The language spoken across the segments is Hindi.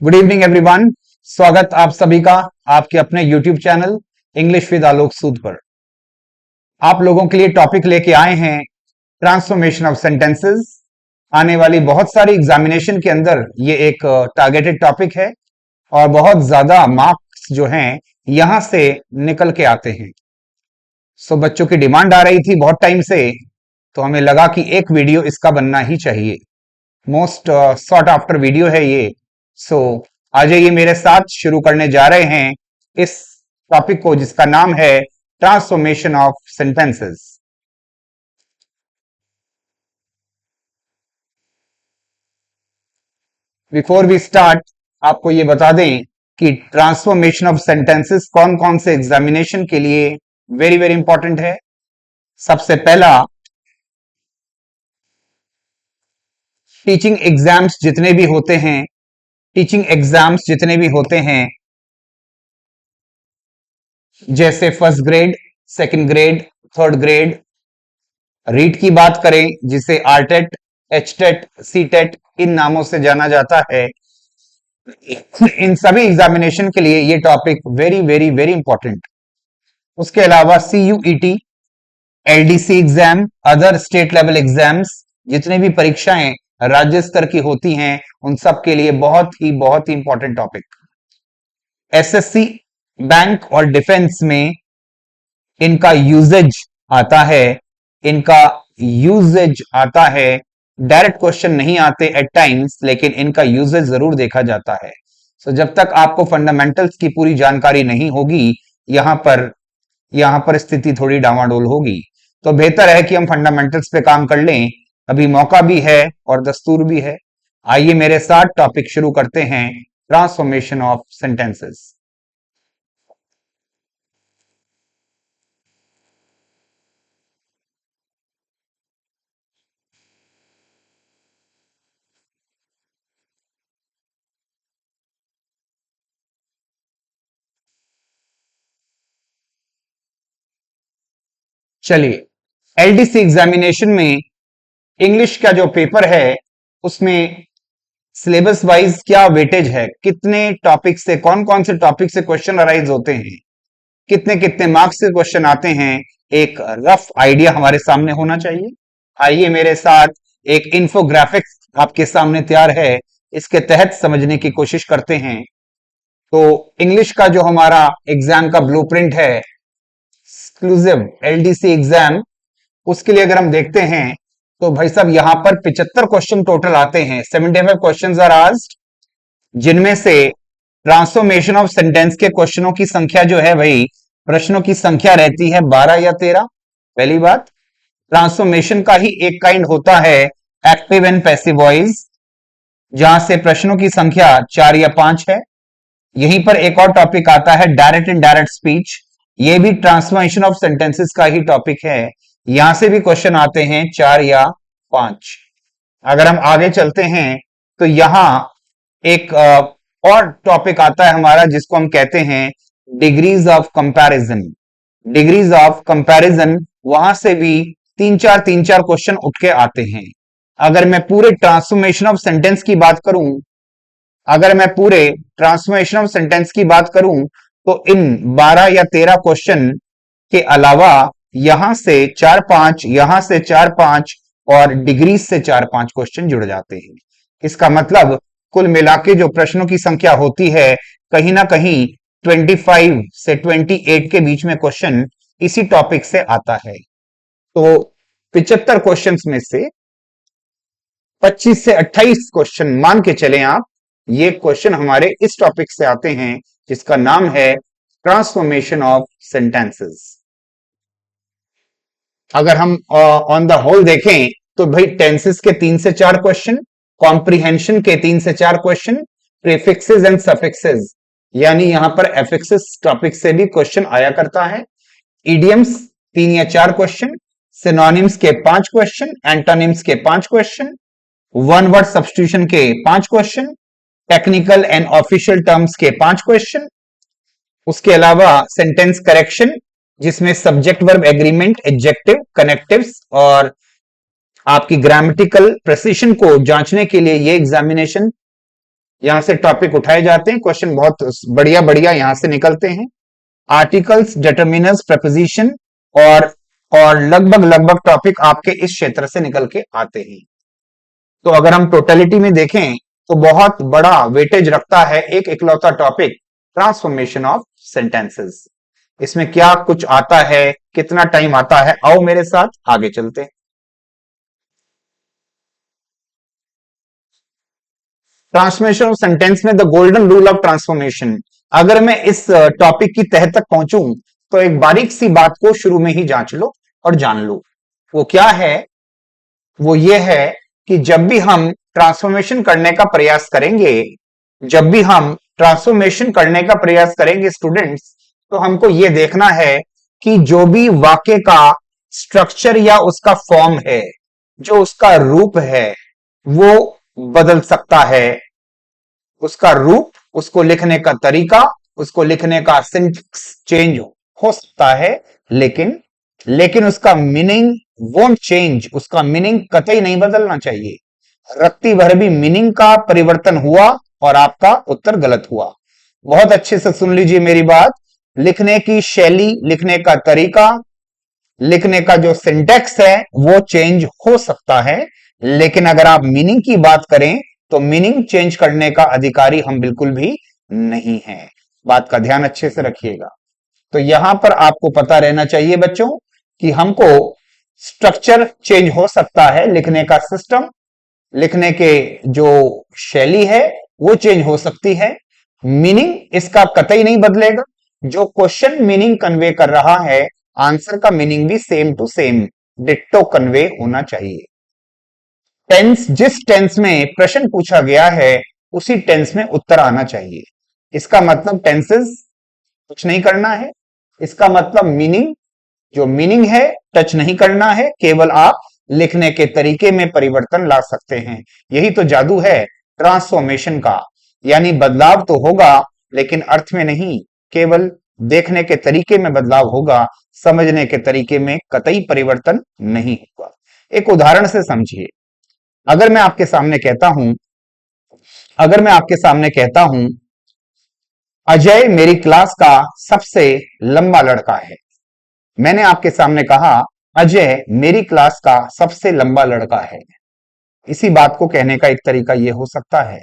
Good evening everyone. स्वागत आप सभी का आपके अपने YouTube चैनल इंग्लिश विद आलोक सूद पर। आप लोगों के लिए टॉपिक लेके आए हैं ट्रांसफॉर्मेशन ऑफ सेंटेंसेस। आने वाली बहुत सारी एग्जामिनेशन के अंदर ये एक टारगेटेड टॉपिक है और बहुत ज्यादा मार्क्स जो हैं यहां से निकल के आते हैं। सो बच्चों की डिमांड आ रही थी बहुत टाइम से, तो हमें लगा कि एक वीडियो इसका बनना ही चाहिए। मोस्ट सॉट आफ्टर वीडियो है ये। सो आ जाइए मेरे साथ, शुरू करने जा रहे हैं इस टॉपिक को जिसका नाम है transformation of sentences. Before we start, आपको ये बता दें कि ट्रांसफॉर्मेशन ऑफ सेंटेंसेस कौन कौन से एग्जामिनेशन के लिए वेरी वेरी इंपॉर्टेंट है। सबसे पहला, टीचिंग एग्जाम्स जितने भी होते हैं, टीचिंग एग्जाम्स जितने भी होते हैं, जैसे first grade, second grade, third grade, REET की बात करें जिसे आरटेट, एचटेट, सीटेट इन नामों से जाना जाता है, इन सभी एग्जामिनेशन के लिए ये topic very very very important. उसके अलावा CUET, LDC exam, other state level exams, जितने भी परीक्षाएं राज्य स्तर की होती हैं उन सब के लिए बहुत ही इंपॉर्टेंट टॉपिक। एसएससी, बैंक और डिफेंस में इनका यूजेज आता है, इनका यूजेज आता है। डायरेक्ट क्वेश्चन नहीं आते एट टाइम्स, लेकिन इनका यूजेज जरूर देखा जाता है। सो जब तक आपको फंडामेंटल्स की पूरी जानकारी नहीं होगी, यहां पर स्थिति थोड़ी डावाडोल होगी। तो बेहतर है कि हम फंडामेंटल्स पे काम कर लें, अभी मौका भी है और दस्तूर भी है। आइए मेरे साथ टॉपिक शुरू करते हैं, ट्रांसफॉर्मेशन ऑफ सेंटेंसेस। चलिए, एलडीसी एग्जामिनेशन में इंग्लिश का जो पेपर है उसमें सिलेबस वाइज क्या वेटेज है, कितने टॉपिक से, कौन कौन से टॉपिक से क्वेश्चन अराइज होते हैं, कितने कितने मार्क्स से क्वेश्चन आते हैं, एक रफ आइडिया हमारे सामने होना चाहिए। आइए मेरे साथ, एक इन्फोग्राफिक्स आपके सामने तैयार है, इसके तहत समझने की कोशिश करते हैं। तो इंग्लिश का जो हमारा एग्जाम का ब्लूप्रिंट है, एक्सक्लूसिव एलडीसी एग्जाम, उसके लिए अगर हम देखते हैं तो भाई साहब यहां पर 75 क्वेश्चन टोटल आते हैं। 75 क्वेश्चंस आर आस्क्ड, जिनमें से ट्रांसफॉर्मेशन ऑफ सेंटेंस के क्वेश्चनों की संख्या जो है भाई, प्रश्नों की संख्या रहती है 12 या 13। पहली बात, ट्रांसफॉर्मेशन का ही एक काइंड होता है एक्टिव एंड पैसिव वॉइस, जहां से प्रश्नों की संख्या 4 या 5 है। यहीं पर एक और टॉपिक आता है डायरेक्ट एंड डायरेक्ट स्पीच, ये भी ट्रांसफॉर्मेशन ऑफ सेंटेंसेस का ही टॉपिक है। यहां से भी क्वेश्चन आते हैं 4 या 5। अगर हम आगे चलते हैं तो यहां एक और टॉपिक आता है हमारा, जिसको हम कहते हैं degrees of comparison. Degrees of comparison, वहां से भी तीन चार क्वेश्चन उठ के आते हैं। अगर मैं पूरे ट्रांसफॉर्मेशन ऑफ सेंटेंस की बात करूं, अगर मैं पूरे ट्रांसफॉर्मेशन ऑफ सेंटेंस की बात करूं तो इन 12 या 13 क्वेश्चन के अलावा यहां से 4-5, यहां से 4-5 और डिग्रीज से 4-5 क्वेश्चन जुड़ जाते हैं। इसका मतलब कुल मिला के जो प्रश्नों की संख्या होती है, कहीं ना कहीं 25 से 28 के बीच में क्वेश्चन इसी टॉपिक से आता है। तो 75 क्वेश्चंस में से 25 से 28 क्वेश्चन मान के चलें आप, ये क्वेश्चन हमारे इस टॉपिक से आते हैं जिसका नाम है ट्रांसफॉर्मेशन ऑफ सेंटेंसेस। अगर हम ऑन द होल देखें तो भाई टेंसेस के 3 से 4 क्वेश्चन, कॉम्प्रिहेंशन के 3 से 4 क्वेश्चन, प्रीफिक्सेस एंड सफिक्सेस, यानी यहां पर एफिक्सेस टॉपिक से भी क्वेश्चन आया करता है। इडियम्स 3 या 4 क्वेश्चन, सिनोनिम्स के 5 क्वेश्चन, एंटोनिम्स के 5 क्वेश्चन, वन वर्ड सब्स्टिट्यूशन के 5 question, technical and official terms के 5 क्वेश्चन। उसके अलावा सेंटेंस करेक्शन, जिसमें subject verb agreement, adjective, connectives और आपकी ग्रामेटिकल प्रेसिशन को जांचने के लिए ये एग्जामिनेशन यहां से टॉपिक उठाए जाते हैं, क्वेश्चन बहुत बढ़िया बढ़िया यहां से निकलते हैं। आर्टिकल्स, डिटर्मिनर्स, प्रपोजिशन और लगभग लगभग टॉपिक आपके इस क्षेत्र से निकल के आते हैं। तो अगर हम टोटलिटी में देखें तो बहुत बड़ा वेटेज रखता है एक इकलौता टॉपिक, ट्रांसफॉर्मेशन ऑफ सेंटेंसेस। इसमें क्या कुछ आता है, कितना टाइम आता है, आओ मेरे साथ आगे चलते हैं। ट्रांसफॉर्मेशन ऑफ सेंटेंस में the golden rule of transformation. अगर मैं इस टॉपिक की तह तक पहुंचूं तो एक बारीक सी बात को शुरू में ही जांच लो और जान लो। वो क्या है? वो ये है कि जब भी हम ट्रांसफॉर्मेशन करने का प्रयास करेंगे, जब भी हम ट्रांसफॉर्मेशन करने का प्रयास करेंगे स्टूडेंट्स, तो हमको ये देखना है कि जो भी वाक्य का स्ट्रक्चर या उसका फॉर्म है, जो उसका रूप है, वो बदल सकता है। उसका रूप, उसको लिखने का तरीका, उसको लिखने का सिंटैक्स चेंज हो सकता है, लेकिन उसका मीनिंग वोंट चेंज। उसका मीनिंग कतई नहीं बदलना चाहिए। रत्ती भर भी मीनिंग का परिवर्तन हुआ और आपका उत्तर गलत हुआ। बहुत अच्छे से सुन लीजिए मेरी बात। लिखने की शैली, लिखने का तरीका, लिखने का जो सिंटैक्स है वो चेंज हो सकता है, लेकिन अगर आप मीनिंग की बात करें तो मीनिंग चेंज करने का अधिकारी हम बिल्कुल भी नहीं है। बात का ध्यान अच्छे से रखिएगा। तो यहां पर आपको पता रहना चाहिए बच्चों कि हमको स्ट्रक्चर चेंज हो सकता है, लिखने का सिस्टम, लिखने के जो शैली है वो चेंज हो सकती है। मीनिंग इसका कतई नहीं बदलेगा। जो क्वेश्चन मीनिंग कन्वे कर रहा है, आंसर का मीनिंग भी same to same ditto convey होना चाहिए। टेंस, जिस टेंस में प्रश्न पूछा गया है उसी टेंस में उत्तर आना चाहिए। इसका मतलब टेंसेस कुछ नहीं करना है। इसका मतलब मीनिंग, जो मीनिंग है टच नहीं करना है, केवल आप लिखने के तरीके में परिवर्तन ला सकते हैं। यही तो जादू है ट्रांसफॉर्मेशन का। यानी बदलाव तो होगा लेकिन अर्थ में नहीं, केवल देखने के तरीके में बदलाव होगा, समझने के तरीके में कतई परिवर्तन नहीं होगा। एक उदाहरण से समझिए। अगर मैं आपके सामने कहता हूं, अगर मैं आपके सामने कहता हूं अजय मेरी क्लास का सबसे लंबा लड़का है। मैंने आपके सामने कहा अजय मेरी क्लास का सबसे लंबा लड़का है। इसी बात को कहने का एक तरीका यह हो सकता है,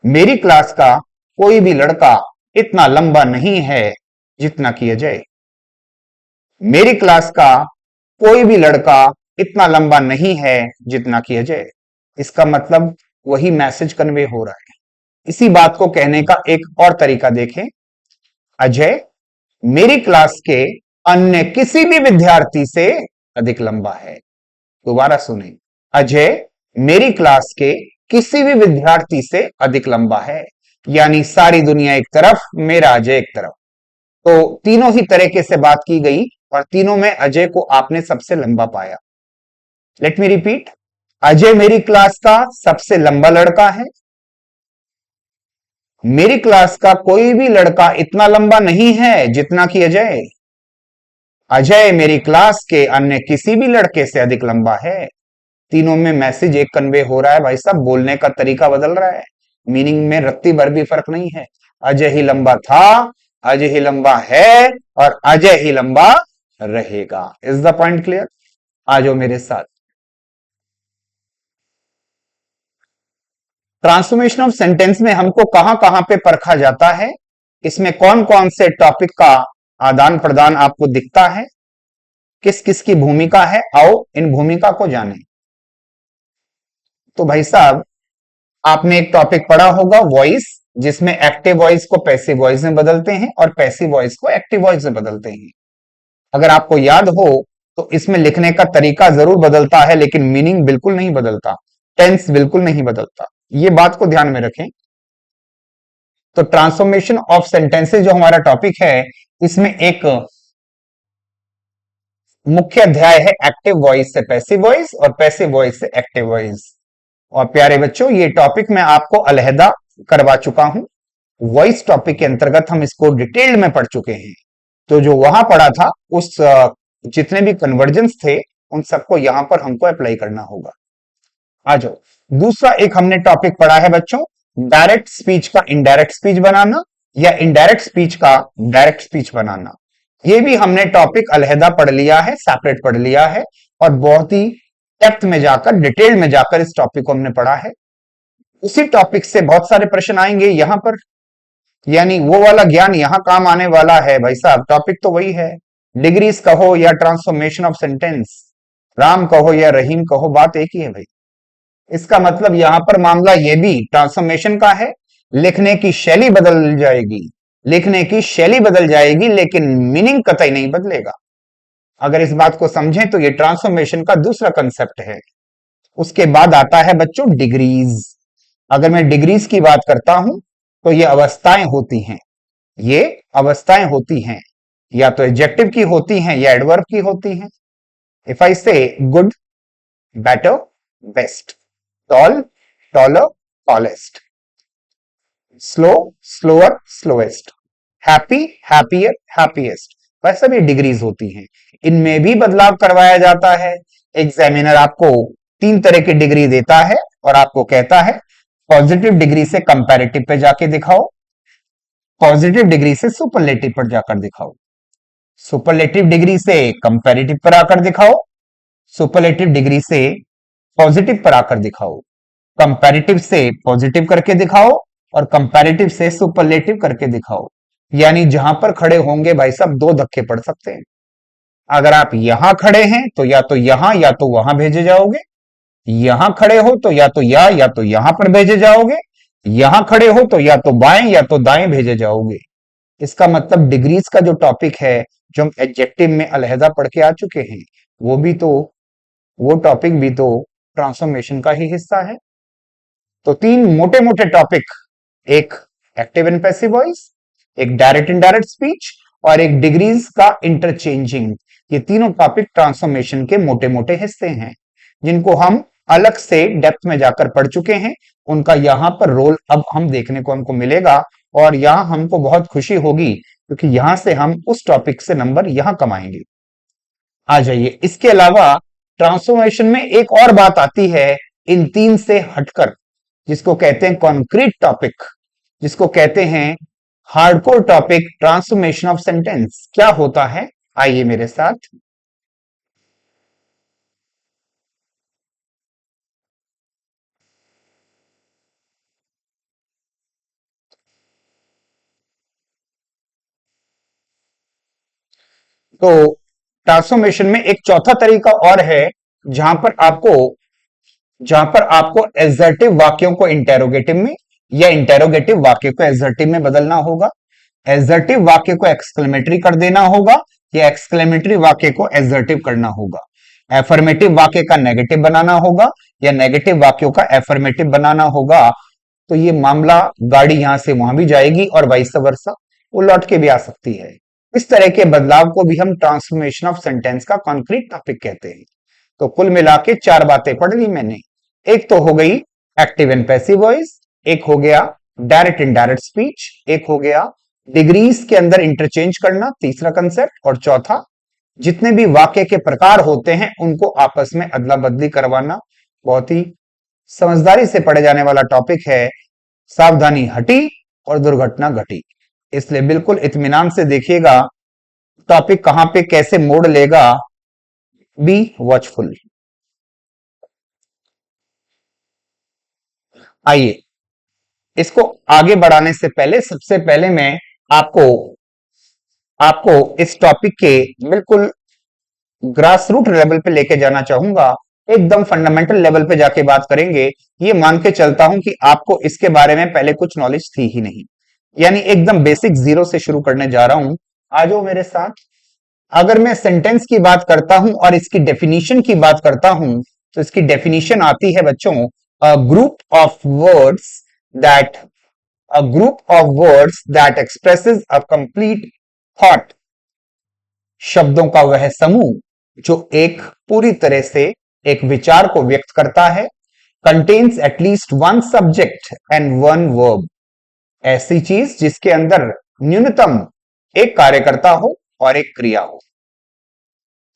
मेरी क्लास का कोई भी लड़का इतना लंबा नहीं है जितना कि अजय। मेरी क्लास का कोई भी लड़का इतना लंबा नहीं है जितना कि अजय। इसका मतलब वही मैसेज कन्वे हो रहा है। इसी बात को कहने का एक और तरीका देखें, अजय मेरी क्लास के अन्य किसी भी विद्यार्थी से अधिक लंबा है। दोबारा सुने, अजय मेरी क्लास के किसी भी विद्यार्थी से अधिक लंबा है। यानी सारी दुनिया एक तरफ, मेरा अजय एक तरफ। तो तीनों ही तरीके से बात की गई और तीनों में अजय को आपने सबसे लंबा पाया। लेट मी रिपीट, अजय मेरी क्लास का सबसे लंबा लड़का है। मेरी क्लास का कोई भी लड़का इतना लंबा नहीं है जितना कि अजय। अजय मेरी क्लास के अन्य किसी भी लड़के से अधिक लंबा है। तीनों में मैसेज एक कन्वे हो रहा है भाई साहब, बोलने का तरीका बदल रहा है, मीनिंग में रत्ती भर भी फर्क नहीं है। अजय ही लंबा था, अजय ही लंबा है और अजय ही लंबा रहेगा। Is the point clear? आ जाओ मेरे साथ। ट्रांसफॉर्मेशन ऑफ सेंटेंस में हमको कहां कहां पे परखा जाता है, इसमें कौन कौन से टॉपिक का आदान प्रदान आपको दिखता है, किस किस की भूमिका है, आओ इन भूमिका को जानें। तो भाई साहब, आपने एक टॉपिक पढ़ा होगा वॉइस, जिसमें एक्टिव वॉइस को पैसिव वॉइस में बदलते हैं और पैसिव वॉइस को एक्टिव वॉइस में बदलते हैं। अगर आपको याद हो तो इसमें लिखने का तरीका जरूर बदलता है लेकिन मीनिंग बिल्कुल नहीं बदलता, टेंस बिल्कुल नहीं बदलता। ये बात को ध्यान में रखें। तो ट्रांसफॉर्मेशन ऑफ सेंटेंसेस जो हमारा टॉपिक है, इसमें एक मुख्य अध्याय है एक्टिव वॉइस से पैसिव वॉइस और पैसिव वॉइस से एक्टिव वॉइस। और प्यारे बच्चों, ये टॉपिक मैं आपको अलहदा करवा चुका हूं। वॉइस टॉपिक के अंतर्गत हम इसको डिटेल्ड में पढ़ चुके हैं। तो जो वहां पढ़ा था, उस जितने भी कन्वर्जेंस थे उन सबको यहां पर हमको अप्लाई करना होगा। आ जाओ, दूसरा एक हमने टॉपिक पढ़ा है बच्चों, डायरेक्ट स्पीच का इनडायरेक्ट स्पीच बनाना या इनडायरेक्ट स्पीच का डायरेक्ट स्पीच बनाना। ये भी हमने टॉपिक अलहदा पढ़ लिया है, सेपरेट पढ़ लिया है और बहुत ही डेप्थ में जाकर, डिटेल में जाकर इस टॉपिक को हमने पढ़ा है। उसी टॉपिक से बहुत सारे प्रश्न आएंगे यहां पर, यानी वो वाला ज्ञान यहां काम आने वाला है भाई साहब। टॉपिक तो वही है, डिग्रीज कहो या ट्रांसफॉर्मेशन ऑफ सेंटेंस, राम कहो या रहीम कहो, बात एक ही है भाई। इसका मतलब यहां पर मामला ये भी ट्रांसफॉर्मेशन का है। लिखने की शैली बदल जाएगी, लिखने की शैली बदल जाएगी, लेकिन मीनिंग कतई नहीं बदलेगा। अगर इस बात को समझें तो ये ट्रांसफॉर्मेशन का दूसरा कंसेप्ट है। उसके बाद आता है बच्चों डिग्रीज। अगर मैं डिग्रीज की बात करता हूं तो ये अवस्थाएं होती हैं, ये अवस्थाएं होती हैं, या तो एडजेक्टिव की होती हैं या एडवर्ब की होती हैं। If I say good, better, best, tall, taller, tallest, slow, slower, slowest, happy, happier, happiest, वैसे भी डिग्रीज होती हैं। इनमें भी बदलाव करवाया जाता है। एग्जामिनर आपको 3 तरह की डिग्री देता है और आपको कहता है पॉजिटिव डिग्री से कंपैरेटिव पे जाके दिखाओ, पॉजिटिव डिग्री से सुपरलेटिव पर जाकर दिखाओ, सुपरलेटिव डिग्री से कंपैरेटिव पर आकर दिखाओ, सुपरलेटिव डिग्री से पॉजिटिव पर आकर दिखाओ, कंपैरेटिव से पॉजिटिव करके दिखाओ और कंपैरेटिव से सुपरलेटिव करके दिखाओ। यानी जहां पर खड़े होंगे भाई साहब 2 धक्के पड़ सकते हैं। अगर आप यहां खड़े हैं तो या तो यहां या तो वहां भेजे जाओगे, यहां खड़े हो तो या तो या तो यहां पर भेजे जाओगे, यहां खड़े हो तो या तो बाएं या तो दाएं भेजे जाओगे। इसका मतलब डिग्रीज का जो टॉपिक है, जो हम एडजेक्टिव में अलहदा पढ़ के आ चुके हैं, वो भी तो, वो टॉपिक भी तो ट्रांसफॉर्मेशन का ही हिस्सा है। तो 3 मोटे मोटे टॉपिक, एक एक्टिव एंड पैसिव वॉइस, एक डायरेक्ट इनडायरेक्ट स्पीच और एक डिग्रीज का इंटरचेंजिंग, ये तीनों टॉपिक ट्रांसफॉर्मेशन के मोटे मोटे हिस्से हैं, जिनको हम अलग से डेप्थ में जाकर पढ़ चुके हैं। उनका यहां पर रोल अब हम देखने को हमको मिलेगा और यहां हमको बहुत खुशी होगी क्योंकि यहां से हम उस टॉपिक से नंबर यहां कमाएंगे। आ जाइए, इसके अलावा ट्रांसफॉर्मेशन में एक और बात आती है इन 3 से हटकर, जिसको कहते हैं कॉन्क्रीट टॉपिक, जिसको कहते हैं hardcore topic, transformation of sentence. क्या होता है, आइए मेरे साथ। तो ट्रांसफॉर्मेशन में एक चौथा तरीका और है, जहां पर आपको जहां पर आपको एसर्टिव वाक्यों को इंटेरोगेटिव में या इंटेरोगेटिव वाक्य को एसर्टिव में बदलना होगा, एसर्टिव वाक्य को एक्सक्लेमेटरी कर देना होगा या एक्सक्लेमेटरी वाक्य को एसर्टिव करना होगा, एफर्मेटिव वाक्य का नेगेटिव बनाना होगा या नेगेटिव वाक्यों का एफर्मेटिव बनाना होगा। तो ये मामला, गाड़ी यहां से वहां भी जाएगी और वाइस वर्सा, वो लौट के भी आ सकती है। इस तरह के बदलाव को भी हम ट्रांसफॉर्मेशन ऑफ सेंटेंस का कॉन्क्रीट टॉपिक कहते हैं। तो कुल मिला के 4 बातें पढ़ ली मैंने। एक तो हो गई एक्टिव एंड पैसिव वॉइस, एक हो गया डायरेक्ट इनडायरेक्ट स्पीच, एक हो गया डिग्रीज के अंदर इंटरचेंज करना, तीसरा कंसेप्ट, और चौथा जितने भी वाक्य के प्रकार होते हैं उनको आपस में अदला बदली करवाना। बहुत ही समझदारी से पढ़े जाने वाला टॉपिक है। सावधानी हटी और दुर्घटना घटी, इसलिए बिल्कुल इत्मीनान से देखिएगा टॉपिक कहां पे कैसे मोड़ लेगा। Be watchful. आइए, इसको आगे बढ़ाने से पहले सबसे पहले मैं आपको आपको इस टॉपिक के बिल्कुल ग्रास रूट लेवल पे लेके जाना चाहूंगा। एकदम फंडामेंटल लेवल पे जाके बात करेंगे। ये मान के चलता हूं कि आपको इसके बारे में पहले कुछ नॉलेज थी ही नहीं, यानी एकदम बेसिक जीरो से शुरू करने जा रहा हूं। आ जाओ मेरे साथ। अगर मैं सेंटेंस की बात करता हूं और इसकी डेफिनेशन की बात करता हूं तो इसकी डेफिनेशन आती है बच्चों, a group of words that a group of words that expresses a complete thought, शब्दों का वह समूह जो एक पूरी तरह से एक विचार को व्यक्त करता है। contains at least one subject and one verb, ऐसी चीज जिसके अंदर न्यूनतम एक कार्यकर्ता हो और एक क्रिया हो।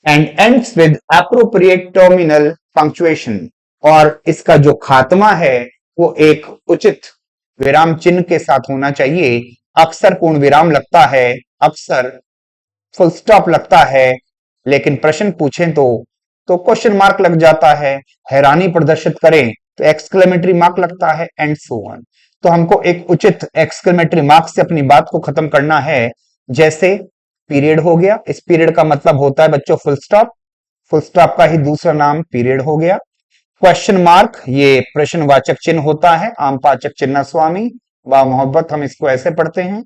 and ends with appropriate terminal punctuation, और इसका जो खात्मा है वो एक उचित विराम चिन्ह के साथ होना चाहिए। अक्सर पूर्ण विराम लगता है, अक्सर फुल स्टॉप लगता है, लेकिन प्रश्न पूछें तो क्वेश्चन मार्क लग जाता है, हैरानी प्रदर्शित करें तो एक्सक्लेमेटरी मार्क लगता है, एंड सो ऑन। तो हमको एक उचित एक्सक्लेमेटरी मार्क से अपनी बात को खत्म करना है। जैसे पीरियड हो गया, इस पीरियड का मतलब होता है बच्चों फुल स्टॉप, फुल स्टॉप का ही दूसरा नाम पीरियड हो गया। क्वेश्चन मार्क ये प्रश्नवाचक चिन्ह होता है, आम पाचक चिन्ह स्वामी व मोहब्बत हम इसको ऐसे पढ़ते हैं,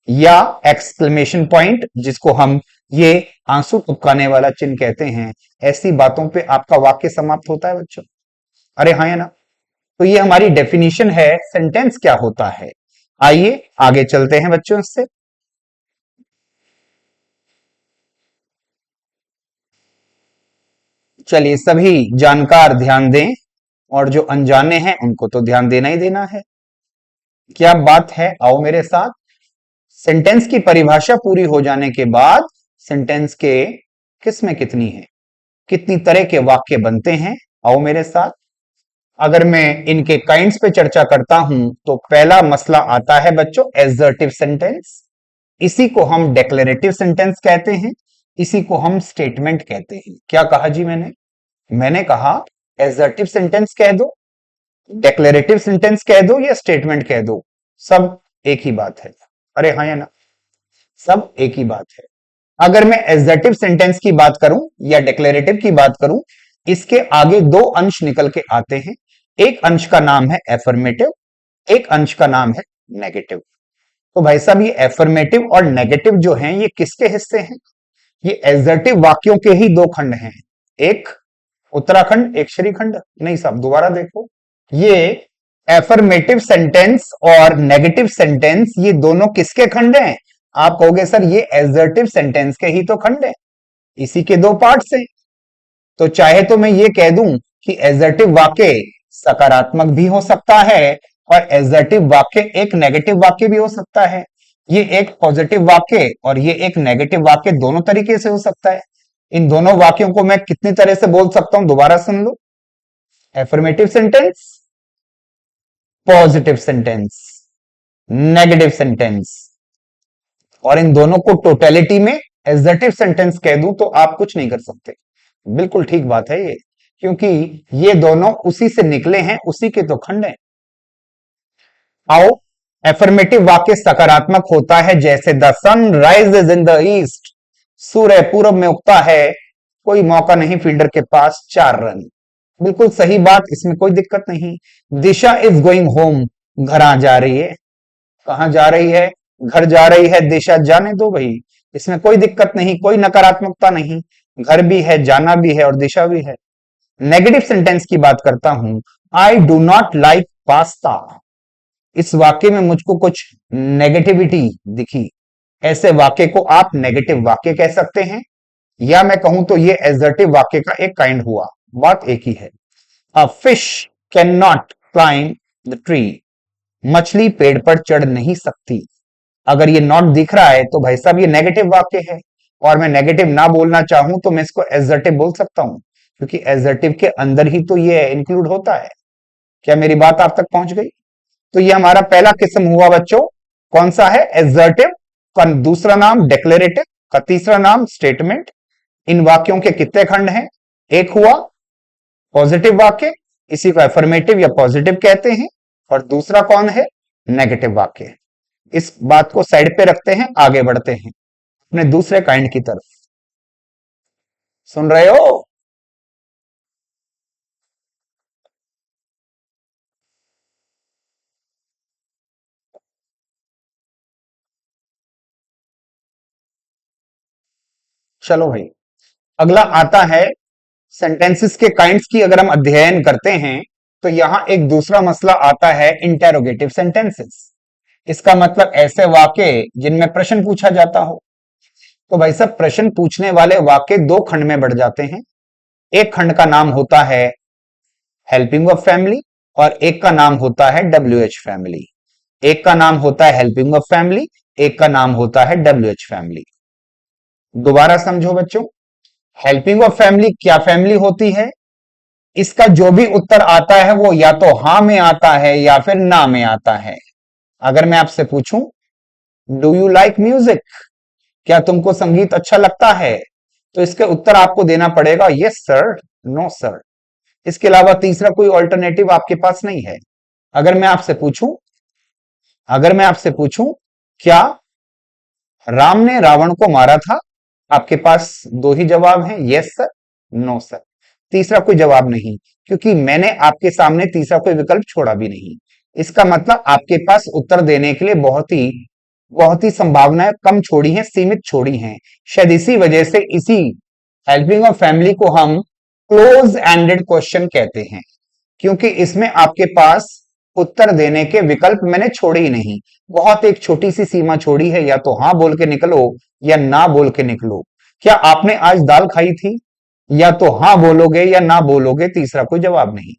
या एक्सक्लेमेशन पॉइंट जिसको हम ये आंसू टपकाने वाला चिन्ह कहते हैं। ऐसी बातों पे आपका वाक्य समाप्त होता है बच्चों। अरे हाँ या ना? तो ये हमारी डेफिनेशन है सेंटेंस क्या होता है। आइए आगे चलते हैं बच्चों इससे। चलिए सभी जानकार ध्यान दें, और जो अनजाने हैं उनको तो ध्यान देना ही देना है। क्या बात है, आओ मेरे साथ। सेंटेंस की परिभाषा पूरी हो जाने के बाद सेंटेंस के किस्में कितनी है, कितनी तरह के वाक्य बनते हैं, आओ मेरे साथ। अगर मैं इनके काइंड्स पे चर्चा करता हूं तो पहला मसला आता है बच्चों एसर्टिव सेंटेंस। इसी को हम डेक्लेरेटिव सेंटेंस कहते हैं, इसी को हम स्टेटमेंट कहते हैं। क्या कहा जी मैंने कहा एसर्टिव सेंटेंस कह दो, डेक्लेरेटिव सेंटेंस कह दो, या स्टेटमेंट कह दो, सब एक ही बात है। अरे हाँ या ना? सब एक ही बात है। अगर मैं एसर्टिव सेंटेंस की बात करूं या डिक्लेरेटिव की बात करूं, इसके आगे दो अंश निकल के आते हैं। एक अंश का नाम है एफर्मेटिव, एक अंश का नाम है नेगेटिव। तो भाई साहब ये एफर्मेटिव और नेगेटिव जो हैं ये किसके हिस्से हैं? ये एसर्टिव वाक्यों के ही दो खंड हैं, एक उत्तराखंड एक श्रीखंड। नहीं साहब दोबारा देखो, ये एफर्मेटिव सेंटेंस और नेगेटिव सेंटेंस ये दोनों किसके खंड हैं? आप कहोगे सर ये एसर्टिव सेंटेंस के ही तो खंड है, इसी के दो पार्ट्स हैं। तो चाहे तो मैं ये कह दूं कि एसर्टिव वाक्य सकारात्मक भी हो सकता है और एसर्टिव वाक्य एक नेगेटिव वाक्य भी हो सकता है। ये एक पॉजिटिव वाक्य और ये एक नेगेटिव वाक्य दोनों तरीके से हो सकता है। इन दोनों वाक्यों को मैं कितनी तरह से बोल सकता हूं, दोबारा सुन लो। Affirmative sentence, positive sentence, negative sentence, और इन दोनों को टोटलिटी में एसर्टिव सेंटेंस कह दूं तो आप कुछ नहीं कर सकते। बिल्कुल ठीक बात है ये, क्योंकि ये दोनों उसी से निकले हैं, उसी के तो खंड हैं। आओ, एफर्मेटिव वाक्य सकारात्मक होता है, जैसे the sun rises in the east, सूर्य पूरब में उगता है, कोई मौका नहीं फील्डर के पास, 4 रन। बिल्कुल सही बात, इसमें कोई दिक्कत नहीं। दिशा इज गोइंग होम, घर आ जा रही है। कहां जा रही है? घर जा रही है, दिशा जाने दो भाई, इसमें कोई दिक्कत नहीं, कोई नकारात्मकता नहीं। घर भी है, जाना भी है और दिशा भी है। नेगेटिव सेंटेंस की बात करता हूं, I do not like pasta. इस वाक्य में मुझको कुछ नेगेटिविटी दिखी, ऐसे वाक्य को आप नेगेटिव वाक्य कह सकते हैं, या मैं कहूं तो ये एसर्टिव वाक्य का एक काइंड हुआ। बात एक ही है। A fish can not climb the tree, मछली पेड़ पर चढ़ नहीं सकती। अगर ये नॉट दिख रहा है तो भाई साहब ये नेगेटिव वाक्य है, और मैं नेगेटिव ना बोलना चाहूं तो मैं इसको एसर्टिव बोल सकता हूं, क्योंकि एसर्टिव के अंदर ही तो ये इंक्लूड होता है। क्या मेरी बात आप तक पहुंच गई? तो ये हमारा पहला किस्म हुआ बच्चों, कौन सा है? एसर्टिव का दूसरा नाम डिक्लेरेटिव का तीसरा नाम स्टेटमेंट। इन वाक्यों के कितने खंड हैं? एक हुआ पॉजिटिव वाक्य, इसी को एफर्मेटिव या पॉजिटिव कहते हैं, और दूसरा कौन है? नेगेटिव वाक्य। इस बात को साइड पे रखते हैं, आगे बढ़ते हैं अपने दूसरे काइंड की तरफ। सुन रहे हो? चलो भाई, अगला आता है सेंटेंसेस के काइंड्स की। अगर हम अध्ययन करते हैं तो यहां एक दूसरा मसला आता है इंटेरोगेटिव सेंटेंसेस। इसका मतलब ऐसे वाक्य जिनमें प्रश्न पूछा जाता हो। तो भाई साहब प्रश्न पूछने वाले वाक्य दो खंड में बढ़ जाते हैं। एक खंड का नाम होता है हेल्पिंग ऑफ फैमिली और एक का नाम होता है WH फैमिली। एक का नाम होता है हेल्पिंग ऑफ फैमिली, एक का नाम होता है WH फैमिली। दोबारा समझो बच्चों, हेल्पिंग ऑफ फैमिली क्या फैमिली होती है? इसका जो भी उत्तर आता है वो या तो हां में आता है या फिर ना में आता है। अगर मैं आपसे पूछूं डू यू लाइक म्यूजिक, क्या तुमको संगीत अच्छा लगता है, तो इसके उत्तर आपको देना पड़ेगा यस सर, नो सर। इसके अलावा तीसरा कोई ऑल्टरनेटिव आपके पास नहीं है। अगर मैं आपसे पूछूं अगर मैं आपसे पूछूं क्या राम ने रावण को मारा था, आपके पास दो ही जवाब हैं, यस सर, नो सर। तीसरा कोई जवाब नहीं, क्योंकि मैंने आपके सामने तीसरा कोई विकल्प छोड़ा भी नहीं। इसका मतलब आपके पास उत्तर देने के लिए बहुत ही संभावनाएं कम छोड़ी हैं, सीमित छोड़ी हैं। शायद इसी वजह से इसी हेल्पिंग ऑफ फैमिली को हम क्लोज एंडेड क्वेश्चन कहते हैं, क्योंकि इसमें आपके पास उत्तर देने के विकल्प मैंने छोड़े ही नहीं। बहुत एक छोटी सी सीमा छोड़ी है, या तो हाँ बोल के निकलो या ना बोल के निकलो। क्या आपने आज दाल खाई थी, या तो हाँ बोलोगे या ना बोलोगे, तीसरा कोई जवाब नहीं।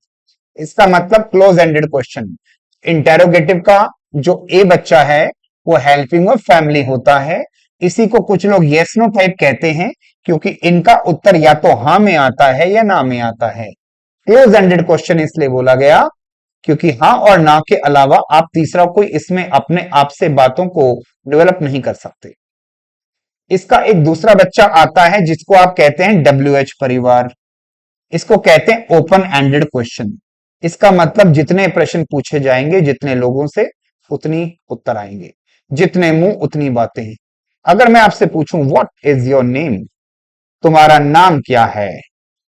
इसका मतलब क्लोज एंडेड क्वेश्चन। इंटेरोगेटिव का जो ए बच्चा है वो हेल्पिंग ऑफ फैमिली होता है। इसी को कुछ लोग यस नो टाइप कहते हैं, क्योंकि इनका उत्तर या तो हाँ में आता है या ना में आता है। क्लोज एंडेड क्वेश्चन इसलिए बोला गया क्योंकि हाँ और ना के अलावा आप तीसरा कोई इसमें अपने आप से बातों को डेवलप नहीं कर सकते। इसका एक दूसरा बच्चा आता है जिसको आप कहते हैं WH परिवार। इसको कहते हैं ओपन एंडेड क्वेश्चन। इसका मतलब जितने प्रश्न पूछे जाएंगे, जितने लोगों से उतनी उत्तर आएंगे, जितने मुंह उतनी बातें। अगर मैं आपसे पूछूं व्हाट इज योर नेम, तुम्हारा नाम क्या है,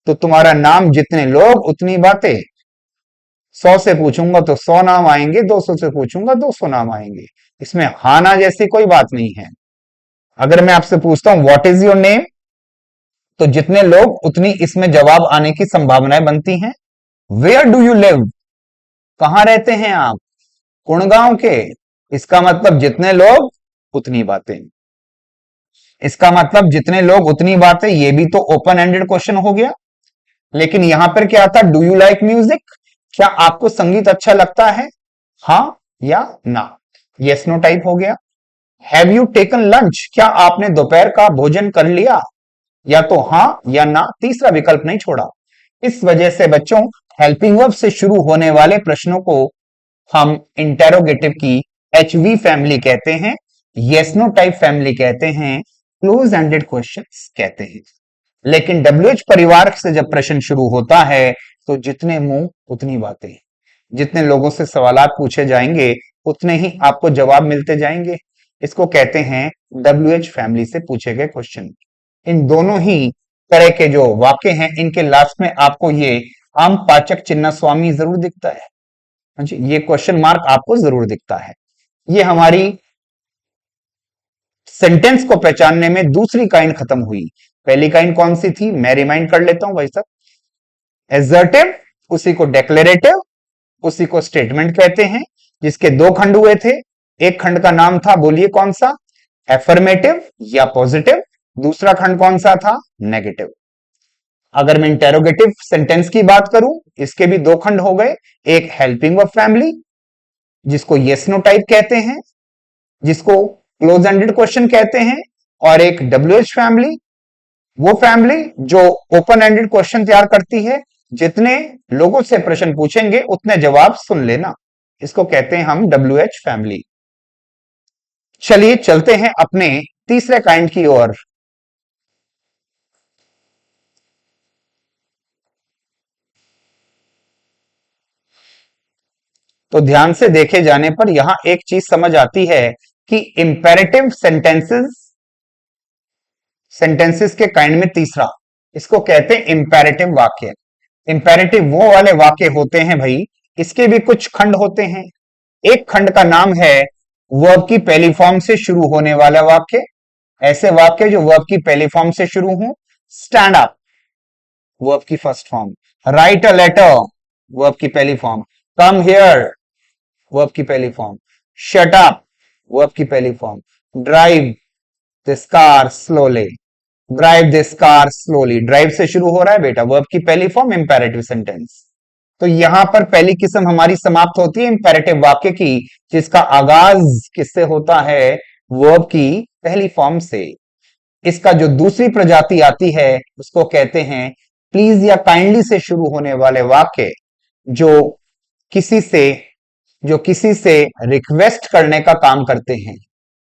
तो तुम्हारा नाम जितने लोग उतनी बातें। 100 से पूछूंगा तो 100 नाम आएंगे, 200 से पूछूंगा 200 नाम आएंगे। इसमें हाँ ना जैसी कोई बात नहीं है। अगर मैं आपसे पूछता हूं व्हाट इज योर नेम, तो जितने लोग उतनी इसमें जवाब आने की संभावनाएं बनती हैं। वेयर डू यू लिव, कहां रहते हैं आप, गुड़गांव के। इसका मतलब जितने लोग उतनी बातें। इसका मतलब जितने लोग उतनी बातें, ये भी तो ओपन एंडेड क्वेश्चन हो गया। लेकिन यहां पर क्या था, डू यू लाइक म्यूजिक, क्या आपको संगीत अच्छा लगता है, हाँ या ना, यस नो टाइप हो गया। हैव यू टेकन लंच, क्या आपने दोपहर का भोजन कर लिया, या तो हाँ या ना, तीसरा विकल्प नहीं छोड़ा। इस वजह से बच्चों हेल्पिंग वर्ब से शुरू होने वाले प्रश्नों को हम इंटेरोगेटिव की HV फैमिली कहते हैं, यस नो टाइप फैमिली कहते हैं, क्लोज एंडेड क्वेश्चंस कहते हैं। लेकिन WH परिवार से जब प्रश्न शुरू होता है तो जितने मुंह उतनी बातें। जितने लोगों से सवालात पूछे जाएंगे उतने ही आपको जवाब मिलते जाएंगे। इसको कहते हैं WH फैमिली से पूछे गए क्वेश्चन। इन दोनों ही तरह के जो वाक्य हैं, इनके लास्ट में आपको ये आम पाचक चिन्ह स्वामी जरूर दिखता है। हाँ जी, ये क्वेश्चन मार्क आपको जरूर दिखता है। ये हमारी सेंटेंस को पहचानने में दूसरी काइंड खत्म हुई। पहली काइंड कौन सी थी, मैं रिमाइंड कर लेता हूं भाई साहब। एसर्टिव, उसी को डेक्लेरेटिव, उसी को स्टेटमेंट कहते हैं, जिसके दो खंड हुए थे। एक खंड का नाम था, बोलिए कौन सा, एफर्मेटिव या पॉजिटिव। दूसरा खंड कौन सा था, नेगेटिव। अगर मैं इंटेरोगेटिव सेंटेंस की बात करूं, इसके भी दो खंड हो गए। एक हेल्पिंग वर्ब फैमिली, जिसको यस नो टाइप कहते हैं, जिसको क्लोज एंडेड क्वेश्चन कहते हैं, और एक WH फैमिली, वो फैमिली जो ओपन एंडेड क्वेश्चन तैयार करती है। जितने लोगों से प्रश्न पूछेंगे उतने जवाब सुन लेना, इसको कहते हैं हम WH फैमिली। चलिए चलते हैं अपने तीसरे काइंड की ओर। तो ध्यान से देखे जाने पर यहां एक चीज समझ आती है कि इंपेरेटिव सेंटेंसेस के काइंड में तीसरा, इसको कहते हैं इंपेरेटिव वाक्य। इंपेरेटिव वो वाले वाक्य होते हैं भाई, इसके भी कुछ खंड होते हैं। एक खंड का नाम है वर्ब की पहली फॉर्म से शुरू होने वाला वाक्य। ऐसे वाक्य जो वर्ब की पहली फॉर्म से शुरू हो। स्टैंड अप, वर्ब की first form. Write a letter, verb की पहली फॉर्म। कम हियर, वर्ब की पहली फॉर्म। शट अप, वर्ब की पहली form. Drive this car slowly, drive this car slowly. Drive से शुरू हो रहा है बेटा, वर्ब की पहली फॉर्म, इंपेरेटिव सेंटेंस। तो यहां पर पहली किस्म हमारी समाप्त होती है इंपेरेटिव वाक्य की, जिसका आगाज किससे होता है, वर्ब की पहली फॉर्म से। इसका जो दूसरी प्रजाति आती है उसको कहते हैं प्लीज या काइंडली से शुरू होने वाले वाक्य, जो किसी से जो किसी से रिक्वेस्ट करने का काम करते हैं,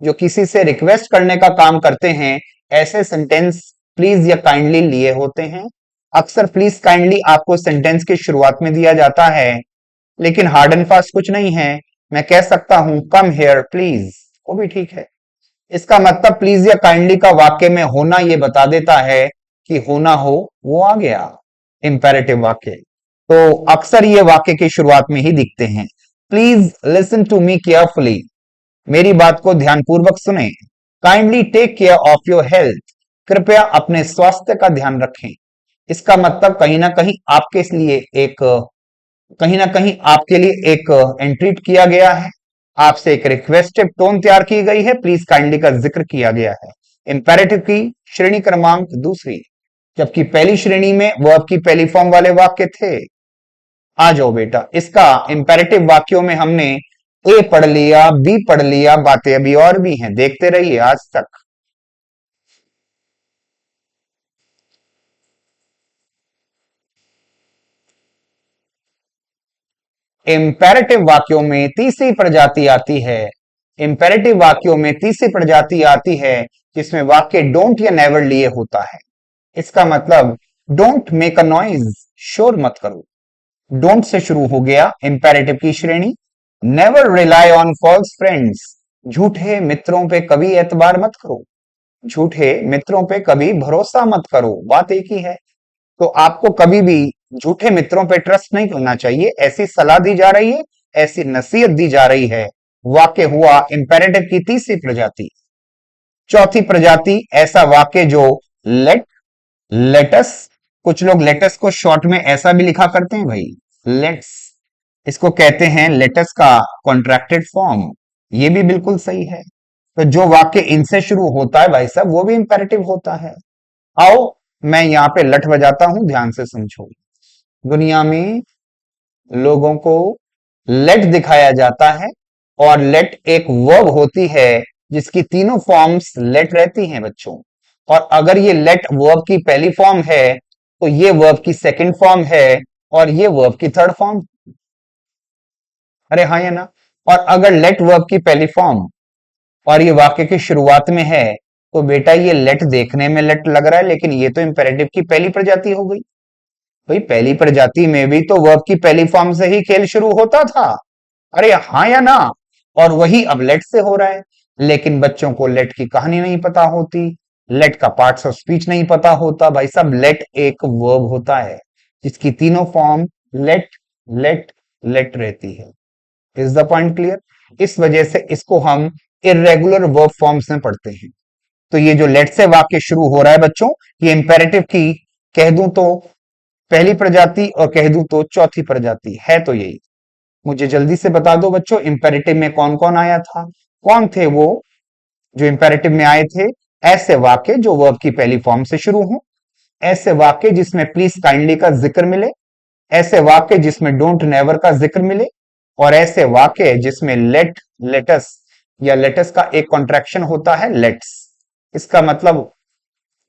जो किसी से रिक्वेस्ट करने का काम करते हैं, ऐसे सेंटेंस प्लीज या काइंडली लिए होते हैं। अक्सर प्लीज काइंडली आपको सेंटेंस की शुरुआत में दिया जाता है, लेकिन हार्ड एंड फास्ट कुछ नहीं है। मैं कह सकता हूं कम हेयर प्लीज, वो भी ठीक है। इसका मतलब प्लीज या काइंडली का वाक्य में होना ये बता देता है कि होना हो वो आ गया, इंपेरेटिव वाक्य। तो अक्सर ये वाक्य की शुरुआत में ही दिखते हैं। Please listen to me carefully, मेरी बात को ध्यानपूर्वक सुने। Kindly take care of your health, कृपया अपने स्वास्थ्य का ध्यान रखें। इसका मतलब कहीं ना कहीं आपके लिए एक एंट्रीट किया गया है, आपसे एक रिक्वेस्टिव टोन तैयार की गई है, प्लीज काइंडली का जिक्र किया गया है। इंपेरेटिव की श्रेणी क्रमांक दूसरी, जबकि पहली श्रेणी में वर्ब की पहली फॉर्म वाले वाक्य थे। आ जाओ बेटा, इसका इंपेरेटिव वाक्यों में हमने ए पढ़ लिया, बी पढ़ लिया, बातें अभी और भी हैं, देखते रहिए आज तक। इंपेरेटिव वाक्यों में तीसरी प्रजाति आती है। इंपेरेटिव वाक्यों में तीसरी प्रजाति आती है जिसमें वाक्य डोंट या नेवर लिए होता है। इसका मतलब डोंट मेक अ नॉइज, शोर मत करो। डोंट से शुरू हो गया इंपेरेटिव की श्रेणी। Never rely on false friends, झूठे मित्रों पे कभी एतबार मत करो, झूठे मित्रों पे कभी भरोसा मत करो, बात एक ही है। तो आपको कभी भी झूठे मित्रों पे ट्रस्ट नहीं करना चाहिए, ऐसी सलाह दी जा रही है, ऐसी नसीहत दी जा रही है। वाक्य हुआ इंपेरेटिव की तीसरी प्रजाति। चौथी प्रजाति ऐसा वाक्य जो लेट, लेटस, कुछ लोग लेटस को शॉर्ट में ऐसा भी लिखा करते हैं भाई, लेट्स, इसको कहते हैं लेटस का कॉन्ट्रैक्टेड फॉर्म, ये भी बिल्कुल सही है। तो जो वाक्य इनसे शुरू होता है भाई साहब वो भी इंपेरेटिव होता है। आओ मैं यहां पे लट बजाता हूं, ध्यान से समझो। दुनिया में लोगों को लेट दिखाया जाता है, और लेट एक वर्ब होती है जिसकी तीनों फॉर्म्स लेट रहती हैं बच्चों। और अगर ये लेट वर्ब की पहली फॉर्म है तो ये वर्ब की सेकंड फॉर्म है, और ये वर्ब की थर्ड फॉर्म। अरे हाँ या ना? और अगर लेट वर्ब की पहली फॉर्म और ये वाक्य की शुरुआत में है तो बेटा ये लेट देखने में लेट लग रहा है, लेकिन ये तो इंपेरेटिव की पहली प्रजाति हो गई। भाई पहली प्रजाति में भी तो वर्ब की पहली फॉर्म से ही खेल शुरू होता था। अरे हाँ या ना? और वही अब लेट से हो रहा है। लेकिन बच्चों को लेट की कहानी नहीं पता होती, लेट का पार्ट्स ऑफ स्पीच नहीं पता होता। भाई साहब लेट एक वर्ब होता है जिसकी तीनों फॉर्म लेट, लेट, लेट रहती है। Is the point clear? इस वजह से इसको हम इरेगुलर वर्ब फॉर्म्स में पढ़ते हैं। तो ये जो लेट से वाक्य शुरू हो रहा है बच्चों, ये इंपेरेटिव की कह दूं तो पहली प्रजाति और कह दूं तो चौथी प्रजाति है। तो यही मुझे जल्दी से बता दो बच्चों, इंपेरेटिव में कौन कौन आया था? कौन थे वो जो इंपेरेटिव में आए थे? ऐसे वाक्य जो वर्ब की पहली फॉर्म से शुरू हो, ऐसे वाक्य जिसमें प्लीज काइंडली का जिक्र मिले, ऐसे वाक्य जिसमें डोंट नेवर का जिक्र मिले, और ऐसे वाक्य जिसमें लेट, लेटस या लेटस का एक कॉन्ट्रैक्शन होता है लेट्स। इसका मतलब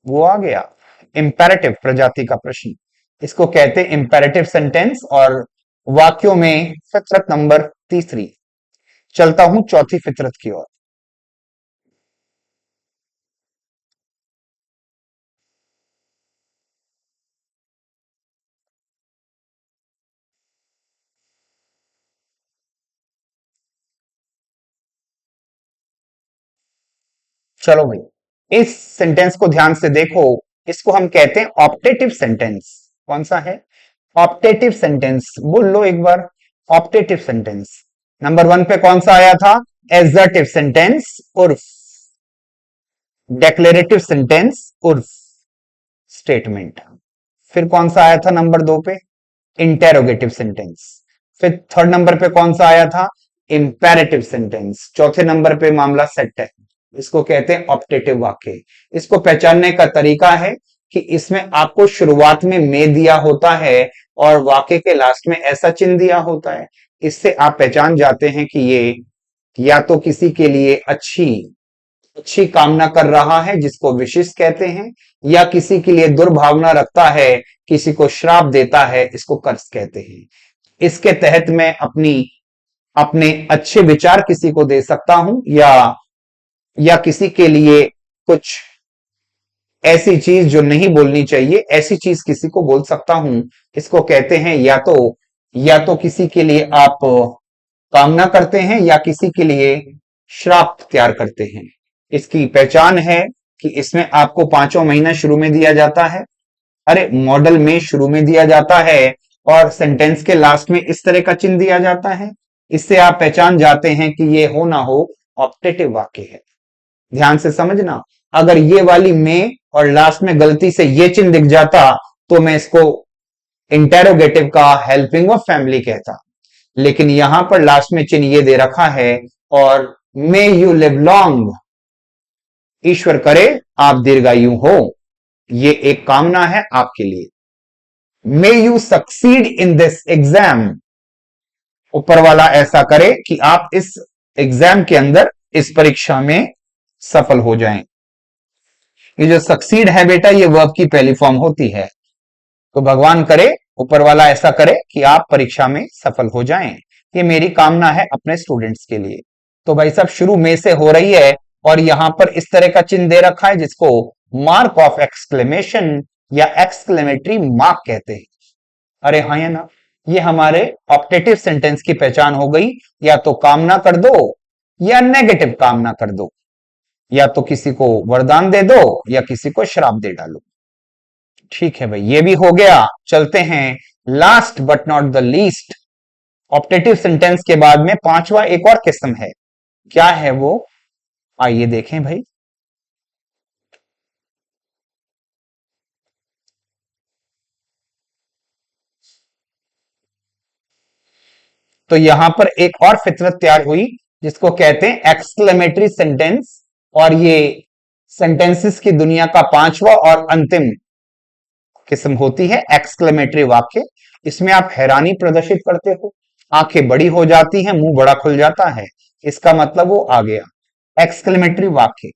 वो आ गया इंपेरेटिव प्रजाति का प्रश्न। इसको कहते हैं इंपेरेटिव सेंटेंस। और वाक्यों में फितरत नंबर तीसरी। चलता हूं चौथी फितरत की ओर। चलो भाई इस सेंटेंस को ध्यान से देखो। इसको हम कहते हैं ऑप्टेटिव सेंटेंस। कौन सा है? Optative sentence. बोल लो एक बार, ऑप्टेटिव सेंटेंस। नंबर वन पे कौन सा आया था? एसर्टिव सेंटेंस उर्फ डेक्लेरेटिव सेंटेंस उर्फ स्टेटमेंट। फिर कौन सा आया था नंबर दो पे? Interrogative sentence. फिर थर्ड नंबर पे कौन सा आया था? Imperative sentence. चौथे नंबर पे मामला सेट है। इसको कहते हैं ऑप्टेटिव वाक्य। इसको पहचानने का तरीका है कि इसमें आपको शुरुआत में में दिया होता है और वाक्य के लास्ट में ऐसा चिन्ह दिया होता है। इससे आप पहचान जाते हैं कि ये या तो किसी के लिए अच्छी अच्छी कामना कर रहा है जिसको विशिष्ट कहते हैं, या किसी के लिए दुर्भावना रखता है, किसी को श्राप देता है, इसको कर्ज कहते हैं। इसके तहत मैं अपनी अपने अच्छे विचार किसी को दे सकता हूं, या किसी के लिए कुछ ऐसी चीज जो नहीं बोलनी चाहिए, ऐसी चीज किसी को बोल सकता हूं। इसको कहते हैं या तो किसी के लिए आप कामना करते हैं या किसी के लिए श्राप तैयार करते हैं। इसकी पहचान है कि इसमें आपको 5वां महीना शुरू में दिया जाता है, अरे मॉडल में शुरू में दिया जाता है, और सेंटेंस के लास्ट में इस तरह का चिन्ह दिया जाता है। इससे आप पहचान जाते हैं कि ये हो ना हो ऑप्टेटिव वाक्य है। ध्यान से समझना, अगर ये वाली में और लास्ट में गलती से ये चिन्ह दिख जाता तो मैं इसको इंटेरोगेटिव का हेल्पिंग ऑफ फैमिली कहता, लेकिन यहां पर लास्ट में चिन्ह ये दे रखा है, और मे यू लिव लॉन्ग, ईश्वर करे आप दीर्घायु हो, ये एक कामना है आपके लिए। May you succeed in this exam, ऊपर वाला ऐसा करे कि आप इस एग्जाम के अंदर, इस परीक्षा में सफल हो जाएं। ये जो सक्सीड है बेटा, ये वर्ब की पहली फॉर्म होती है। तो भगवान करे, ऊपर वाला ऐसा करे कि आप परीक्षा में सफल हो जाएं, ये मेरी कामना है अपने स्टूडेंट्स के लिए। तो भाई साहब शुरू में से हो रही है, और यहां पर इस तरह का चिन्ह दे रखा है जिसको मार्क ऑफ एक्सक्लेमेशन या एक्सक्लेमेटरी मार्क कहते हैं। अरे हाँ या ना, ये हमारे ऑप्टेटिव सेंटेंस की पहचान हो गई। या तो कामना कर दो या नेगेटिव कामना कर दो, या तो किसी को वरदान दे दो या किसी को श्राप दे डालो। ठीक है भाई, ये भी हो गया। चलते हैं last but not the least, optative sentence के बाद में 5वां एक और किस्म है। क्या है वो, आइए देखें भाई। तो यहां पर एक और फितरत तैयार हुई जिसको कहते हैं एक्सक्लेमेटरी सेंटेंस, और ये सेंटेंसेस की दुनिया का 5वां और अंतिम किस्म होती है एक्सक्लेमेटरी वाक्य। इसमें आप हैरानी प्रदर्शित करते हो, आंखें बड़ी हो जाती हैं, मुंह बड़ा खुल जाता है, इसका मतलब वो आ गया एक्सक्लेमेटरी वाक्य।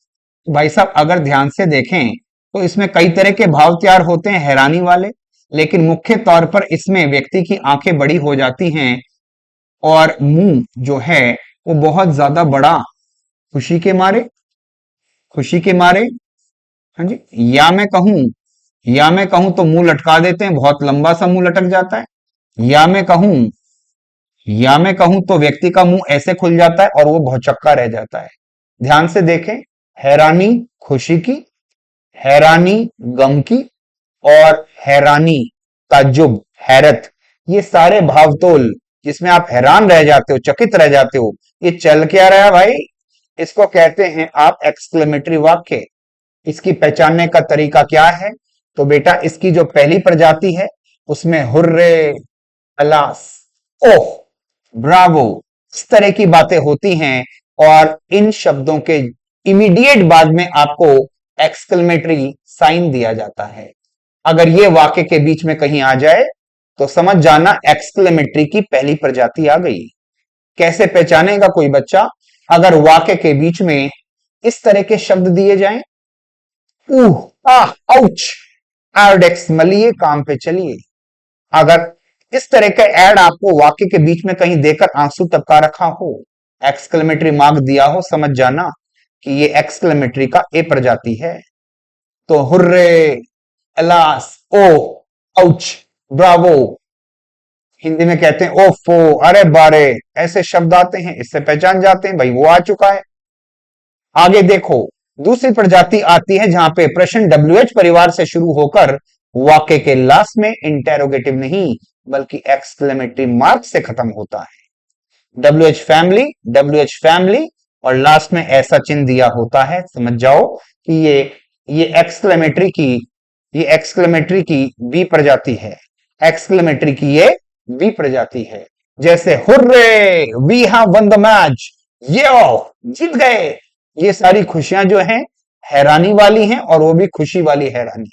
भाई साहब अगर ध्यान से देखें तो इसमें कई तरह के भाव तैयार होते हैं हैरानी वाले, लेकिन मुख्य तौर पर इसमें व्यक्ति की आंखें बड़ी हो जाती हैं और मुंह जो है वो बहुत ज्यादा बड़ा, खुशी के मारे, खुशी के मारे। हाँ जी, या मैं कहूं तो मुंह लटका देते हैं, बहुत लंबा सा मुंह लटक जाता है। या मैं कहूं या मैं कहूं तो व्यक्ति का मुंह ऐसे खुल जाता है और वो भौचक्का रह जाता है। ध्यान से देखें, हैरानी खुशी की, हैरानी गम की, और हैरानी ताज्जुब हैरत, ये सारे भावतोल जिसमें आप हैरान रह जाते हो, चकित रह जाते हो, ये चल क्या रहा है भाई, इसको कहते हैं आप एक्सक्लेमेटरी वाक्य। इसकी पहचानने का तरीका क्या है, तो बेटा इसकी जो पहली प्रजाति है उसमें हुर्रे, अलास, ओह, ब्रावो, इस तरह की बातें होती हैं, और इन शब्दों के इमीडिएट बाद में आपको एक्सक्लेमेटरी साइन दिया जाता है। अगर ये वाक्य के बीच में कहीं आ जाए तो समझ जाना एक्सक्लेमेटरी की पहली प्रजाति आ गई। कैसे पहचानेगा कोई बच्चा, अगर वाक्य के बीच में इस तरह के शब्द दिए जाएं, आउच, आयोडेक्स मलिए काम पे चलिए। अगर इस तरह का एड आपको वाक्य के बीच में कहीं देकर आंसू टपका रखा हो, एक्सक्लेमेटरी मार्क दिया हो, समझ जाना कि ये एक्सक्लेमेटरी का ए प्रजाति है। तो हुर्रे, अलास, ओ, आउच, ब्रावो, हिंदी में कहते हैं ओफो, अरे बारे, ऐसे शब्द आते हैं, इससे पहचान जाते हैं भाई वो आ चुका है। आगे देखो, दूसरी प्रजाति आती है जहां पे प्रश्न WH परिवार से शुरू होकर वाक्य के लास्ट में इंटेरोगेटिव नहीं बल्कि एक्सक्लेमेटरी मार्क से खत्म होता है। WH फैमिली और लास्ट में ऐसा चिन्ह दिया होता है, समझ जाओ कि ये एक्सक्लेमेटरी की बी प्रजाति है, एक्सक्लेमेटरी की ये बी प्रजाति है। जैसे hurray, we have won the match, यो जीत गए, ये सारी खुशियां जो हैं हैरानी वाली हैं, और वो भी खुशी वाली हैरानी।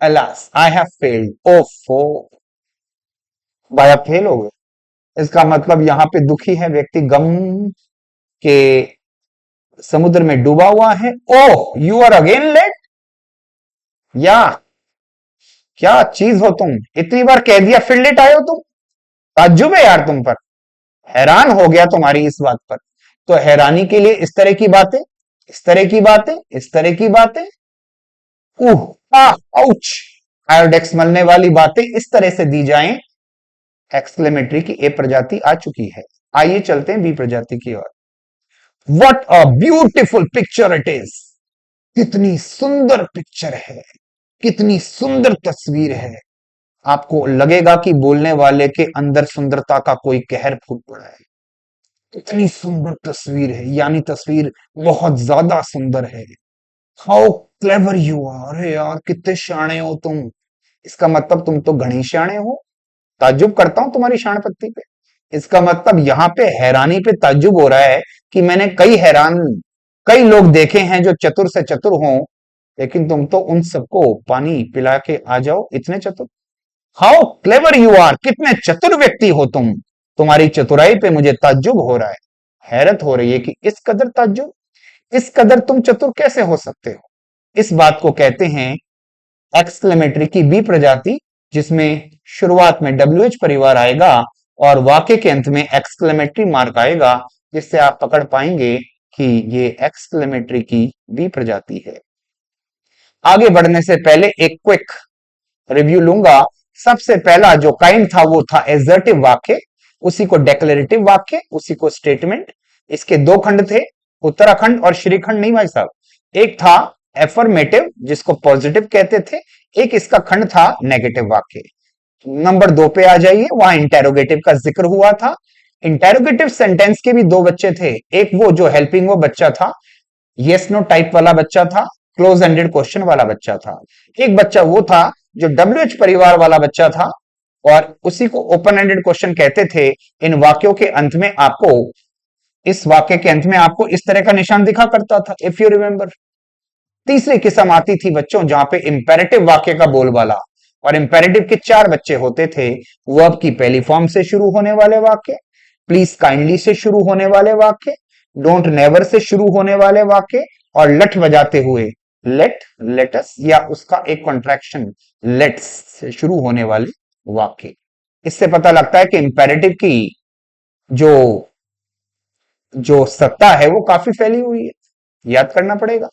अलास, आई हैव फेल्ड, ओफो, भाई आप फेल हो गए, इसका मतलब यहां पे दुखी है व्यक्ति, गम के समुद्र में डूबा हुआ है। ओह, यू आर अगेन लेट, या क्या चीज हो तुम, इतनी बार कह दिया फिर लेट आए हो तुम, ताज्जुब है यार तुम पर। हैरान हो गया तुम्हारी इस बात पर। तो हैरानी के लिए इस तरह की बातें, इस तरह की बातें, इस तरह की बातें, उह, आउच, आयोडेक्स मलने वाली बातें इस तरह से दी जाएं। एक्सक्लेमेटरी की ए प्रजाति आ चुकी है। आइए चलते हैं बी प्रजाति की ओर। What a beautiful picture it is. कितनी सुंदर पिक्चर है, कितनी सुंदर तस्वीर है। आपको लगेगा कि बोलने वाले के अंदर सुंदरता का कोई कहर फूट पड़ा है। कितनी सुंदर तस्वीर है, यानी तस्वीर बहुत ज्यादा सुंदर है। How clever you are. अरे यार कितने शाणे हो तुम। इसका मतलब तुम तो घनी शाणे हो। ताज्जुब करता हूं तुम्हारी शाणपत्ती पे। इसका मतलब यहां पे हैरानी पे ताज्जुब हो रहा है कि मैंने कई लोग देखे हैं जो चतुर से चतुर हों, लेकिन तुम तो उन सबको पानी पिला के आ जाओ, इतने चतुर। हाउ क्लेवर यू आर, कितने चतुर व्यक्ति हो तुम। तुम्हारी चतुराई पे मुझे ताज्जुब हो रहा है, हैरत हो रही है कि इस कदर ताज्जुब, इस कदर तुम चतुर कैसे हो सकते हो। इस बात को कहते हैं एक्सक्लेमेटरी की बी प्रजाति, जिसमें शुरुआत में WH परिवार आएगा और वाक्य के अंत में एक्सक्लेमेटरी मार्क आएगा, जिससे आप पकड़ पाएंगे कि ये एक्सक्लेमेटरी की बी प्रजाति है। आगे बढ़ने से पहले एक क्विक रिव्यू लूंगा। सबसे पहला जो काइंड था वो था एसर्टिव वाक्य, उसी को डेक्लेरेटिव वाक्य, उसी को स्टेटमेंट। इसके दो खंड थे, उत्तराखंड और श्रीखंड नहीं भाई साहब। एक था एफर्मेटिव जिसको पॉजिटिव कहते थे, एक इसका खंड था नेगेटिव वाक्य। नंबर 2 पे आ जाइए, वहां इंटेरोगेटिव का जिक्र हुआ था। इंटेरोगेटिव सेंटेंस के भी दो बच्चे थे, एक वो जो हेल्पिंग वो बच्चा था, यस नो टाइप वाला बच्चा था, क्लोज एंडेड क्वेश्चन वाला बच्चा था। एक बच्चा वो था जो WH परिवार वाला बच्चा था, और उसी को ओपन एंडेड क्वेश्चन कहते थे। इन वाक्यों के अंत में आपको, इस वाक्य के अंत में आपको इस तरह का निशान दिखा करता था, इफ यू रिमेंबर। तीसरी किस्म आती थी बच्चों जहां पे इंपेरेटिव वाक्य का बोलबाला, और इंपेरेटिव के 4 बच्चे होते थे। वर्ब की पहली फॉर्म से शुरू होने वाले वाक्य, प्लीज काइंडली से शुरू होने वाले वाक्य, डोंट नेवर से शुरू होने वाले वाक्य, और लट बजाते हुए लेट, लेटस या उसका एक कॉन्ट्रैक्शन लेट्स से शुरू होने वाले वाक्य। इससे पता लगता है कि इंपेरेटिव की जो जो सत्ता है वो काफी फैली हुई है, याद करना पड़ेगा।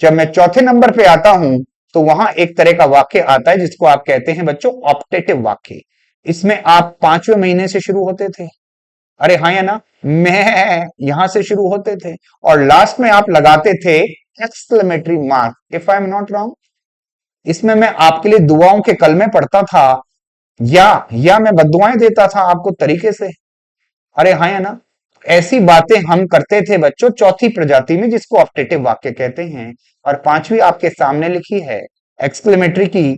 जब मैं चौथे नंबर पे आता हूं तो वहां एक तरह का वाक्य आता है जिसको आप कहते हैं बच्चों ऑप्टेटिव वाक्य। इसमें आप 5वें महीने से शुरू होते थे, अरे हाँ या ना, मैं यहां से शुरू होते थे, और लास्ट में आप लगाते थे exclamatory mark, if I am not wrong. इसमें मैं आपके लिए दुआओं के कलमे पढ़ता था, या मैं बद्दुआएं देता था आपको तरीके से, अरे हाँ या ना। ऐसी बातें हम करते थे बच्चों चौथी प्रजाति में, जिसको ऑप्टेटिव वाक्य कहते हैं। और पांचवी आपके सामने लिखी है एक्सक्लेमेटरी की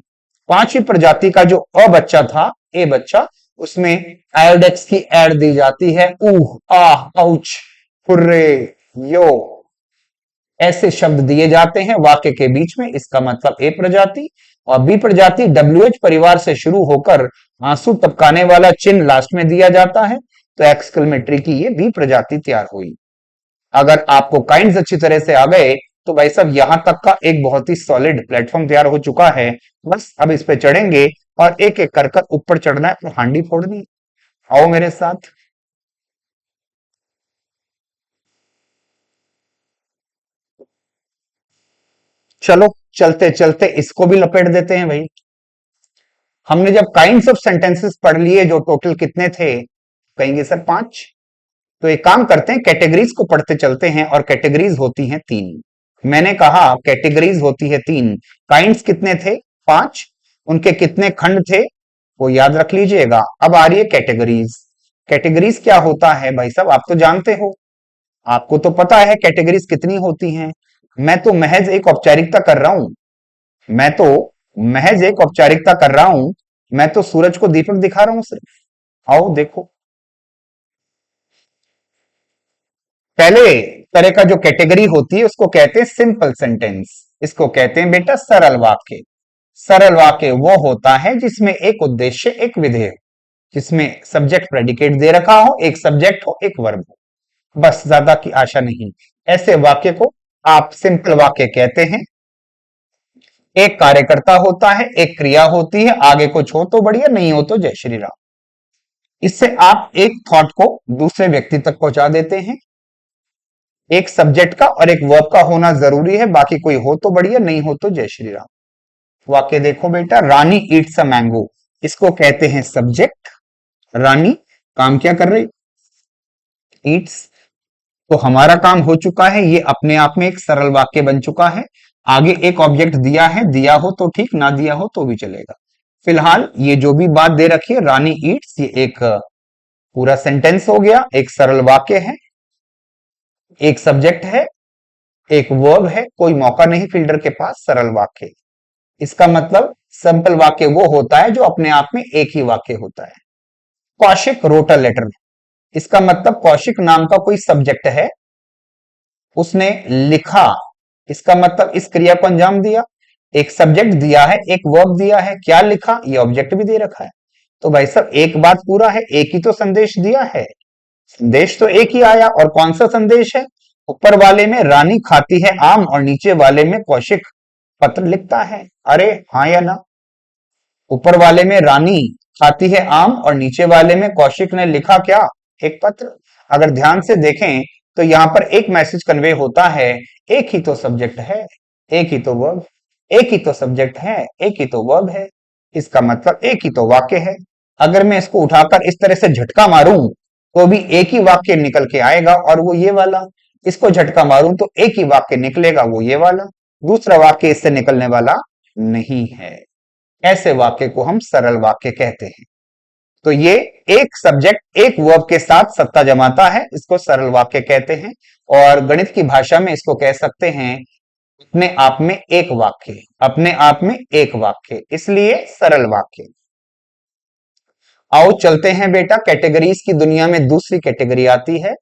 पांचवी प्रजाति का जो अ बच्चा था, ए बच्चा, उसमें आयोडेक्स की एड दी जाती है, ऊह, आह, आउच, हुर्रे, यो, ऐसे शब्द दिए जाते हैं वाक्य के बीच में। इसका मतलब ए प्रजाति। और बी प्रजाति WH परिवार से शुरू होकर आंसू टपकाने वाला चिन्ह लास्ट में दिया जाता है, तो एक्सक्लेमेटरी की ये बी प्रजाति तैयार हुई। अगर आपको काइंड्स अच्छी तरह से आ गए तो भाई साहब यहां तक का एक बहुत ही सॉलिड प्लेटफॉर्म तैयार हो चुका है। बस अब इस पे चढ़ेंगे और एक एक कर ऊपर चढ़ना है, तो हांडी फोड़नी। आओ मेरे साथ। चलो चलते चलते इसको भी लपेट देते हैं भाई। हमने जब काइंड्स ऑफ सेंटेंसेस पढ़ लिए, जो टोटल कितने थे, कहेंगे सर 5। तो एक काम करते हैं, कैटेगरीज को पढ़ते चलते हैं, और कैटेगरीज होती हैं 3। मैंने कहा कैटेगरीज होती है 3। काइंड्स कितने थे? 5। उनके कितने खंड थे वो याद रख लीजिएगा। अब आ रही है कैटेगरीज। कैटेगरीज क्या होता है भाई साहब, आप तो जानते हो, आपको तो पता है कैटेगरीज कितनी होती हैं। मैं तो महज एक औपचारिकता कर रहा हूं, मैं तो महज एक औपचारिकता कर रहा हूं। मैं तो सूरज को दीपक दिखा रहा हूं सिर्फ। आओ देखो, पहले तरह का जो कैटेगरी होती है उसको कहते हैं सिंपल सेंटेंस। इसको कहते हैं बेटा सरल वाक्य। सरल वाक्य वो होता है जिसमें एक उद्देश्य, एक विधेय, जिसमें सब्जेक्ट प्रेडिकेट दे रखा हो, एक सब्जेक्ट हो, एक वर्ब हो, बस, ज्यादा की आशा नहीं। ऐसे वाक्य को आप सिंपल वाक्य कहते हैं। एक कार्यकर्ता होता है, एक क्रिया होती है, आगे कुछ हो तो बढ़िया, नहीं हो तो जय श्री राम। इससे आप एक थॉट को दूसरे व्यक्ति तक पहुंचा देते हैं। एक सब्जेक्ट का और एक वर्ब का होना जरूरी है, बाकी कोई हो तो बढ़िया, नहीं हो तो जय श्री राम। वाक्य देखो बेटा, रानी ईट्स अ मैंगो, इसको कहते हैं सब्जेक्ट। रानी काम क्या कर रही, ईट्स, तो हमारा काम हो चुका है, ये अपने आप में एक सरल वाक्य बन चुका है। आगे एक ऑब्जेक्ट दिया है, दिया हो तो ठीक, ना दिया हो तो भी चलेगा। फिलहाल ये जो भी बात दे रखी है, रानी ईट्स, ये एक पूरा सेंटेंस हो गया, एक सरल वाक्य है, एक सब्जेक्ट है, एक वर्ब है, कोई मौका नहीं फील्डर के पास, सरल वाक्य। इसका मतलब सिंपल वाक्य वो होता है जो अपने आप में एक ही वाक्य होता है। कौशिक रोट अ लेटर, इसका मतलब कौशिक नाम का कोई सब्जेक्ट है, उसने लिखा, इसका मतलब इस क्रिया को अंजाम दिया। एक सब्जेक्ट दिया है, एक वर्ब दिया है, क्या लिखा, ये ऑब्जेक्ट भी दे रखा है। तो भाई साहब एक बात पूरा है, एक ही तो संदेश दिया है, संदेश तो एक ही आया। और कौन सा संदेश है, ऊपर वाले में रानी खाती है आम और नीचे वाले में कौशिक पत्र लिखता है। अरे हाँ या ना, ऊपर वाले में रानी खाती है आम और नीचे वाले में कौशिक ने लिखा क्या, एक पत्र। अगर ध्यान से देखें तो यहां पर एक मैसेज कन्वे होता है, एक ही तो सब्जेक्ट है, एक ही तो वर्ब, एक ही तो सब्जेक्ट है, एक ही तो वर्ब है, इसका मतलब एक ही तो वाक्य है। अगर मैं इसको उठाकर इस तरह से झटका मारूं तो भी एक ही वाक्य निकल के आएगा और वो ये वाला, इसको झटका मारूं तो एक ही वाक्य निकलेगा, वो ये वाला, दूसरा वाक्य इससे निकलने वाला नहीं है। ऐसे वाक्य को हम सरल वाक्य कहते हैं। तो ये एक सब्जेक्ट एक वर्ब के साथ सत्ता जमाता है, इसको सरल वाक्य कहते हैं। और गणित की भाषा में इसको कह सकते हैं अपने आप में एक वाक्य, अपने आप में एक वाक्य, इसलिए सरल वाक्य। आओ चलते हैं बेटा, कैटेगरीज की दुनिया में दूसरी कैटेगरी आती है,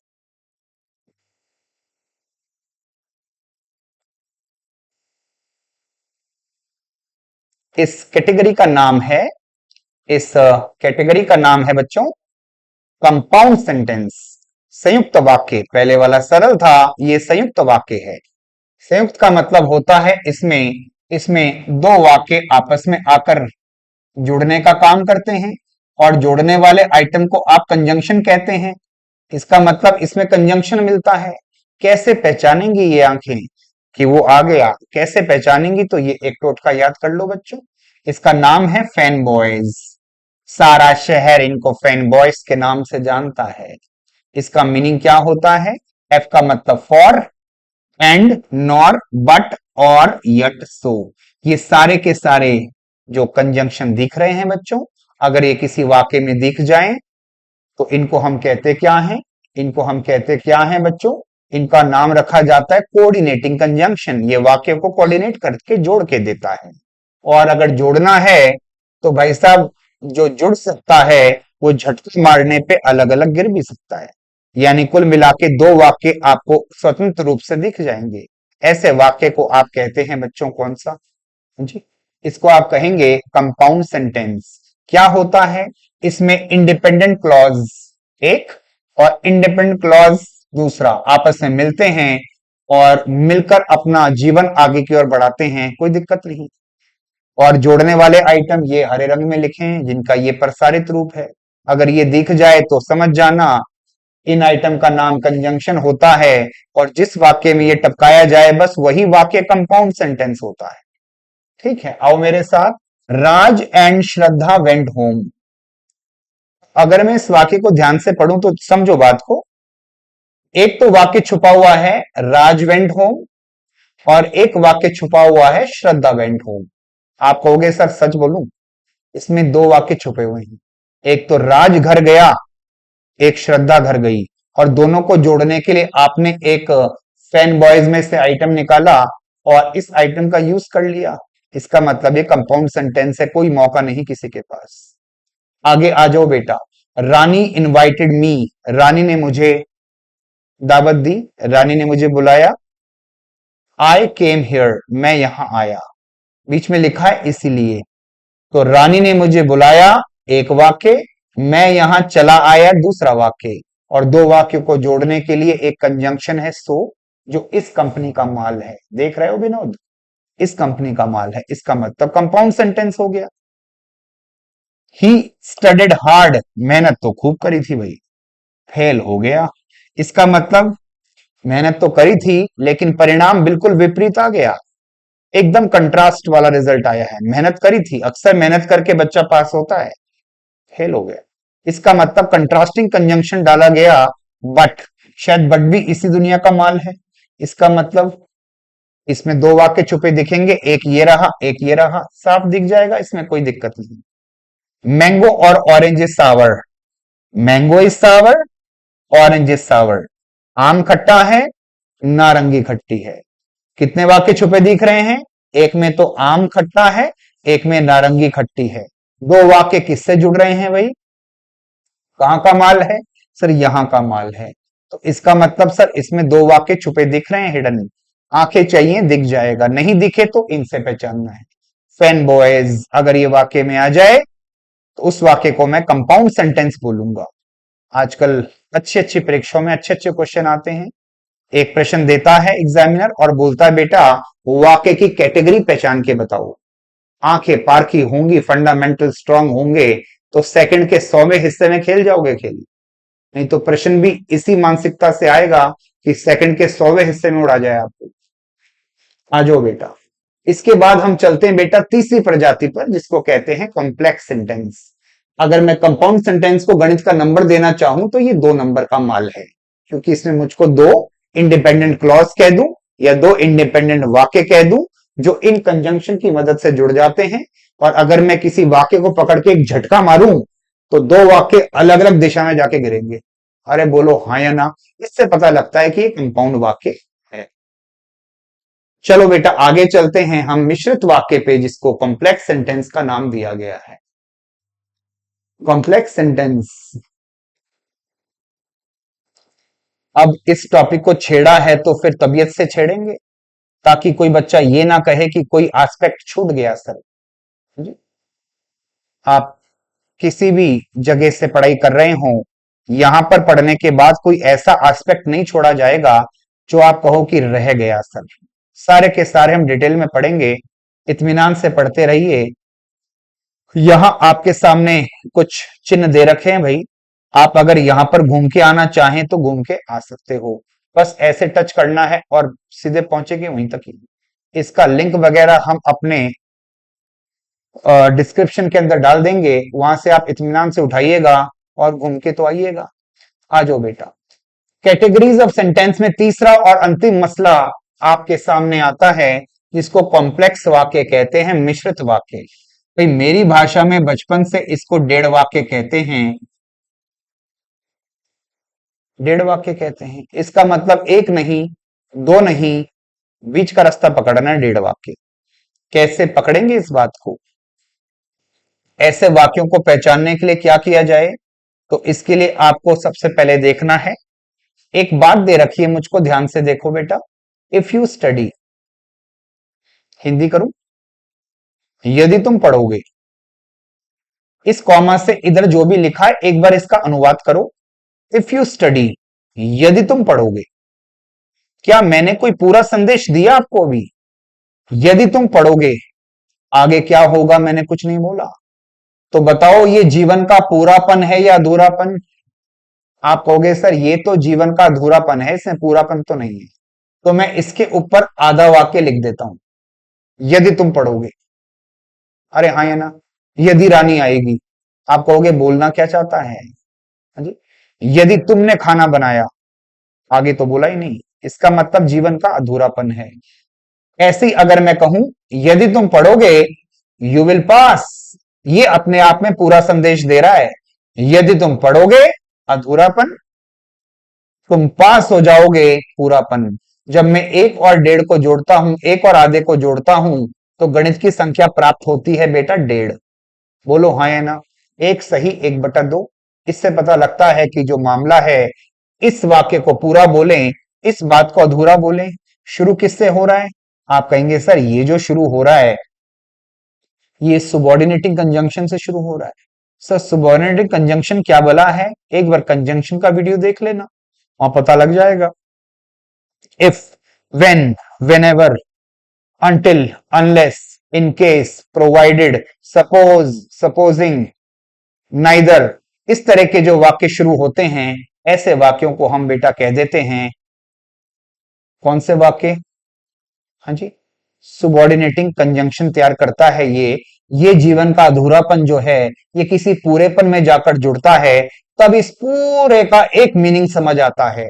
इस कैटेगरी का नाम है, इस कैटेगरी का नाम है बच्चों कंपाउंड सेंटेंस, संयुक्त वाक्य। पहले वाला सरल था, ये संयुक्त वाक्य है। संयुक्त का मतलब होता है इसमें इसमें दो वाक्य आपस में आकर जुड़ने का काम करते हैं, और जोड़ने वाले आइटम को आप कंजंक्शन कहते हैं। इसका मतलब इसमें कंजंक्शन मिलता है। कैसे पहचानेंगी ये आंखें कि वो आ गया, कैसे पहचानेंगी, तो ये एक टोटका याद कर लो बच्चों, इसका नाम है फैन बॉयज। सारा शहर इनको फैन बॉयज के नाम से जानता है। इसका मीनिंग क्या होता है, एफ का मतलब फॉर, एंड, नॉर, बट, और, यट, सो, ये सारे के सारे जो कंजंक्शन दिख रहे हैं बच्चों, अगर ये किसी वाक्य में दिख जाएं तो इनको हम कहते क्या हैं, इनको हम कहते क्या हैं बच्चों, इनका नाम रखा जाता है कोऑर्डिनेटिंग कंजंक्शन। ये वाक्य को कोऑर्डिनेट करके जोड़ के देता है। और अगर जोड़ना है तो भाई साहब जो जुड़ सकता है वो झटके मारने पे अलग अलग गिर भी सकता है। यानी कुल मिला के दो वाक्य आपको स्वतंत्र रूप से दिख जाएंगे। ऐसे वाक्य को आप कहते हैं बच्चों कौन सा जी, इसको आप कहेंगे कंपाउंड सेंटेंस। क्या होता है, इसमें इंडिपेंडेंट क्लॉज एक और इंडिपेंडेंट क्लॉज दूसरा आपस में मिलते हैं और मिलकर अपना जीवन आगे की ओर बढ़ाते हैं, कोई दिक्कत नहीं। और जोड़ने वाले आइटम ये हरे रंग में लिखे हैं जिनका ये प्रसारित रूप है। अगर ये दिख जाए तो समझ जाना इन आइटम का नाम कंजंक्शन होता है, और जिस वाक्य में ये टपकाया जाए बस वही वाक्य कंपाउंड सेंटेंस होता है। ठीक है, आओ मेरे साथ, राज एंड श्रद्धा वेंट होम। अगर मैं इस वाक्य को ध्यान से पढ़ूं तो समझो बात को, एक तो वाक्य छुपा हुआ है राज वेंट होम, और एक वाक्य छुपा हुआ है श्रद्धा वेंट होम। आप कहोगे सर सच बोलूं, इसमें दो वाक्य छुपे हुए हैं, एक तो राज घर गया, एक श्रद्धा घर गई, और दोनों को जोड़ने के लिए आपने एक फैन बॉयज में से आइटम निकाला और इस आइटम का यूज कर लिया। इसका मतलब ये कंपाउंड सेंटेंस है, कोई मौका नहीं किसी के पास। आगे आ जाओ बेटा, रानी इनवाइटेड मी, रानी ने मुझे दावत दी, रानी ने मुझे बुलाया। आई केम हियर, मैं यहां आया, बीच में लिखा है इसीलिए। तो रानी ने मुझे बुलाया एक वाक्य, मैं यहां चला आया दूसरा वाक्य, और दो वाक्यों को जोड़ने के लिए एक कंजंक्शन है सो, जो इस कंपनी का माल है। देख रहे हो विनोद, इस कंपनी का माल है, इसका मतलब कंपाउंड सेंटेंस हो गया। ही स्टडीड हार्ड, मेहनत तो खूब करी थी भाई, फेल हो गया। इसका मतलब मेहनत तो करी थी लेकिन परिणाम बिल्कुल विपरीत आ गया, एकदम कंट्रास्ट वाला रिजल्ट आया है। मेहनत करी थी, अक्सर मेहनत करके बच्चा पास होता है, फेल हो गया। इसका मतलब कंट्रास्टिंग कंजंक्शन डाला गया, बट, शायद बट भी इसी दुनिया का माल है। इसका मतलब इसमें दो वाक्य छुपे दिखेंगे, एक ये रहा एक ये रहा, साफ दिख जाएगा, इसमें कोई दिक्कत नहीं। मैंगो और orange is sour, mango is sour, orange is sour. आम खट्टा है, नारंगी खट्टी है। कितने वाक्य छुपे दिख रहे हैं? एक में तो आम खट्टा है, एक में नारंगी खट्टी है। दो वाक्य किससे जुड़ रहे हैं भाई? कहां का माल है? सर यहां का माल है। तो इसका मतलब सर इसमें दो वाक्य छुपे दिख रहे हैं, हिडन। आंखें चाहिए, दिख जाएगा, नहीं दिखे तो इनसे पहचानना है। फैन बॉयज अगर ये वाक्य में आ जाए तो उस वाक्य को मैं कंपाउंड सेंटेंस बोलूंगा। आजकल अच्छी अच्छी परीक्षाओं में अच्छे अच्छे क्वेश्चन आते हैं। एक प्रश्न देता है एग्जामिनर और बोलता है बेटा वाक्य की कैटेगरी पहचान के बताओ। आंखें पारखी होंगी, फंडामेंटल स्ट्रांग होंगे, तो सेकंड के 100वें हिस्से में खेल जाओगे खेल। नहीं तो प्रश्न भी इसी मानसिकता से आएगा कि सेकंड के 100वें हिस्से में उड़ा जाए आपको। आ जाओ बेटा। इसके बाद हम चलते हैं बेटा तीसरी प्रजाति पर, जिसको कहते हैं कॉम्प्लेक्स सेंटेंस। अगर मैं कंपाउंड सेंटेंस को गणित का नंबर देना चाहूं तो ये 2 नंबर का माल है, क्योंकि इसमें मुझको दो इंडिपेंडेंट क्लॉज कह दूं या दो इंडिपेंडेंट वाक्य कह दूं जो इन कंजंक्शन की मदद से जुड़ जाते हैं। और अगर मैं किसी वाक्य को पकड़ के एक झटका मारूं तो दो वाक्य अलग अलग दिशा में जाके गिरेंगे। अरे बोलो हाँ या ना? इससे पता लगता है कि ये कंपाउंड वाक्य है। चलो बेटा आगे चलते हैं हम मिश्रित वाक्य पे, जिसको कॉम्प्लेक्स सेंटेंस का नाम दिया गया है। Complex sentence. अब इस टॉपिक को छेड़ा है तो फिर तबीयत से छेड़ेंगे, ताकि कोई बच्चा ये ना कहे कि कोई एस्पेक्ट छूट गया सर। जी। आप किसी भी जगह से पढ़ाई कर रहे हो, यहां पर पढ़ने के बाद कोई ऐसा एस्पेक्ट नहीं छोड़ा जाएगा जो आप कहो कि रह गया सर। सारे के सारे हम डिटेल में पढ़ेंगे, इत्मीनान से पढ़ते रहिए। यहां आपके सामने कुछ चिन्ह दे रखे हैं भाई, आप अगर यहां पर घूम के आना चाहें तो घूम के आ सकते हो। बस ऐसे टच करना है और सीधे पहुंचेंगे वहीं तक ही। इसका लिंक वगैरह हम अपने डिस्क्रिप्शन के अंदर डाल देंगे, वहां से आप इत्मीनान से उठाइएगा और घूम के तो आइएगा। आ जाओ बेटा। कैटेगरीज ऑफ सेंटेंस में तीसरा और अंतिम मसला आपके सामने आता है, जिसको कॉम्प्लेक्स वाक्य कहते हैं, मिश्रित वाक्य। भाई मेरी भाषा में बचपन से इसको डेढ़ वाक्य कहते हैं, डेढ़ वाक्य कहते हैं। इसका मतलब एक नहीं, दो नहीं, बीच का रास्ता पकड़ना है, डेढ़ वाक्य। कैसे पकड़ेंगे इस बात को? ऐसे वाक्यों को पहचानने के लिए क्या किया जाए? तो इसके लिए आपको सबसे पहले देखना है, एक बात दे रखी है मुझको, ध्यान से देखो बेटा। इफ यू स्टडी, हिंदी करूं, यदि तुम पढ़ोगे, इस कॉमा से इधर जो भी लिखा है एक बार इसका अनुवाद करो। इफ यू स्टडी, यदि तुम पढ़ोगे। क्या मैंने कोई पूरा संदेश दिया आपको अभी? यदि तुम पढ़ोगे, आगे क्या होगा मैंने कुछ नहीं बोला। तो बताओ ये जीवन का पूरापन है या अधूरापन? आप कहोगे सर ये तो जीवन का अधूरापन है, इसमें पूरापन तो नहीं है। तो मैं इसके ऊपर आधा वाक्य लिख देता हूं, यदि तुम पढ़ोगे। अरे हाँ या ना? यदि रानी आएगी, आप कहोगे बोलना क्या चाहता है? हाँ जी। यदि तुमने खाना बनाया, आगे तो बोला ही नहीं, इसका मतलब जीवन का अधूरापन है। ऐसे ही अगर मैं कहूं यदि तुम पढ़ोगे यू विल पास, ये अपने आप में पूरा संदेश दे रहा है। यदि तुम पढ़ोगे, अधूरापन, तुम पास हो जाओगे, पूरापन। जब मैं एक और डेढ़ को जोड़ता हूं, एक और आधे को जोड़ता हूं, तो गणित की संख्या प्राप्त होती है बेटा डेढ़। बोलो हाँ या ना? एक सही 1/2। इससे पता लगता है कि जो मामला है, इस वाक्य को पूरा बोलें, इस बात को अधूरा बोलें। शुरू किससे हो रहा है? आप कहेंगे सर ये जो शुरू हो रहा है ये सुबॉर्डिनेटिंग कंजंक्शन से शुरू हो रहा है। सर सुबॉर्डिनेटिंग कंजंक्शन क्या भला है? एक बार कंजंक्शन का वीडियो देख लेना, वहां पता लग जाएगा। If, when, whenever, until, unless, in case, provided, suppose, supposing, neither, इस तरह के जो वाक्य शुरू होते हैं ऐसे वाक्यों को हम बेटा कह देते हैं कौन से वाक्य? हाँ जी, सुबॉर्डिनेटिंग कंजंक्शन तैयार करता है ये जीवन का अधूरापन जो है ये किसी पूरेपन में जाकर जुड़ता है, तब इस पूरे का एक मीनिंग समझ आता है।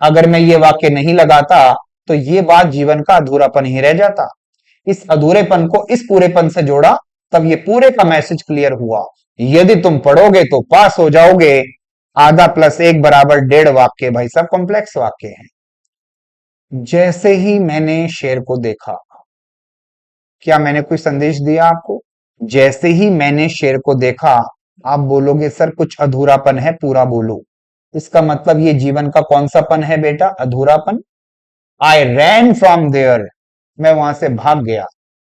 अगर मैं ये वाक्य नहीं लगाता तो ये बात जीवन का अधूरापन ही रह जाता। इस अधूरेपन को इस पूरेपन से जोड़ा तब ये पूरे का मैसेज क्लियर हुआ। यदि तुम पढ़ोगे तो पास हो जाओगे। आधा प्लस एक बराबर डेढ़ वाक्य भाई साहब कॉम्प्लेक्स वाक्य है। जैसे ही मैंने शेर को देखा, क्या मैंने कोई संदेश दिया आपको? जैसे ही मैंने शेर को देखा, आप बोलोगे सर कुछ अधूरापन है, पूरा बोलो। इसका मतलब ये जीवन का कौन सा पन है बेटा? अधूरापन। आई रैन फ्रॉम देयर, मैं वहां से भाग गया।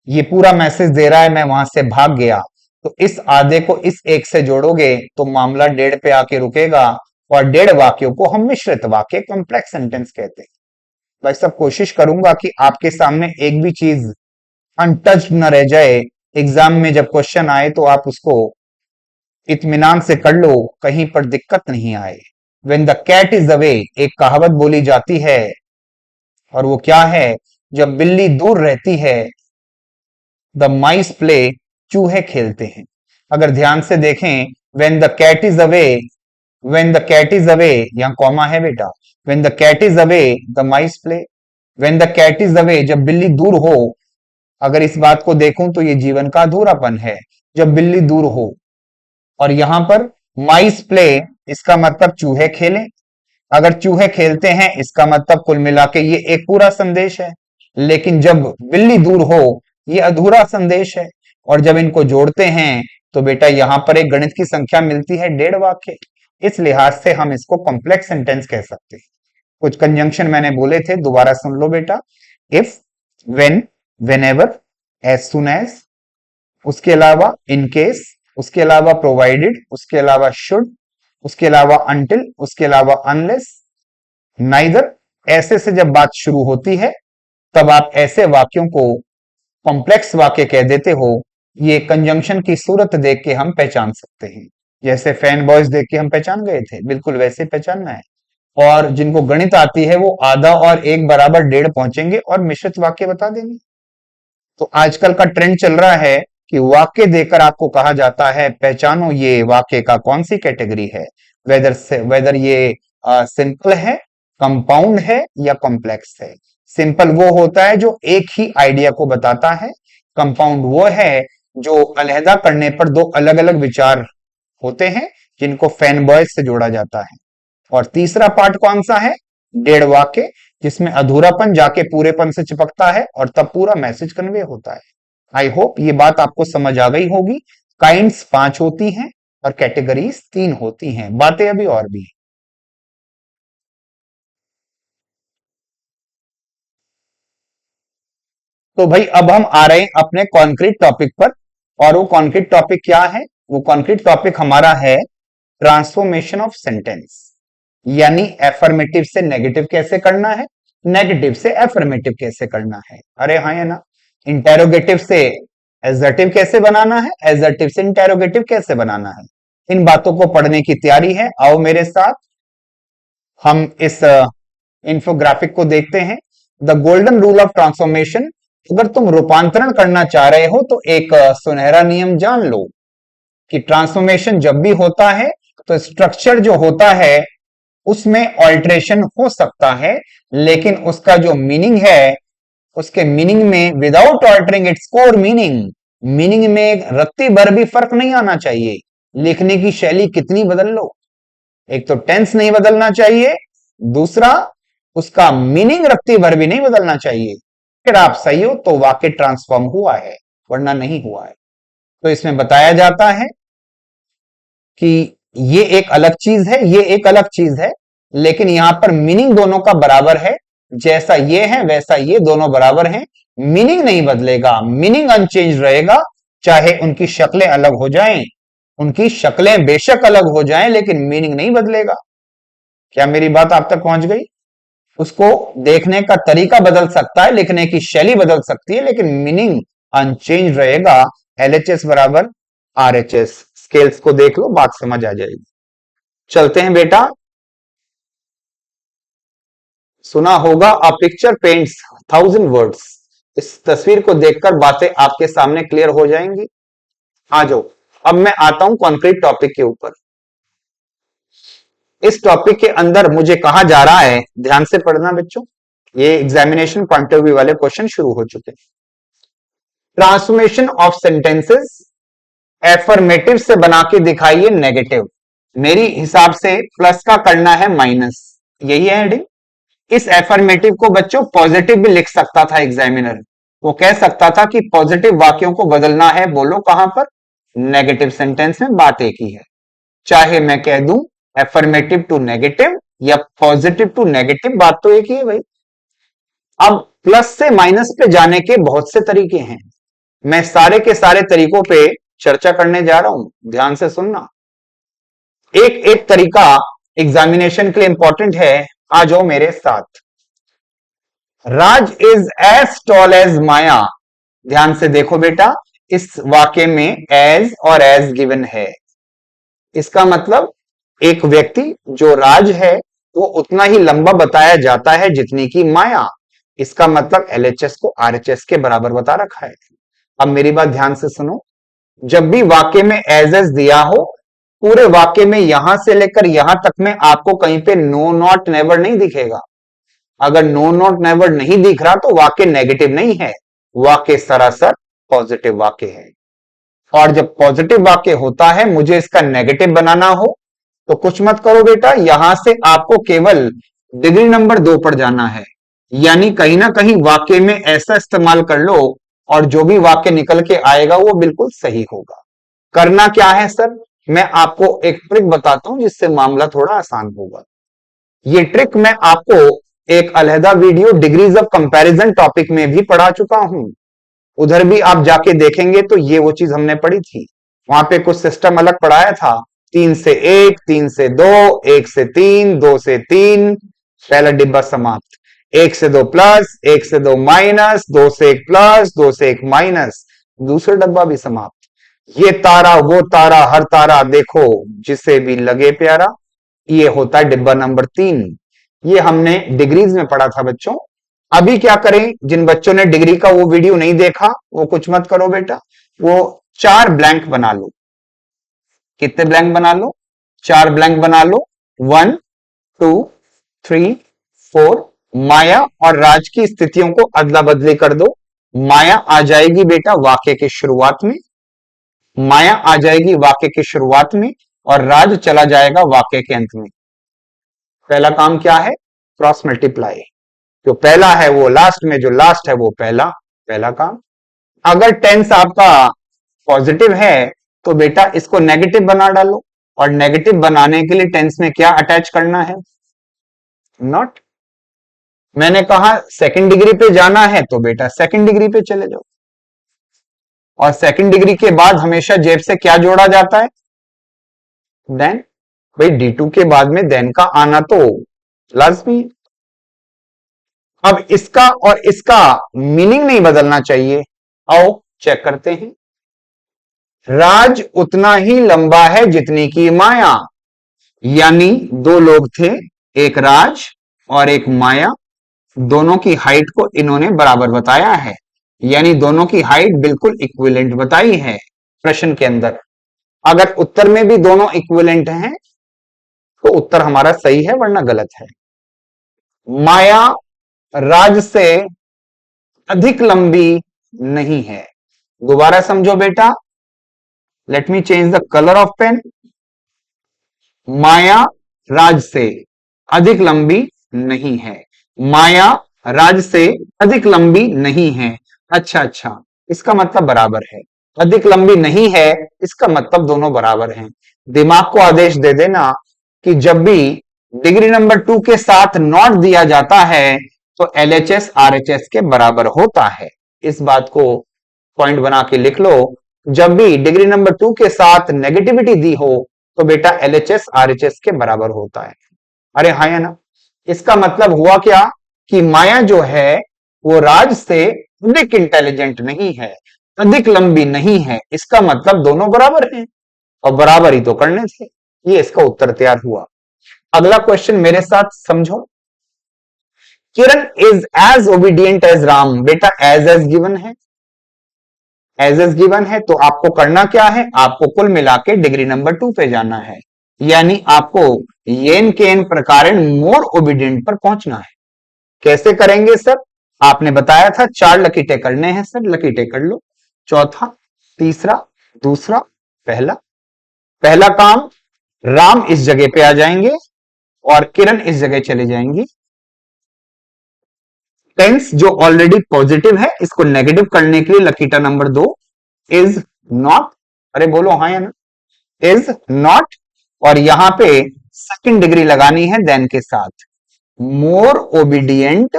ये पूरा मैसेज दे रहा है मैं वहां से भाग गया। तो इस आधे को इस एक से जोड़ोगे तो मामला डेढ़ पे आके रुकेगा, और डेढ़ वाक्यों को हम मिश्रित वाक्य कॉम्प्लेक्स सेंटेंस कहते हैं। भाई सब कोशिश करूंगा कि आपके सामने एक भी चीज अनटच्ड न रह जाए। एग्जाम में जब क्वेश्चन आए तो आप उसको इत्मीनान से कर लो, कहीं पर दिक्कत नहीं आए। When the cat is away, एक कहावत बोली जाती है, और वो क्या है? जब बिल्ली दूर रहती है, द माइस प्ले, चूहे खेलते हैं। अगर ध्यान से देखें, when the cat is away, when the cat is away, यहाँ कॉमा है बेटा। when the cat is away, the mice play, when the cat is away, जब बिल्ली दूर हो। अगर इस बात को देखूं तो ये जीवन का अधूरापन है, जब बिल्ली दूर हो। और यहां पर माइस प्ले, इसका मतलब चूहे खेलें। अगर चूहे खेलते हैं इसका मतलब कुल मिला के ये एक पूरा संदेश है, लेकिन जब बिल्ली दूर हो ये अधूरा संदेश है। और जब इनको जोड़ते हैं तो बेटा यहां पर एक गणित की संख्या मिलती है डेढ़ वाक्य। इस लिहाज से हम इसको कॉम्प्लेक्स सेंटेंस कह सकते हैं। कुछ कंजंक्शन मैंने बोले थे, दोबारा सुन लो बेटा। If, when, whenever, as soon as, उसके अलावा इन केस, उसके अलावा प्रोवाइडेड, उसके अलावा शुड, उसके अलावा अनटिल, उसके अलावा अनलेस, नाइदर। ऐसे से जब बात शुरू होती है तब आप ऐसे वाक्यों को कॉम्प्लेक्स वाक्य कह देते हो। ये कंजंक्शन की सूरत देख के हम पहचान सकते हैं। जैसे फैन बॉयज देख के हम पहचान गए थे, बिल्कुल वैसे पहचानना है। और जिनको गणित आती है वो आधा और एक बराबर डेढ़ पहुंचेंगे और मिश्रित वाक्य बता देंगे। तो आजकल का ट्रेंड चल रहा है कि वाक्य देकर आपको कहा जाता है पहचानो ये वाक्य का कौन सी कैटेगरी है, वेदर ये सिंपल है, कंपाउंड है या कॉम्प्लेक्स है। सिंपल वो होता है जो एक ही आइडिया को बताता है, कंपाउंड वो है जो अलहदा करने पर दो अलग अलग विचार होते हैं जिनको फैन बॉयज से जोड़ा जाता है। और तीसरा पार्ट कौन सा है? डेढ़ वाक्य, जिसमें अधूरापन जाके पूरेपन से चिपकता है और तब पूरा मैसेज कन्वे होता है। आई होप ये बात आपको समझ आ गई होगी। काइंड्स 5 होती हैं और कैटेगरीज 3 होती हैं, बातें अभी और भी। तो भाई अब हम आ रहे हैं अपने कॉन्क्रीट टॉपिक पर, और वो कॉन्क्रीट टॉपिक क्या है? वो कॉन्क्रीट टॉपिक हमारा है ट्रांसफॉर्मेशन ऑफ सेंटेंस, यानी एफर्मेटिव से नेगेटिव कैसे करना है, नेगेटिव से एफर्मेटिव कैसे करना है। अरे हाँ या ना? इंटेरोगेटिव से एजर्टिव कैसे बनाना है, एजर्टिव से इंटेरोगेटिव कैसे बनाना है। इन बातों को पढ़ने की तैयारी है। आओ मेरे साथ हम इस इंफोग्राफिक को देखते हैं। The golden rule of transformation, अगर तुम रूपांतरण करना चाह रहे हो तो एक सुनहरा नियम जान लो कि ट्रांसफॉर्मेशन जब भी होता है तो स्ट्रक्चर जो होता है उसमें ऑल्ट्रेशन हो सकता है, लेकिन उसका जो मीनिंग है उसके मीनिंग में without altering its core meaning, meaning में एक रत्ती भर भी फर्क नहीं आना चाहिए। लिखने की शैली कितनी बदल लो, एक तो टेंस नहीं बदलना चाहिए, दूसरा उसका मीनिंग रत्ती भर भी नहीं बदलना चाहिए। अगर आप सही हो तो वाक्य ट्रांसफॉर्म हुआ है, वरना नहीं हुआ है। तो इसमें बताया जाता है कि ये एक अलग चीज है, ये एक अलग चीज है, लेकिन यहां पर मीनिंग दोनों का बराबर है। जैसा ये है वैसा ये दोनों बराबर हैं, मीनिंग नहीं बदलेगा, मीनिंग अनचेंज रहेगा। चाहे उनकी शक्लें अलग हो जाएं, उनकी शक्लें बेशक अलग हो जाएं, लेकिन मीनिंग नहीं बदलेगा। क्या मेरी बात आप तक पहुंच गई? उसको देखने का तरीका बदल सकता है, लिखने की शैली बदल सकती है, लेकिन मीनिंग अनचेंज रहेगा। LHS बराबर RHS, स्केल्स को देख लो, बात समझ आ जाएगी। चलते हैं बेटा। सुना होगा अ पिक्चर पेंट्स 1000 वर्ड्स। इस तस्वीर को देखकर बातें आपके सामने क्लियर हो जाएंगी। आ जाओ, अब मैं आता हूं कॉन्क्रीट टॉपिक के ऊपर। इस टॉपिक के अंदर मुझे कहा जा रहा है, ध्यान से पढ़ना बच्चों, ये एग्जामिनेशन पॉइंट ऑफ व्यू वाले क्वेश्चन शुरू हो चुके हैं। ट्रांसफॉर्मेशन ऑफ सेंटेंसेस एफर्मेटिव से बना के दिखाइए नेगेटिव। मेरी हिसाब से प्लस का करना है माइनस, यही है हेडिंग। इस एफर्मेटिव को बच्चों पॉजिटिव भी लिख सकता था एग्जामिनर। वो कह सकता था कि पॉजिटिव वाक्यों को बदलना है, बोलो कहां पर, नेगेटिव सेंटेंस में। बात एक ही है, चाहे मैं कह दूं एफर्मेटिव टू नेगेटिव या पॉजिटिव टू नेगेटिव, बात तो एक ही है भाई। अब प्लस से माइनस पे जाने के बहुत से तरीके हैं, मैं सारे के सारे तरीकों पे चर्चा करने जा रहा हूं, ध्यान से सुनना। एक एक तरीका एग्जामिनेशन के लिए इंपॉर्टेंट है, आ जाओ मेरे साथ। राज इज एज टॉल एज माया। ध्यान से देखो बेटा, इस वाक्य में एज और एज गिवन है। इसका मतलब एक व्यक्ति जो राज है वो उतना ही लंबा बताया जाता है जितनी की माया। इसका मतलब एलएचएस को आरएचएस के बराबर बता रखा है। अब मेरी बात ध्यान से सुनो, जब भी वाक्य में एज एज दिया हो, पूरे वाक्य में यहां से लेकर यहां तक में आपको कहीं पे नो नॉट नेवर नहीं दिखेगा। अगर नो नॉट नेवर नहीं दिख रहा तो वाक्य नेगेटिव नहीं है, वाक्य सरासर पॉजिटिव वाक्य है। और जब पॉजिटिव वाक्य होता है, मुझे इसका नेगेटिव बनाना हो तो कुछ मत करो बेटा, यहां से आपको केवल डिग्री नंबर 2 पर जाना है। यानी कहीं ना कहीं वाक्य में ऐसा इस्तेमाल कर लो और जो भी वाक्य निकल के आएगा वो बिल्कुल सही होगा। करना क्या है सर, मैं आपको एक ट्रिक बताता हूं जिससे मामला थोड़ा आसान होगा। ये ट्रिक मैं आपको एक अलहदा video degrees of comparison topic में भी पढ़ा चुका हूं, उधर भी आप जाके देखेंगे तो ये वो चीज हमने पढ़ी थी। वहां पे कुछ सिस्टम अलग पढ़ाया था, 3 से 1, 3 से 2, 1 से 3, 2 से 3, पहला डिब्बा समाप्त। 1 से 2 प्लस, 1 से 2 माइनस, 2 से 1 प्लस, 2 से 1 माइनस, दूसरा डब्बा भी समाप्त। ये तारा वो तारा हर तारा देखो जिसे भी लगे प्यारा, ये होता है डिब्बा नंबर 3। ये हमने डिग्रीज में पढ़ा था बच्चों। अभी क्या करें, जिन बच्चों ने डिग्री का वो वीडियो नहीं देखा वो कुछ मत करो बेटा, वो 4 ब्लैंक बना लो। कितने ब्लैंक बना लो, 4 ब्लैंक बना लो। 1 2 3 4। माया और राज की स्थितियों को अदला बदली कर दो। माया आ जाएगी बेटा वाक्य के शुरुआत में, माया आ जाएगी वाक्य के शुरुआत में और राज चला जाएगा वाक्य के अंत में। पहला काम क्या है, क्रॉस मल्टीप्लाई। जो पहला है वो लास्ट में, जो लास्ट है वो पहला, पहला काम। अगर टेंस आपका पॉजिटिव है तो बेटा इसको नेगेटिव बना डालो, और नेगेटिव बनाने के लिए टेंस में क्या अटैच करना है, नॉट। मैंने कहा सेकंड डिग्री पे जाना है तो बेटा सेकंड डिग्री पे चले जाओ, और सेकंड डिग्री के बाद हमेशा जेब से क्या जोड़ा जाता है, देन। भाई D2 के बाद में देन का आना तो लाजमी। अब इसका और इसका मीनिंग नहीं बदलना चाहिए, आओ चेक करते हैं। राज उतना ही लंबा है जितनी की माया, यानी 2 लोग थे, एक राज और एक माया, दोनों की हाइट को इन्होंने बराबर बताया है, यानी दोनों की हाइट बिल्कुल इक्विवेलेंट बताई है प्रश्न के अंदर। अगर उत्तर में भी दोनों इक्विवेलेंट हैं तो उत्तर हमारा सही है, वरना गलत है। माया राज से अधिक लंबी नहीं है। दोबारा समझो बेटा, let me change the colour of pen. Maya Raj से अधिक लंबी नहीं है, माया राज से अधिक लंबी नहीं है। अच्छा अच्छा, इसका मतलब बराबर है, अधिक लंबी नहीं है इसका मतलब दोनों बराबर हैं। दिमाग को आदेश दे देना कि जब भी डिग्री नंबर 2 के साथ नॉट दिया जाता है तो एलएचएस आरएचएस के बराबर होता है। इस बात को पॉइंट बना के लिख लो, जब भी डिग्री नंबर 2 के साथ नेगेटिविटी दी हो तो बेटा एलएचएस आरएचएस के बराबर होता है। अरे हाँ या ना, इसका मतलब हुआ क्या कि माया जो है वो राज से अधिक इंटेलिजेंट नहीं है, अधिक लंबी नहीं है, इसका मतलब दोनों बराबर हैं। और बराबर ही तो करने थे। ये इसका उत्तर तैयार हुआ। अगला क्वेश्चन मेरे साथ समझो। Kiran is as obedient as Ram. बेटा एज गिवन है, एज गिवन है तो आपको करना क्या है, आपको कुल मिला के डिग्री नंबर 2 पे जाना है, यानी आपको येन केन प्रकारेण मोर ओबीडियंट पर पहुंचना है। कैसे करेंगे सर? आपने बताया था 4 लकीटे करने हैं सर, लकीटे कर लो। चौथा, तीसरा, दूसरा, पहला। पहला काम, राम इस जगह पे आ जाएंगे और किरण इस जगह चले जाएंगी। टेंस जो ऑलरेडी पॉजिटिव है इसको नेगेटिव करने के लिए लकीटा नंबर 2 इज नॉट, अरे बोलो हाँ या ना, इज नॉट, और यहां पे सेकंड डिग्री लगानी है देन के साथ, मोर ओबीडियंट,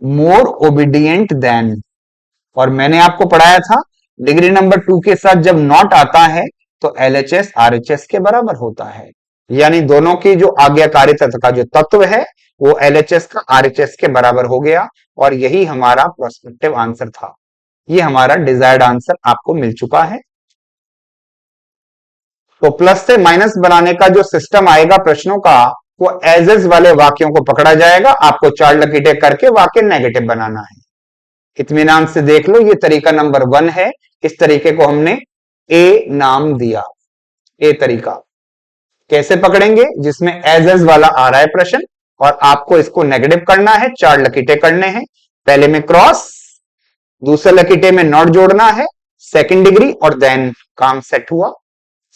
मोर ओबीडियंट देन। और मैंने आपको पढ़ाया था डिग्री नंबर 2 के साथ जब नॉट आता है तो एलएचएस आरएचएस के बराबर होता है, यानी दोनों की जो आज्ञाकारिता का जो तत्व है वो एलएचएस का आरएचएस के बराबर हो गया, और यही हमारा प्रोस्पेक्टिव आंसर था। ये हमारा डिजायर्ड आंसर आपको मिल चुका है। तो प्लस से माइनस बनाने का जो सिस्टम आएगा प्रश्नों का, वो एजेस वाले वाक्यों को पकड़ा जाएगा, आपको 4 लकीटे करके वाक्य नेगेटिव बनाना है। इत्मीनान से देख लो, ये तरीका नंबर 1 है। इस तरीके को हमने ए नाम दिया, ए तरीका। कैसे पकड़ेंगे? जिसमें एजेस वाला आ रहा है प्रश्न और आपको इसको नेगेटिव करना है, 4 लकीटे करने हैं। पहले में क्रॉस, दूसरे लकीटे में नॉट जोड़ना है, सेकंड डिग्री, और देन काम सेट हुआ।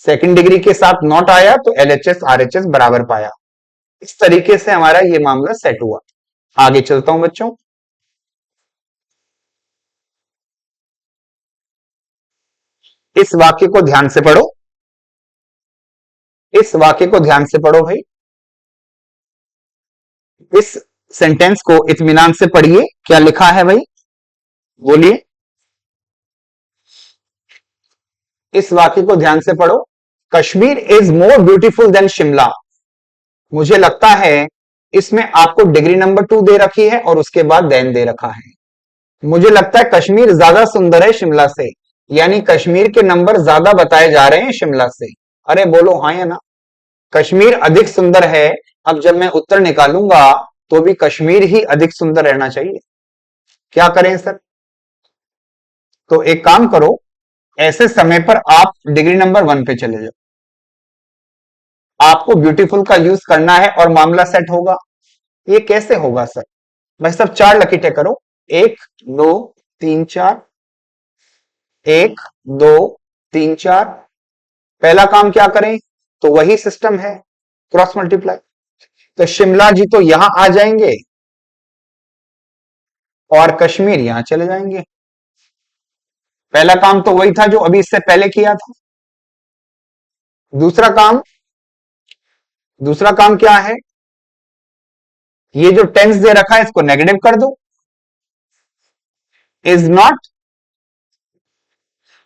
सेकंड डिग्री के साथ नॉट आया तो एलएचएस आरएचएस बराबर पाया। इस तरीके से हमारा ये मामला सेट हुआ। आगे चलता हूं बच्चों। इस वाक्य को ध्यान से पढ़ो, इस वाक्य को ध्यान से पढ़ो भाई। इस सेंटेंस को इत्मीनान से पढ़िए, क्या लिखा है भाई, बोलिए। इस वाक्य को ध्यान से पढ़ो। Kashmir is more beautiful then Shimla. मुझे लगता है इसमें आपको डिग्री नंबर 2 दे रखी है और उसके बाद देन दे रखा है। मुझे लगता है कश्मीर ज्यादा सुंदर है शिमला से, यानी कश्मीर के नंबर ज्यादा बताए जा रहे हैं शिमला से। अरे बोलो हाँ या ना, कश्मीर अधिक सुंदर है। अब जब मैं उत्तर निकालूंगा तो भी कश्मीर ही अधिक सुंदर रहना चाहिए। क्या करें सर? तो एक काम करो, ऐसे समय पर आप डिग्री नंबर 1 पे चले जाओ। आपको ब्यूटीफुल का यूज करना है और मामला सेट होगा। ये कैसे होगा सर? भाई सब 4 लकीटे करो, 1 2 3 4, 1 2 3 4। पहला काम क्या करें? तो वही सिस्टम है, क्रॉस मल्टीप्लाई। तो शिमला जी तो यहां आ जाएंगे और कश्मीर यहां चले जाएंगे। पहला काम तो वही था जो अभी इससे पहले किया था। दूसरा काम, दूसरा काम क्या है? ये जो टेंस दे रखा है इसको नेगेटिव कर दो, इज नॉट।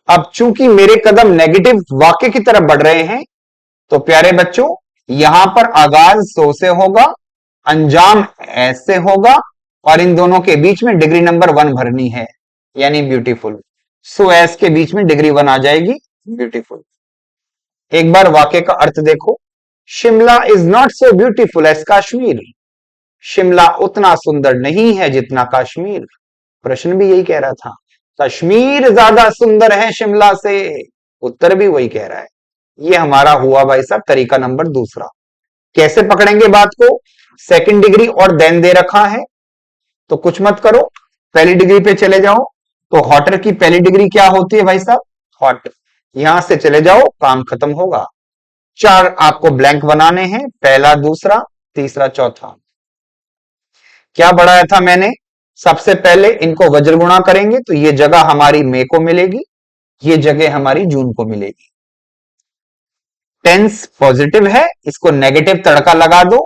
अब चूंकि मेरे कदम नेगेटिव वाक्य की तरफ बढ़ रहे हैं तो प्यारे बच्चों यहां पर आगाज सो से होगा, अंजाम ऐसे होगा, और इन दोनों के बीच में डिग्री नंबर 1 भरनी है, यानी ब्यूटीफुल। सो एस के बीच में डिग्री 1 आ जाएगी, ब्यूटीफुल। एक बार वाक्य का अर्थ देखो। Shimla is not so beautiful as Kashmir. Shimla उतना सुंदर नहीं है जितना कश्मीर। प्रश्न भी यही कह रहा था, कश्मीर ज्यादा सुंदर है शिमला से। उत्तर भी वही कह रहा है। ये हमारा हुआ भाई साहब तरीका नंबर 2। कैसे पकड़ेंगे बात को? सेकंड डिग्री और देन दे रखा है तो कुछ मत करो, पहली डिग्री पे चले जाओ। तो हॉटर की पहली डिग्री क्या होती है भाई साहब? हॉट। यहां से चले जाओ, काम खत्म होगा। 4 आपको ब्लैंक बनाने हैं, पहला, दूसरा, तीसरा, चौथा। क्या बढ़ाया था मैंने? सबसे पहले इनको वज्र गुणा करेंगे तो ये जगह हमारी मई को मिलेगी, ये जगह हमारी जून को मिलेगी। टेंस पॉजिटिव है, इसको नेगेटिव तड़का लगा दो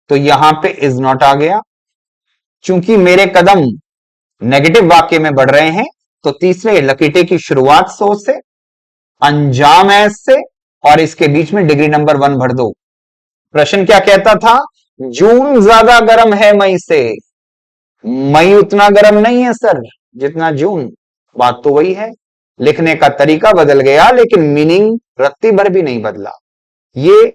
तो यहां पे इज नॉट आ गया। चूंकि मेरे कदम नेगेटिव वाक्य में बढ़ रहे हैं तो तीसरे लकीटे की शुरुआत सो से, अंजाम एस से, और इसके बीच में डिग्री नंबर 1 भर दो। प्रश्न क्या कहता था? जून ज्यादा गर्म है मई से। मई उतना गर्म नहीं है सर जितना जून। बात तो वही है, लिखने का तरीका बदल गया लेकिन मीनिंग रत्ती भर भी नहीं बदला। ये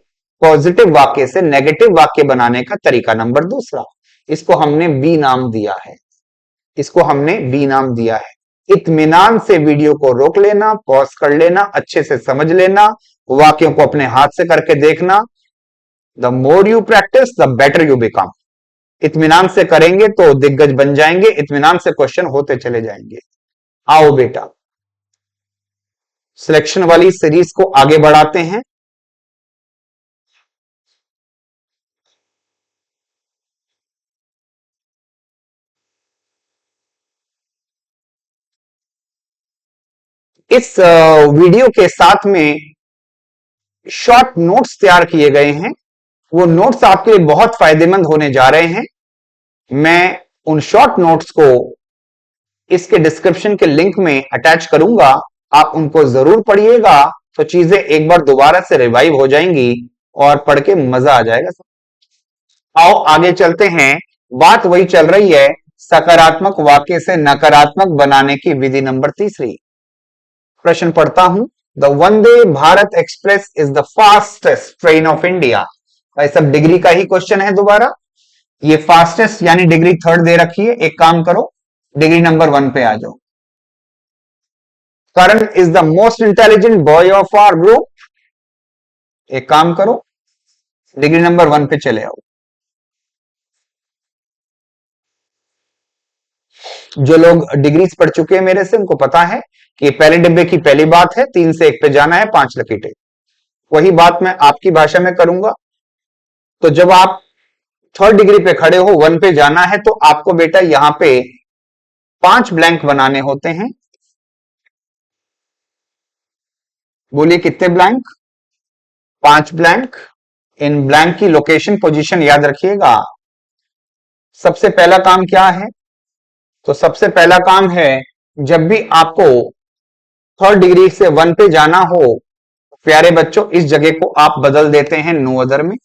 पॉजिटिव वाक्य से नेगेटिव वाक्य बनाने का तरीका नंबर दूसरा। इसको हमने बी नाम दिया है, इसको हमने बी नाम दिया है। इत्मीनान से वीडियो को रोक लेना, पॉज कर लेना, अच्छे से समझ लेना, वाक्यों को अपने हाथ से करके देखना। The more you practice the better you become. इत्मीनान से करेंगे तो दिग्गज बन जाएंगे, इत्मीनान से क्वेश्चन होते चले जाएंगे। आओ बेटा, सिलेक्शन वाली सीरीज को आगे बढ़ाते हैं। इस वीडियो के साथ में शॉर्ट नोट्स तैयार किए गए हैं। वो नोट्स आपके लिए बहुत फायदेमंद होने जा रहे हैं। मैं उन शॉर्ट नोट्स को इसके डिस्क्रिप्शन के लिंक में अटैच करूंगा, आप उनको जरूर पढ़िएगा तो चीजें एक बार दोबारा से रिवाइव हो जाएंगी और पढ़ के मजा आ जाएगा। आओ आगे चलते हैं। बात वही चल रही है, सकारात्मक वाक्य से नकारात्मक बनाने की विधि नंबर तीसरी। प्रश्न पढ़ता हूं। The Vande Bharat express is the fastest train of India. भाई सब डिग्री का ही क्वेश्चन है दोबारा। ये फास्टेस्ट यानी डिग्री थर्ड दे रखी है। एक काम करो, डिग्री नंबर 1 पे आ जाओ। Karan is the most intelligent boy of our group. एक काम करो, डिग्री नंबर 1 पे चले आओ। जो लोग डिग्रीज पढ़ चुके हैं मेरे से, उनको पता है कि पहले डिब्बे की पहली बात है 3 से 1 पे जाना है, 5 लकीटें। वही बात मैं आपकी भाषा में करूंगा। तो जब आप थर्ड डिग्री पे खड़े हो, 1 पे जाना है, तो आपको बेटा यहां पे 5 ब्लैंक बनाने होते हैं। बोलिए कितने ब्लैंक? 5 ब्लैंक। इन ब्लैंक की लोकेशन पोजीशन याद रखिएगा। सबसे पहला काम क्या है? तो सबसे पहला काम है, जब भी आपको थर्ड डिग्री से 1 पे जाना हो, प्यारे बच्चों, इस जगह को आप बदल देते हैं नो अदर में।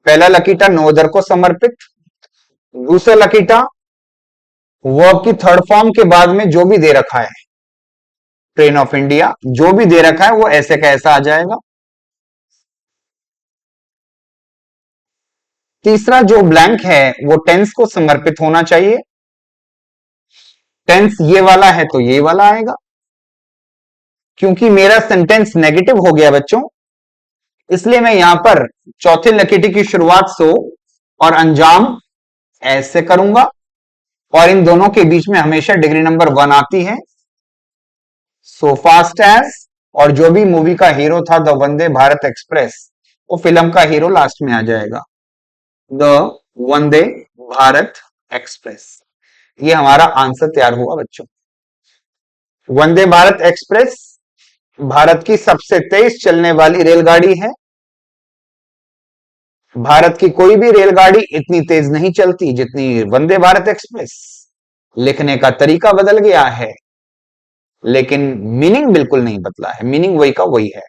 पहला लकीटा नो अदर को समर्पित। दूसरा लकीटा वर्ब की थर्ड फॉर्म के बाद में जो भी दे रखा है, ट्रेन ऑफ इंडिया जो भी दे रखा है वो ऐसे का ऐसा आ जाएगा। तीसरा जो ब्लैंक है वो टेंस को समर्पित होना चाहिए। टेंस ये वाला है तो ये वाला आएगा। क्योंकि मेरा सेंटेंस नेगेटिव हो गया बच्चों, इसलिए मैं यहां पर चौथे लकीटी की शुरुआत सो और अंजाम ऐसे करूंगा, और इन दोनों के बीच में हमेशा डिग्री नंबर 1 आती है। सो फास्ट एज, और जो भी मूवी का हीरो था द वंदे भारत एक्सप्रेस, वो फिल्म का हीरो लास्ट में आ जाएगा, द वंदे भारत एक्सप्रेस। ये हमारा आंसर तैयार हुआ बच्चों। वंदे भारत एक्सप्रेस भारत की सबसे तेज चलने वाली रेलगाड़ी है। भारत की कोई भी रेलगाड़ी इतनी तेज नहीं चलती जितनी वंदे भारत एक्सप्रेस। लिखने का तरीका बदल गया है लेकिन मीनिंग बिल्कुल नहीं बदला है, मीनिंग वही का वही है।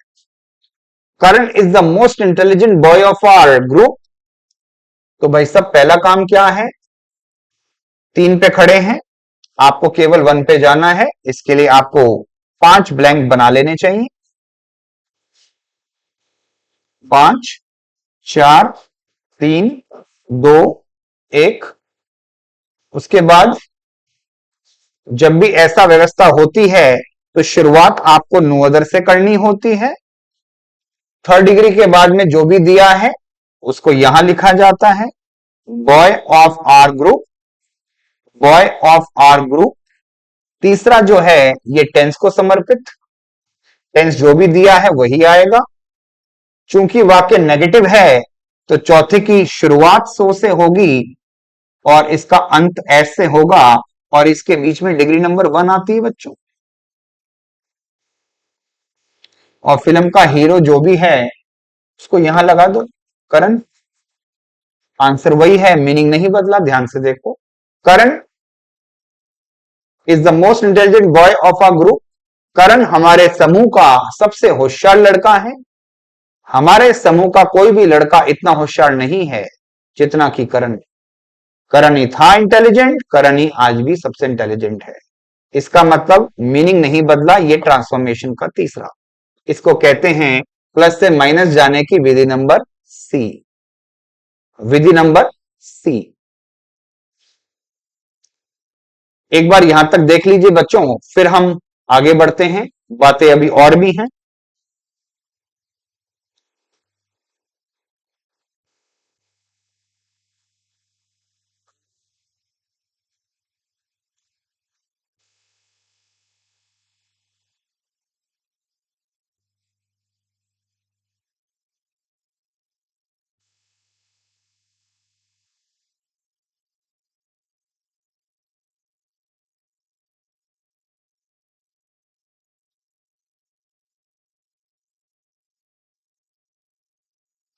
Karan is the most intelligent boy of our group. तो भाई सब पहला काम क्या है? 3 पे खड़े हैं, आपको केवल 1 पे जाना है। इसके लिए आपको 5 ब्लैंक बना लेने चाहिए। 5 4 3 2 1। उसके बाद जब भी ऐसा व्यवस्था होती है तो शुरुआत आपको नो अदर से करनी होती है। थर्ड डिग्री के बाद में जो भी दिया है उसको यहां लिखा जाता है, boy of our group, boy of our group. तीसरा जो है ये टेंस को समर्पित, टेंस जो भी दिया है वही आएगा। चूंकि वाक्य नेगेटिव है तो चौथे की शुरुआत सो से होगी और इसका अंत एस से होगा, और इसके बीच में डिग्री नंबर 1 आती है बच्चों। और फिल्म का हीरो जो भी है उसको यहां लगा दो, करण। आंसर वही है, मीनिंग नहीं बदला, ध्यान से देखो। Karan is the most intelligent boy of our group. Karan हमारे समूह का सबसे होशियार लड़का है। हमारे समूह का कोई भी लड़का इतना होशियार नहीं है जितना कि करण। करण ही था इंटेलिजेंट, करण ही आज भी सबसे इंटेलिजेंट है। इसका मतलब मीनिंग नहीं बदला, ये ट्रांसफॉर्मेशन का तीसरा। इसको कहते हैं प्लस से माइनस जाने की विधि नंबर सी। विधि नंबर सी। एक बार यहां तक देख लीजिए बच्चों, फिर हम आगे बढ़ते हैं, बातें अभी और भी हैं।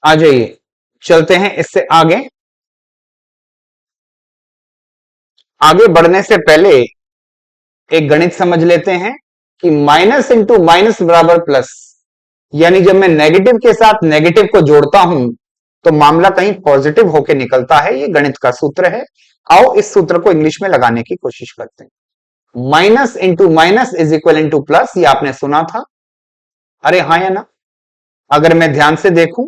आ जाइए, चलते हैं इससे आगे। आगे बढ़ने से पहले एक गणित समझ लेते हैं कि माइनस इंटू माइनस बराबर प्लस, यानी जब मैं नेगेटिव के साथ नेगेटिव को जोड़ता हूं तो मामला कहीं पॉजिटिव होके निकलता है। ये गणित का सूत्र है। आओ इस सूत्र को इंग्लिश में लगाने की कोशिश करते हैं। Minus into minus is equal into plus, ये आपने सुना था, अरे हाँ या ना? अगर मैं ध्यान से देखूं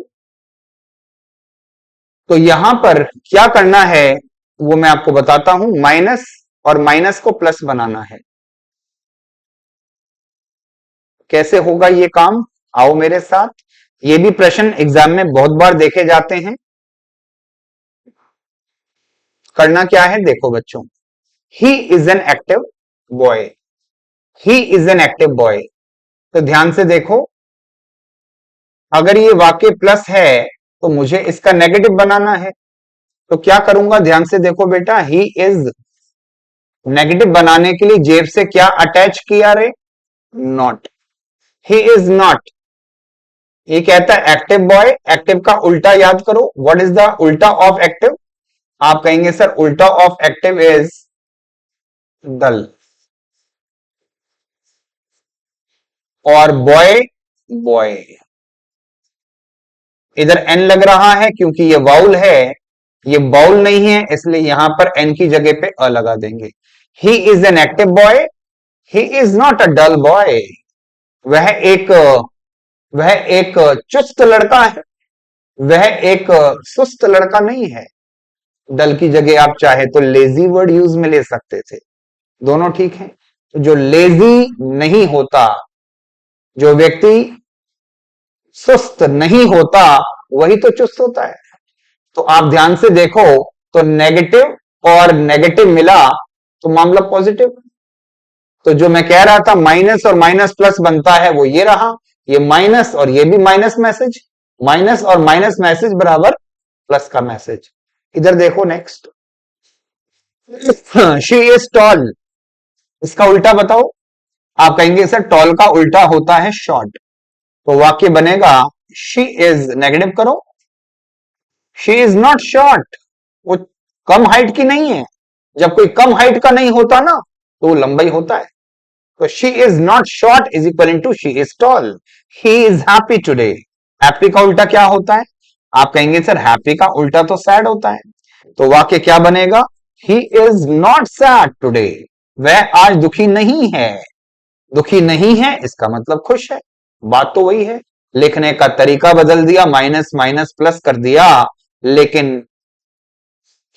तो यहां पर क्या करना है वो मैं आपको बताता हूं। माइनस और माइनस को प्लस बनाना है। कैसे होगा ये काम? आओ मेरे साथ। ये भी प्रश्न एग्जाम में बहुत बार देखे जाते हैं। करना क्या है देखो बच्चों, ही is an active boy. He is an active boy. तो ध्यान से देखो, अगर ये वाक्य प्लस है तो मुझे इसका नेगेटिव बनाना है। तो क्या करूंगा, ध्यान से देखो बेटा, ही इज, नेगेटिव बनाने के लिए जेब से क्या अटैच किया रे? नॉट। He is not. ये कहता है एक्टिव बॉय, एक्टिव का उल्टा याद करो। व्हाट इज द उल्टा ऑफ एक्टिव? आप कहेंगे सर उल्टा ऑफ एक्टिव इज डल। और बॉय, बॉय इधर एन लग रहा है क्योंकि ये वाउल है, ये बाउल नहीं है, इसलिए यहां पर एन की जगह पे अ लगा देंगे। He is an active boy, he is not a dull boy. वह एक वह एक चुस्त लड़का है, वह एक सुस्त लड़का नहीं है। डल की जगह आप चाहे तो लेजी वर्ड यूज में ले सकते थे, दोनों ठीक है। तो जो लेजी नहीं होता, जो व्यक्ति सुस्त नहीं होता, वही तो चुस्त होता है। तो आप ध्यान से देखो, तो नेगेटिव और नेगेटिव मिला तो मामला पॉजिटिव। तो जो मैं कह रहा था माइनस और माइनस प्लस बनता है वो ये रहा, ये माइनस और ये भी माइनस मैसेज, माइनस और माइनस मैसेज बराबर प्लस का मैसेज। इधर देखो नेक्स्ट, शी इज टॉल, इसका उल्टा बताओ। आप कहेंगे सर टॉल का उल्टा होता है शॉर्ट। तो वाक्य बनेगा शी इज, नेगेटिव करो, शी इज नॉट शॉर्ट, वो कम हाइट की नहीं है। जब कोई कम हाइट का नहीं होता ना तो वो लंबाई होता है। तो she is not short is equal to she is tall. He is happy today, happy का उल्टा क्या होता है? आप कहेंगे सर हैप्पी का उल्टा तो सैड होता है। तो वाक्य क्या बनेगा? ही इज नॉट सैड टुडे, वह आज दुखी नहीं है। दुखी नहीं है इसका मतलब खुश है। बात तो वही है, लिखने का तरीका बदल दिया, माइनस माइनस प्लस कर दिया, लेकिन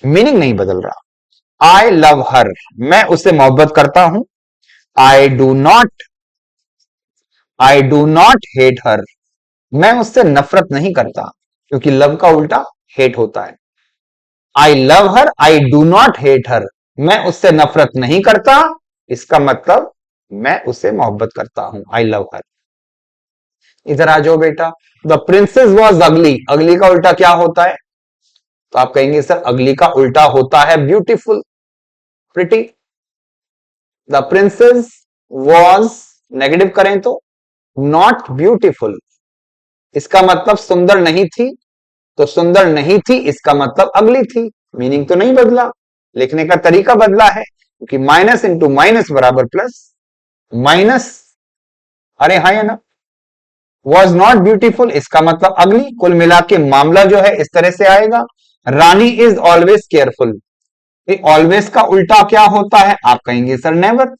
मीनिंग नहीं बदल रहा। आई लव हर, मैं उससे मोहब्बत करता हूं। I do not, I do not hate her, मैं उससे नफरत नहीं करता, क्योंकि लव का उल्टा हेट होता है। I love her, I do not hate her, मैं उससे नफरत नहीं करता, इसका मतलब मैं उससे मोहब्बत करता हूं। आई लव हर। इधर आ जाओ बेटा, द प्रिंसेस वॉज अगली, अगली का उल्टा क्या होता है? तो आप कहेंगे सर अगली का उल्टा होता है beautiful, pretty. The princess was, negative करें तो नॉट ब्यूटीफुल, इसका मतलब सुंदर नहीं थी। तो सुंदर नहीं थी इसका मतलब अगली थी। मीनिंग तो नहीं बदला, लिखने का तरीका बदला है, क्योंकि माइनस इंटू माइनस बराबर प्लस। माइनस, अरे हाँ या ना? वॉज नॉट ब्यूटीफुल इसका मतलब अगली। कुल मिला के मामला जो है इस तरह से आएगा। रानी इज ऑलवेज केयरफुल, ऑलवेज का उल्टा क्या होता है? आप कहेंगे सर नेवर।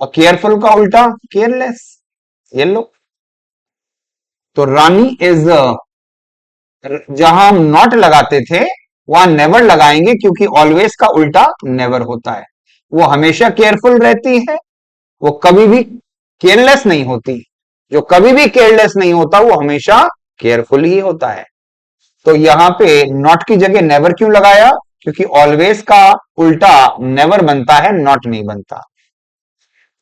और केयरफुल का उल्टा केयरलेस। ये लो, तो रानी इज, जहां हम नॉट लगाते थे वहां नेवर लगाएंगे, क्योंकि ऑलवेज का उल्टा नेवर होता है। वो हमेशा केयरफुल रहती है, वो कभी भी केयरलेस नहीं होती। जो कभी भी केयरलेस नहीं होता वो हमेशा केयरफुल ही होता है। तो यहां पे नॉट की जगह नेवर क्यों लगाया? क्योंकि ऑलवेज का उल्टा नेवर बनता है, नॉट नहीं बनता।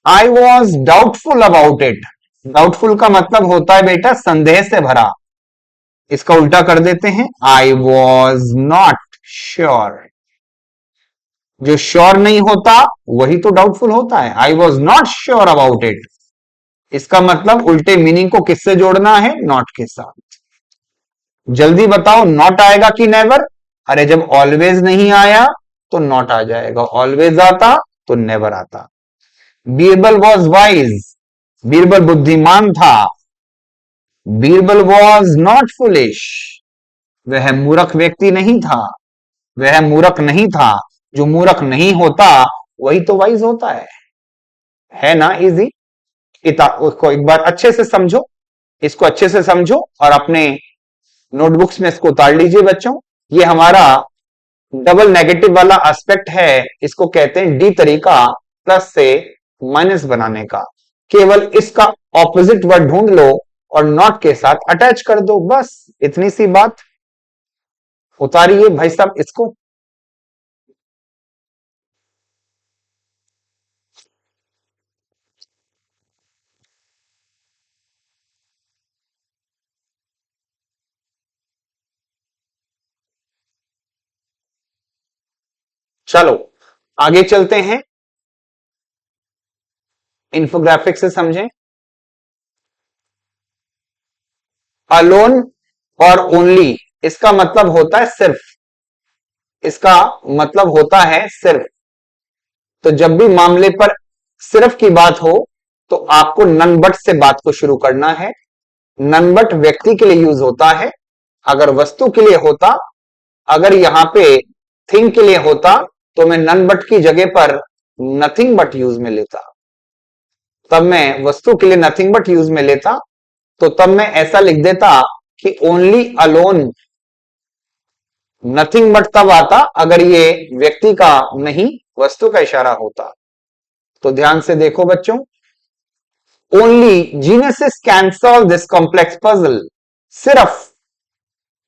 I was doubtful about it. Doubtful का मतलब होता है बेटा संदेह से भरा। इसका उल्टा कर देते हैं, आई वॉज नॉट श्योर। जो श्योर नहीं होता वही तो डाउटफुल होता है। I was not sure about it, इसका मतलब उल्टे मीनिंग को किससे जोड़ना है? नॉट के साथ। जल्दी बताओ, नॉट आएगा कि नेवर? अरे जब ऑलवेज नहीं आया तो नॉट आ जाएगा, ऑलवेज आता तो नेवर आता। बीरबल वॉज वाइज, बीरबल बुद्धिमान था। बीरबल वॉज नॉट फुलिश, वह मूर्ख व्यक्ति नहीं था, वह मूर्ख नहीं था। जो मूर्ख नहीं होता वही तो वाइज होता है ना? इजी। उसको एक बार अच्छे से समझो, इसको अच्छे से समझो और अपने नोटबुक्स में इसको उतार लीजिए बच्चों। ये हमारा डबल नेगेटिव वाला एस्पेक्ट है, इसको कहते हैं डी तरीका, प्लस से माइनस बनाने का। केवल इसका ऑपोजिट वर्ड ढूंढ लो और नॉट के साथ अटैच कर दो, बस इतनी सी बात। उतारिए भाई साहब इसको। चलो आगे चलते हैं, इंफोग्राफिक से समझें। अलोन और ओनली, इसका मतलब होता है सिर्फ, इसका मतलब होता है सिर्फ। तो जब भी मामले पर सिर्फ की बात हो तो आपको नन बट से बात को शुरू करना है। नन बट व्यक्ति के लिए यूज होता है। अगर वस्तु के लिए होता, अगर यहां पे थिंग के लिए होता तो मैं नन बट की जगह पर नथिंग बट यूज में लेता। तब मैं वस्तु के लिए नथिंग बट यूज में लेता, तो तब मैं ऐसा लिख देता कि ओनली अलोन। नथिंग बट तब आता अगर ये व्यक्ति का नहीं वस्तु का इशारा होता। तो ध्यान से देखो बच्चों, only geniuses can solve this complex puzzle. सिर्फ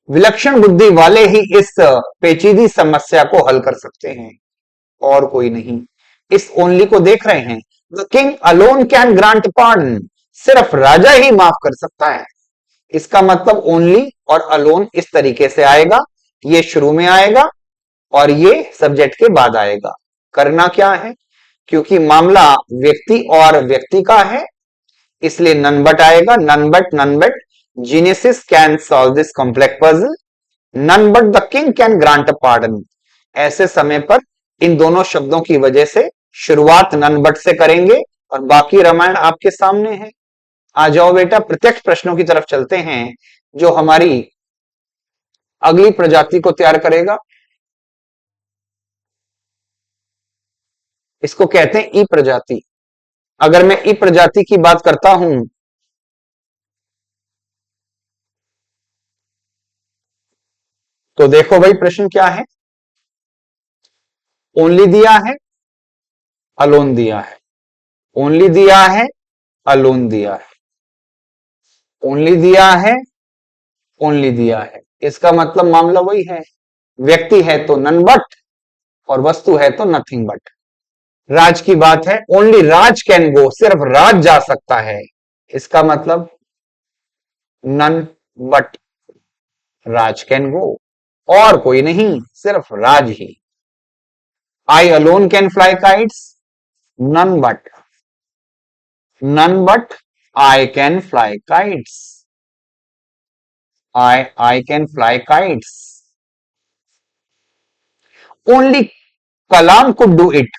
विलक्षण बुद्धि वाले ही इस पेचीदी समस्या को हल कर सकते हैं, और कोई नहीं। इस ओनली को देख रहे हैं, the king alone can grant pardon. सिर्फ राजा ही माफ कर सकता है। इसका मतलब ओनली और अलोन इस तरीके से आएगा, ये शुरू में आएगा और ये सब्जेक्ट के बाद आएगा। करना क्या है, क्योंकि मामला व्यक्ति और व्यक्ति का है इसलिए नन बट आएगा। None but geniuses can solve this complex puzzle, none but the king can grant a pardon. ऐसे समय पर इन दोनों शब्दों की वजह से शुरुआत नन बट से करेंगे और बाकी रामायण आपके सामने है। आ जाओ बेटा, प्रत्यक्ष प्रश्नों की तरफ चलते हैं जो हमारी अगली प्रजाति को तैयार करेगा। इसको कहते हैं ई प्रजाति। अगर मैं ई प्रजाति की बात करता हूं तो देखो भाई प्रश्न क्या है। ओनली दिया है, अलोन दिया है, ओनली दिया है, अलोन दिया है, ओनली दिया है, ओनली दिया है। इसका मतलब मामला वही है, व्यक्ति है तो नन बट और वस्तु है तो नथिंग बट। राज की बात है, ओनली राज कैन गो, सिर्फ राज जा सकता है। इसका मतलब none but Raj can go, और कोई नहीं, सिर्फ राज ही। I alone can fly kites, none but, none but I can fly kites, I can fly kites. Only Kalam could do it,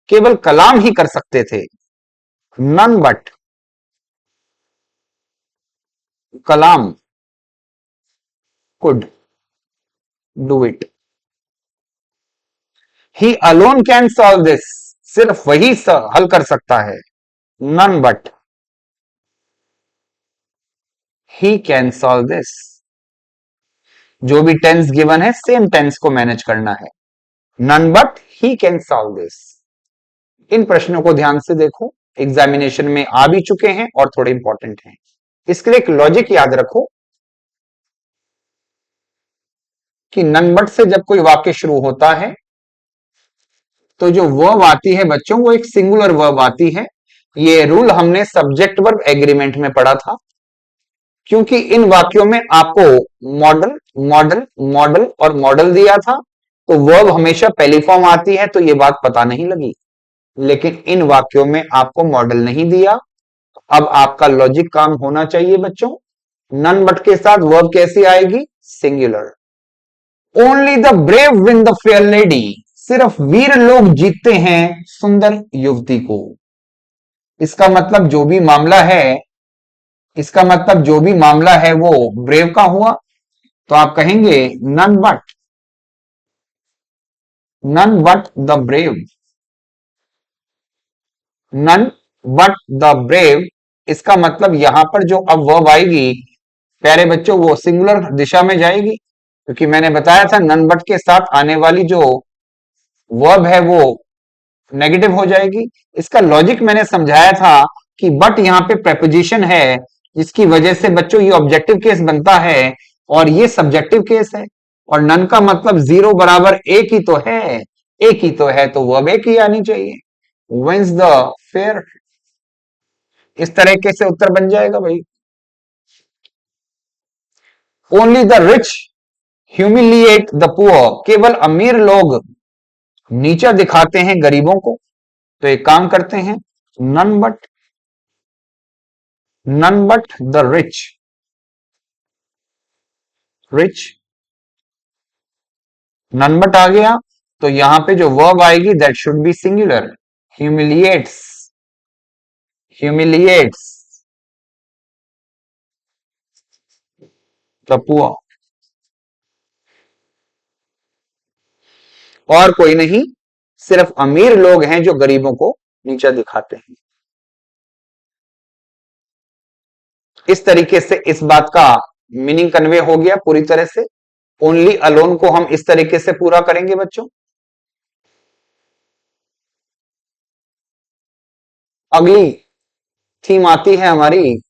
केवल कलाम ही कर सकते थे। None but Kalam could do it. He alone can solve this, सिर्फ वही हल कर सकता है। None but he can solve this. जो भी टेंस गिवन है सेम टेंस को मैनेज करना है। None but he can solve this. इन प्रश्नों को ध्यान से देखो, एग्जामिनेशन में आ भी चुके हैं और थोड़े इंपॉर्टेंट हैं। इसके लिए एक लॉजिक याद रखो कि नन बट से जब कोई वाक्य शुरू होता है तो जो वर्ब आती है बच्चों वो एक सिंगुलर वर्ब आती है। ये रूल हमने सब्जेक्ट वर्ब एग्रीमेंट में पढ़ा था। क्योंकि इन वाक्यों में आपको मॉडल मॉडल मॉडल और मॉडल दिया था तो वर्ब हमेशा पहली फॉर्म आती है, तो ये बात पता नहीं लगी। लेकिन इन वाक्यों में आपको मॉडल नहीं दिया। अब आपका लॉजिक काम होना चाहिए बच्चों। नन बट के साथ वर्ब कैसी आएगी? Singular. Only the brave win the fair lady. सिर्फ वीर लोग जीतते हैं सुंदर युवती को। इसका मतलब जो भी मामला है इसका मतलब जो भी मामला है वो ब्रेव का हुआ। तो आप कहेंगे none but the brave. None but the brave, इसका मतलब यहां पर जो अब वर्ब आएगी प्यारे बच्चों वो सिंगुलर दिशा में जाएगी। क्योंकि मैंने बताया था नन बट के साथ आने वाली जो वर्ब है वो नेगेटिव हो जाएगी। इसका लॉजिक मैंने समझाया था कि बट यहाँ पे प्रेपोजिशन है जिसकी वजह से बच्चों ये ऑब्जेक्टिव केस बनता है और ये सब्जेक्टिव केस है। और नन का मतलब जीरो बराबर एक ही तो है, एक ही तो है, तो वर्ब एक ही आनी चाहिए। Wins the fair. इस तरीके से उत्तर बन जाएगा भाई। Only the rich humiliate the poor. केवल अमीर लोग नीचा दिखाते हैं गरीबों को। तो एक काम करते हैं, none but the rich none but आ गया तो यहां पे जो वर्ब आएगी that should be singular. Humiliates humiliates the poor. और कोई नहीं, सिर्फ अमीर लोग हैं जो गरीबों को नीचा दिखाते हैं। इस तरीके से इस बात का मीनिंग कन्वे हो गया पूरी तरह से। ओनली अलोन को हम इस तरीके से पूरा करेंगे बच्चों। अगली थीम आती है हमारी,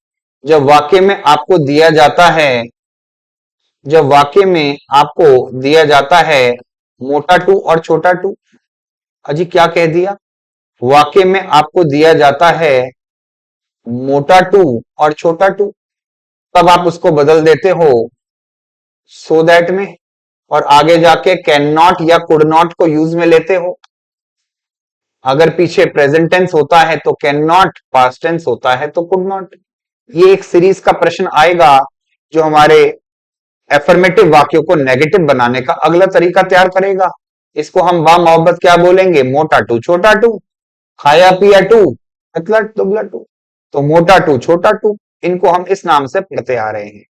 जब वाक्य में आपको दिया जाता है जब वाक्य में आपको दिया जाता है मोटा टू और छोटा टू। अजी क्या कह दिया? वाक्य में आपको दिया जाता है मोटा टू और छोटा टू, तब आप उसको बदल देते हो सो दैट में, और आगे जाके कैन नॉट या कुड नॉट को यूज में लेते हो। अगर पीछे प्रेजेंट टेंस होता है तो कैन नॉट, पास्ट टेंस होता है तो कुड नॉट। ये एक सीरीज का प्रश्न आएगा जो हमारे एफर्मेटिव वाक्यों को नेगेटिव बनाने का अगला तरीका तैयार करेगा। इसको हम बा मोहब्बत क्या बोलेंगे? मोटा टू छोटा टू, खाया पिया टू, पतला दुबला टू। तो मोटा टू छोटा टू, इनको हम इस नाम से पढ़ते आ रहे हैं।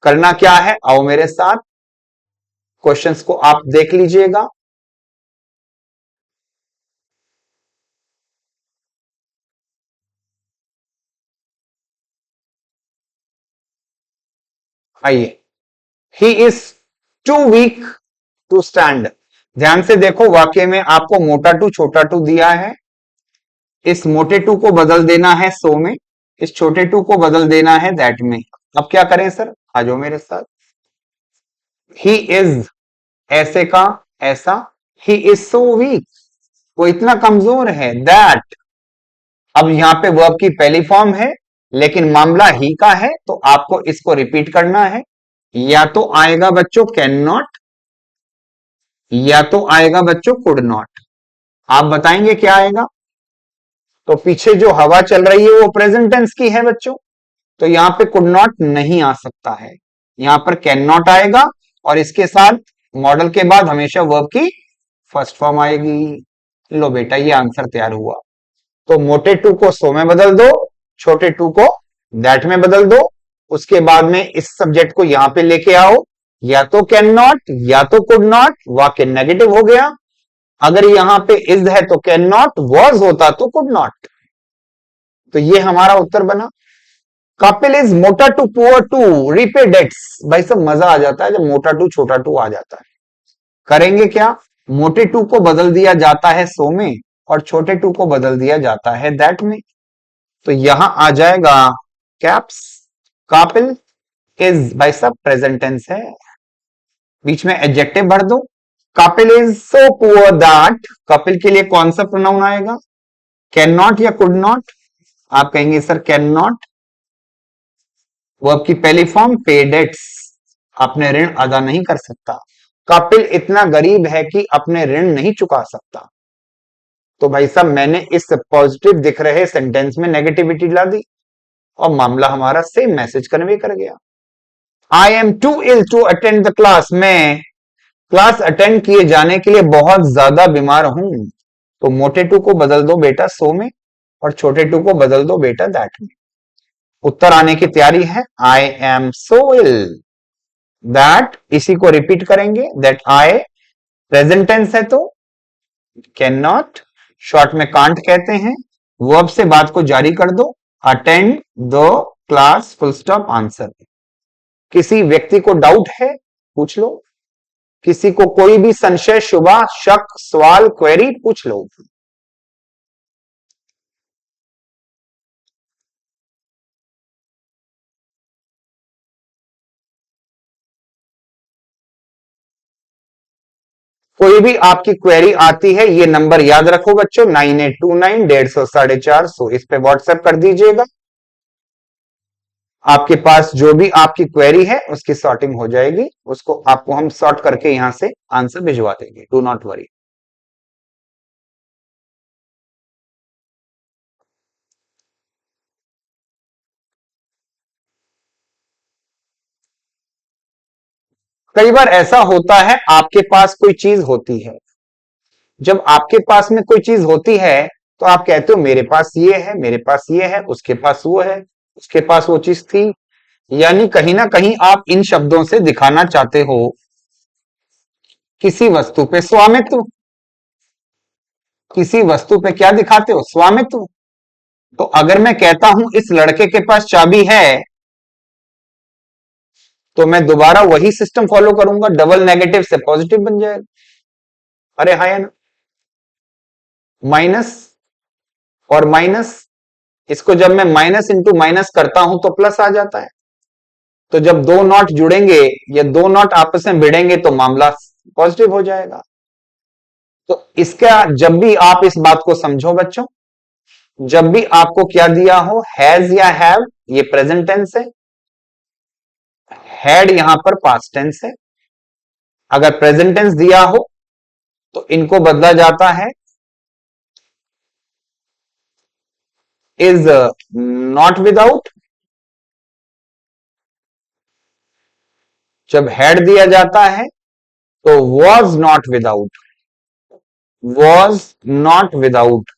करना क्या है, आओ मेरे साथ क्वेश्चंस को आप देख लीजिएगा। आइए, he is too weak to stand. ध्यान से देखो, वाक्य में आपको मोटा टू छोटा टू दिया है। इस मोटे टू को बदल देना है सो में, इस छोटे टू को बदल देना है दैट में। अब क्या करें सर? आ जाओ मेरे साथ। ही इज, ऐसे का ऐसा, ही इज सो वीक, वो इतना कमजोर है। दैट, अब यहां पे वर्ब की पहली फॉर्म है लेकिन मामला ही का है तो आपको इसको रिपीट करना है। या तो आएगा बच्चों कैन नॉट या तो आएगा बच्चों कुड नॉट। आप बताएंगे क्या आएगा? तो पीछे जो हवा चल रही है वो प्रेजेंट टेंस की है बच्चों, तो यहां पे कुड नॉट नहीं आ सकता है। यहां पर कैन नॉट आएगा और इसके साथ मॉडल के बाद हमेशा वर्ब की फर्स्ट फॉर्म आएगी। लो बेटा, ये आंसर तैयार हुआ। तो मोटे टू को सो में बदल दो, छोटे टू को दैट में बदल दो। उसके बाद में इस सब्जेक्ट को यहां पे लेके आओ, या तो कैन नॉट या तो कुड नॉट, वाक्य नेगेटिव हो गया। अगर यहां पे इज है तो कैन नॉट, वॉज होता तो कुड नॉट। तो ये हमारा उत्तर बना। कपिल इज मोटा too poor to repay debts. भाई सब मजा आ जाता है जब मोटा टू छोटा टू आ जाता है। करेंगे क्या, मोटे टू को बदल दिया जाता है सो में और छोटे टू को बदल दिया जाता है दैट में। तो यहां आ जाएगा कैप्स। कपिल इज भाई सब प्रेजेंट टेंस है, बीच में एडजेक्टिव भर दो। Kapil is so poor that, Kapil के लिए कौन सा प्रोनाउन आएगा, कैन नॉट या कुड नॉट। आप कहेंगे सर कैन नॉट, वर्ब की पहली फॉर्म पे डेट्स, अपने ऋण अदा नहीं कर सकता। कपिल इतना गरीब है कि अपने ऋण नहीं चुका सकता। तो भाई साहब मैंने इस पॉजिटिव दिख रहे सेंटेंस में नेगेटिविटी ला दी और मामला हमारा सेम मैसेज कन्वे कर गया। I am too ill to attend the class, मैं क्लास अटेंड किए जाने के लिए बहुत ज्यादा बीमार हूं। तो मोटे टू को बदल दो बेटा सो में और छोटे टू को बदल दो बेटा दैट में। उत्तर आने की तैयारी है। I am so ill that, इसी को रिपीट करेंगे। दैट आई प्रेजेंट टेंस है तो कैन नॉट, शॉर्ट में कांट कहते हैं। वर्ब से बात को जारी कर दो, attend the class full stop answer. किसी व्यक्ति को डाउट है पूछ लो, किसी को कोई भी संशय शुबा शक सवाल क्वेरी पूछ लो। कोई भी आपकी क्वेरी आती है, ये नंबर याद रखो बच्चों, 9829 150 450, इस पे व्हाट्सएप कर दीजिएगा। आपके पास जो भी आपकी क्वेरी है उसकी सॉर्टिंग हो जाएगी, उसको आपको हम सॉर्ट करके यहां से आंसर भिजवा देंगे, डू नॉट वरी। कई बार ऐसा होता है आपके पास कोई चीज होती है, जब आपके पास में कोई चीज होती है तो आप कहते हो मेरे पास ये है, मेरे पास ये है, उसके पास वो है, उसके पास वो चीज थी। यानी कहीं ना कहीं आप इन शब्दों से दिखाना चाहते हो किसी वस्तु पे स्वामित्व। किसी वस्तु पे क्या दिखाते हो, स्वामित्व। तो अगर मैं कहता हूं इस लड़के के पास चाबी है, तो मैं दोबारा वही सिस्टम फॉलो करूंगा, डबल नेगेटिव से पॉजिटिव बन जाएगा। अरे हाँ, माइनस और माइनस, इसको जब मैं माइनस इंटू माइनस करता हूं तो प्लस आ जाता है। तो जब दो नॉट जुड़ेंगे या दो नॉट आपस में भिड़ेंगे तो मामला पॉजिटिव हो जाएगा। तो इसका जब भी आप इस बात को समझो बच्चों, जब भी आपको क्या दिया हो, हैज या हैव, ये प्रेजेंट टेंस है, हैड यहां पर पास्ट टेंस है। अगर प्रेजेंट टेंस दिया हो तो इनको बदला जाता है इज नॉट विदाउट। जब हैड दिया जाता है तो was not without, was not without.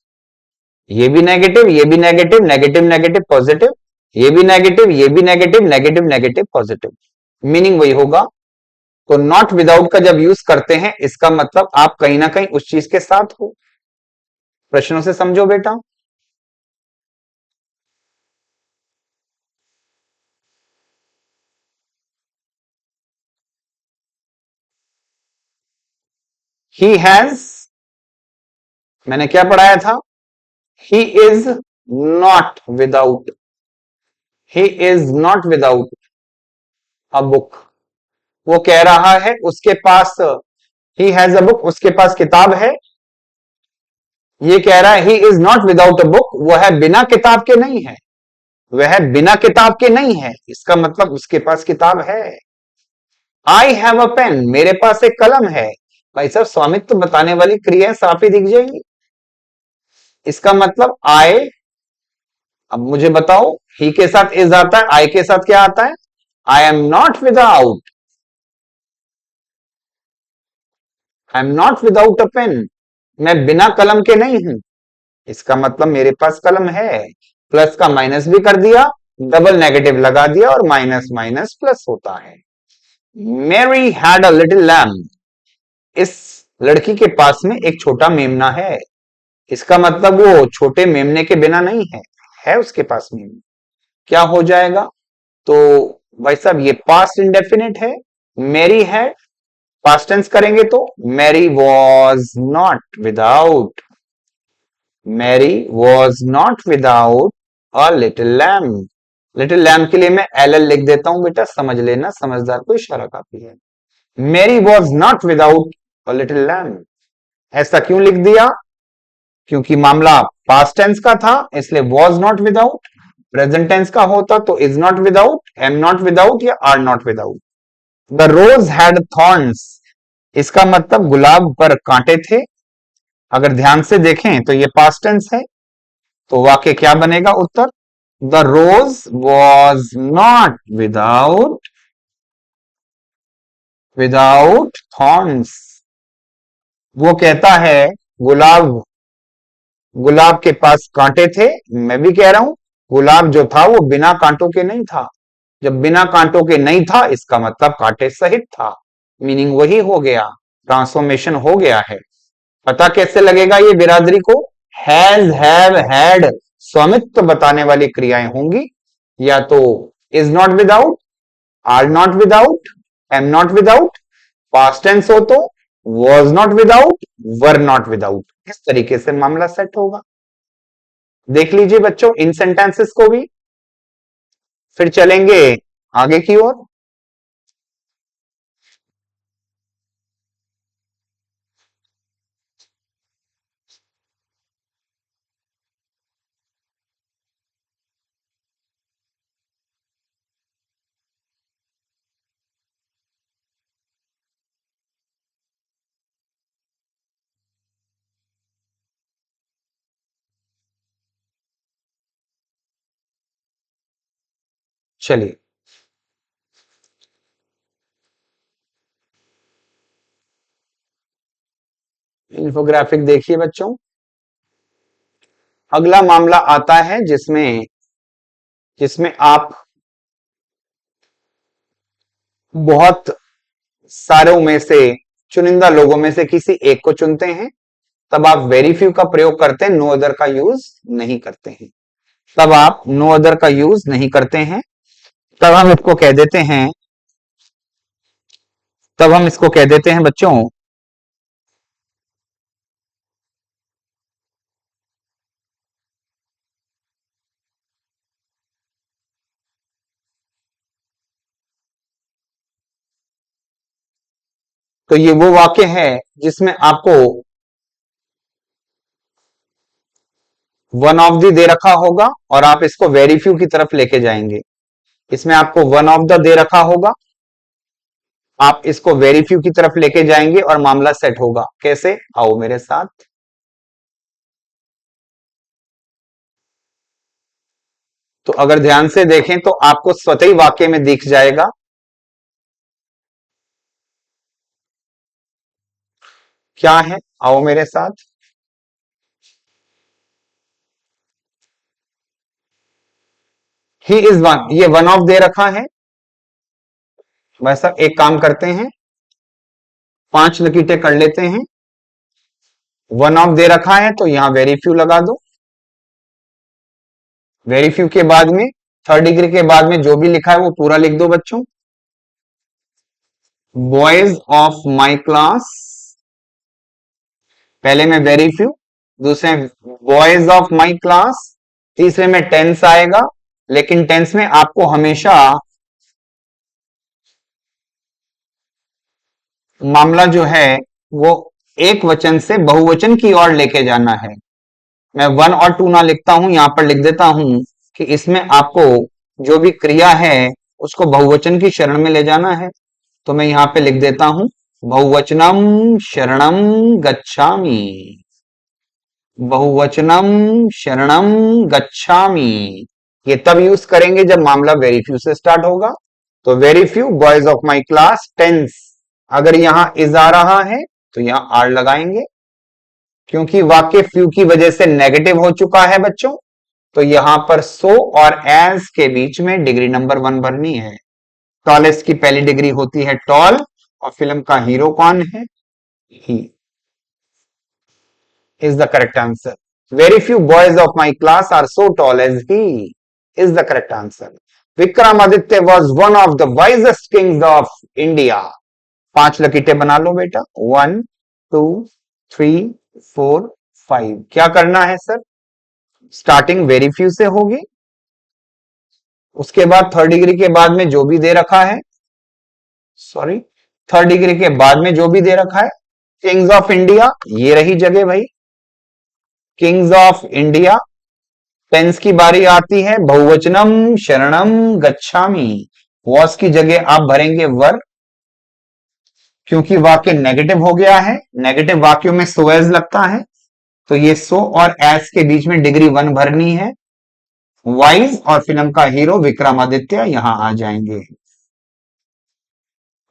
ये भी नेगेटिव, ये भी नेगेटिव, नेगेटिव नेगेटिव पॉजिटिव, ये भी नेगेटिव, ये भी negative, negative negative positive, meaning वही होगा। तो नॉट विदाउट का जब यूज करते हैं इसका मतलब आप कहीं ना कहीं उस चीज के साथ हो। प्रश्नों से समझो बेटा। ही हैज, मैंने क्या पढ़ाया था, ही is not without, he is not without a book. वो कह रहा है उसके पास, ही हैज अ बुक, उसके पास किताब है। ये कह रहा है he is not without a book, वो है बिना किताब के नहीं है, वह बिना किताब के नहीं है, इसका मतलब उसके पास किताब है। आई हैव अ पेन, मेरे पास एक कलम है। भाई साहब स्वामित्व बताने वाली क्रियाएं साफ ही दिख जाएंगी। इसका मतलब आई, अब मुझे बताओ, ही के साथ इज आता है, आई के साथ क्या आता है, I am not without, I am not without a pen, मैं बिना कलम के नहीं हूं। इसका मतलब मेरे पास कलम है। प्लस का माइनस भी कर दिया, डबल नेगेटिव लगा दिया और माइनस माइनस प्लस होता है। Mary had a little lamb, इस लड़की के पास में एक छोटा मेमना है। इसका मतलब वो छोटे मेमने के बिना नहीं है। है उसके पास मीनिंग, क्या हो जाएगा? तो भाई साहब ये पास्ट इंडेफिनिट है, मैरी हैड, पास्ट टेंस करेंगे तो Mary was not without, Mary was not without a little lamb. Little lamb के लिए मैं एल एल लिख देता हूं बेटा, समझ लेना, समझदार को इशारा काफी है। Mary was not without a little lamb, ऐसा क्यों लिख दिया? क्योंकि मामला पास्ट टेंस का था, इसलिए was not without. Present tense का होता तो is not without, am not without या are not without. The rose had thorns, इसका मतलब गुलाब पर कांटे थे। अगर ध्यान से देखें तो ये पास्ट टेंस है, तो वाक्य क्या बनेगा उत्तर? The rose was not without thorns. वो कहता है गुलाब, गुलाब के पास कांटे थे, मैं भी कह रहा हूं गुलाब जो था वो बिना कांटों के नहीं था। जब बिना कांटों के नहीं था इसका मतलब कांटे सहित था, मीनिंग वही हो गया, ट्रांसफॉर्मेशन हो गया है। पता कैसे लगेगा ये बिरादरी को? हैज, हैव, हैड स्वामित्व बताने वाली क्रियाएं होंगी, या तो is not without, are not without, am not without, past tense हो तो was not without, were not without. इस तरीके से मामला सेट होगा। देख लीजिए बच्चों इन सेंटेंसेस को भी, फिर चलेंगे आगे की ओर। चलिए इंफोग्राफिक देखिए बच्चों। अगला मामला आता है जिसमें जिसमें आप बहुत सारों में से, चुनिंदा लोगों में से किसी एक को चुनते हैं, तब आप वेरी फ्यू का प्रयोग करते हैं, नो अदर का यूज नहीं करते हैं। तब आप नो अदर का यूज नहीं करते हैं, तब हम इसको कह देते हैं, तब हम इसको कह देते हैं बच्चों तो ये वो वाक्य है जिसमें आपको वन ऑफ द दे रखा होगा और आप इसको वेरी फ्यू की तरफ लेके जाएंगे। इसमें आपको वन ऑफ द दे रखा होगा, आप इसको वेरी फ्यू की तरफ लेके जाएंगे और मामला सेट होगा। कैसे? आओ मेरे साथ। तो अगर ध्यान से देखें तो आपको स्वतः ही वाक्य में दिख जाएगा। क्या है? आओ मेरे साथ। ही इज वन, ये वन ऑफ दे रखा है। वैसा एक काम करते हैं, 5 लकीटें कर लेते हैं। वन ऑफ दे रखा है तो यहां वेरी फ्यू लगा दो। वेरी फ्यू के बाद में थर्ड डिग्री के बाद में जो भी लिखा है वो पूरा लिख दो बच्चों। बॉयज ऑफ माई क्लास, पहले में वेरी फ्यू, दूसरे बॉयज ऑफ माई क्लास, तीसरे में टेंस आएगा, लेकिन टेंस में आपको हमेशा मामला जो है वो एक वचन से बहुवचन की ओर लेके जाना है। मैं वन और टू ना लिखता हूं, यहां पर लिख देता हूं कि इसमें आपको जो भी क्रिया है उसको बहुवचन की शरण में ले जाना है। तो मैं यहां पे लिख देता हूं बहुवचनम शरणम गच्छामि, बहुवचनम शरणम गच्छामि। ये तब यूज करेंगे जब मामला वेरी फ्यू से स्टार्ट होगा। तो very few boys of my class, tense अगर यहां इज आ रहा है तो यहां आर लगाएंगे, क्योंकि वाक्य फ्यू की वजह से नेगेटिव हो चुका है बच्चों। तो यहां पर सो और एज के बीच में डिग्री नंबर 1 भरनी है। टॉलेस्ट की पहली डिग्री होती है टॉल, और फिल्म का हीरो कौन है? He is the correct answer. Very few boys of my class are so tall as he is the correct answer. Vikramaditya was one of the wisest kings of India. 5 लकीटें बना लो बेटा. 1 2 3 4 5. क्या करना है सर? स्टार्टिंग वेरी फ्यू से होगी, उसके बाद थर्ड डिग्री के बाद में जो भी दे रखा है, सॉरी, थर्ड डिग्री के बाद में जो भी दे रखा है, किंग्स ऑफ इंडिया, ये रही जगह भाई, किंग्स ऑफ इंडिया. टेंस की बारी आती है, बहुवचनम शरणम गच्छामि. वॉस की जगह आप भरेंगे वर, क्योंकि वाक्य नेगेटिव हो गया है. नेगेटिव वाक्यों में सो एज लगता है, तो ये सो और एस के बीच में डिग्री 1 भरनी है. वाइज और फिल्म का हीरो विक्रमादित्य यहां आ जाएंगे.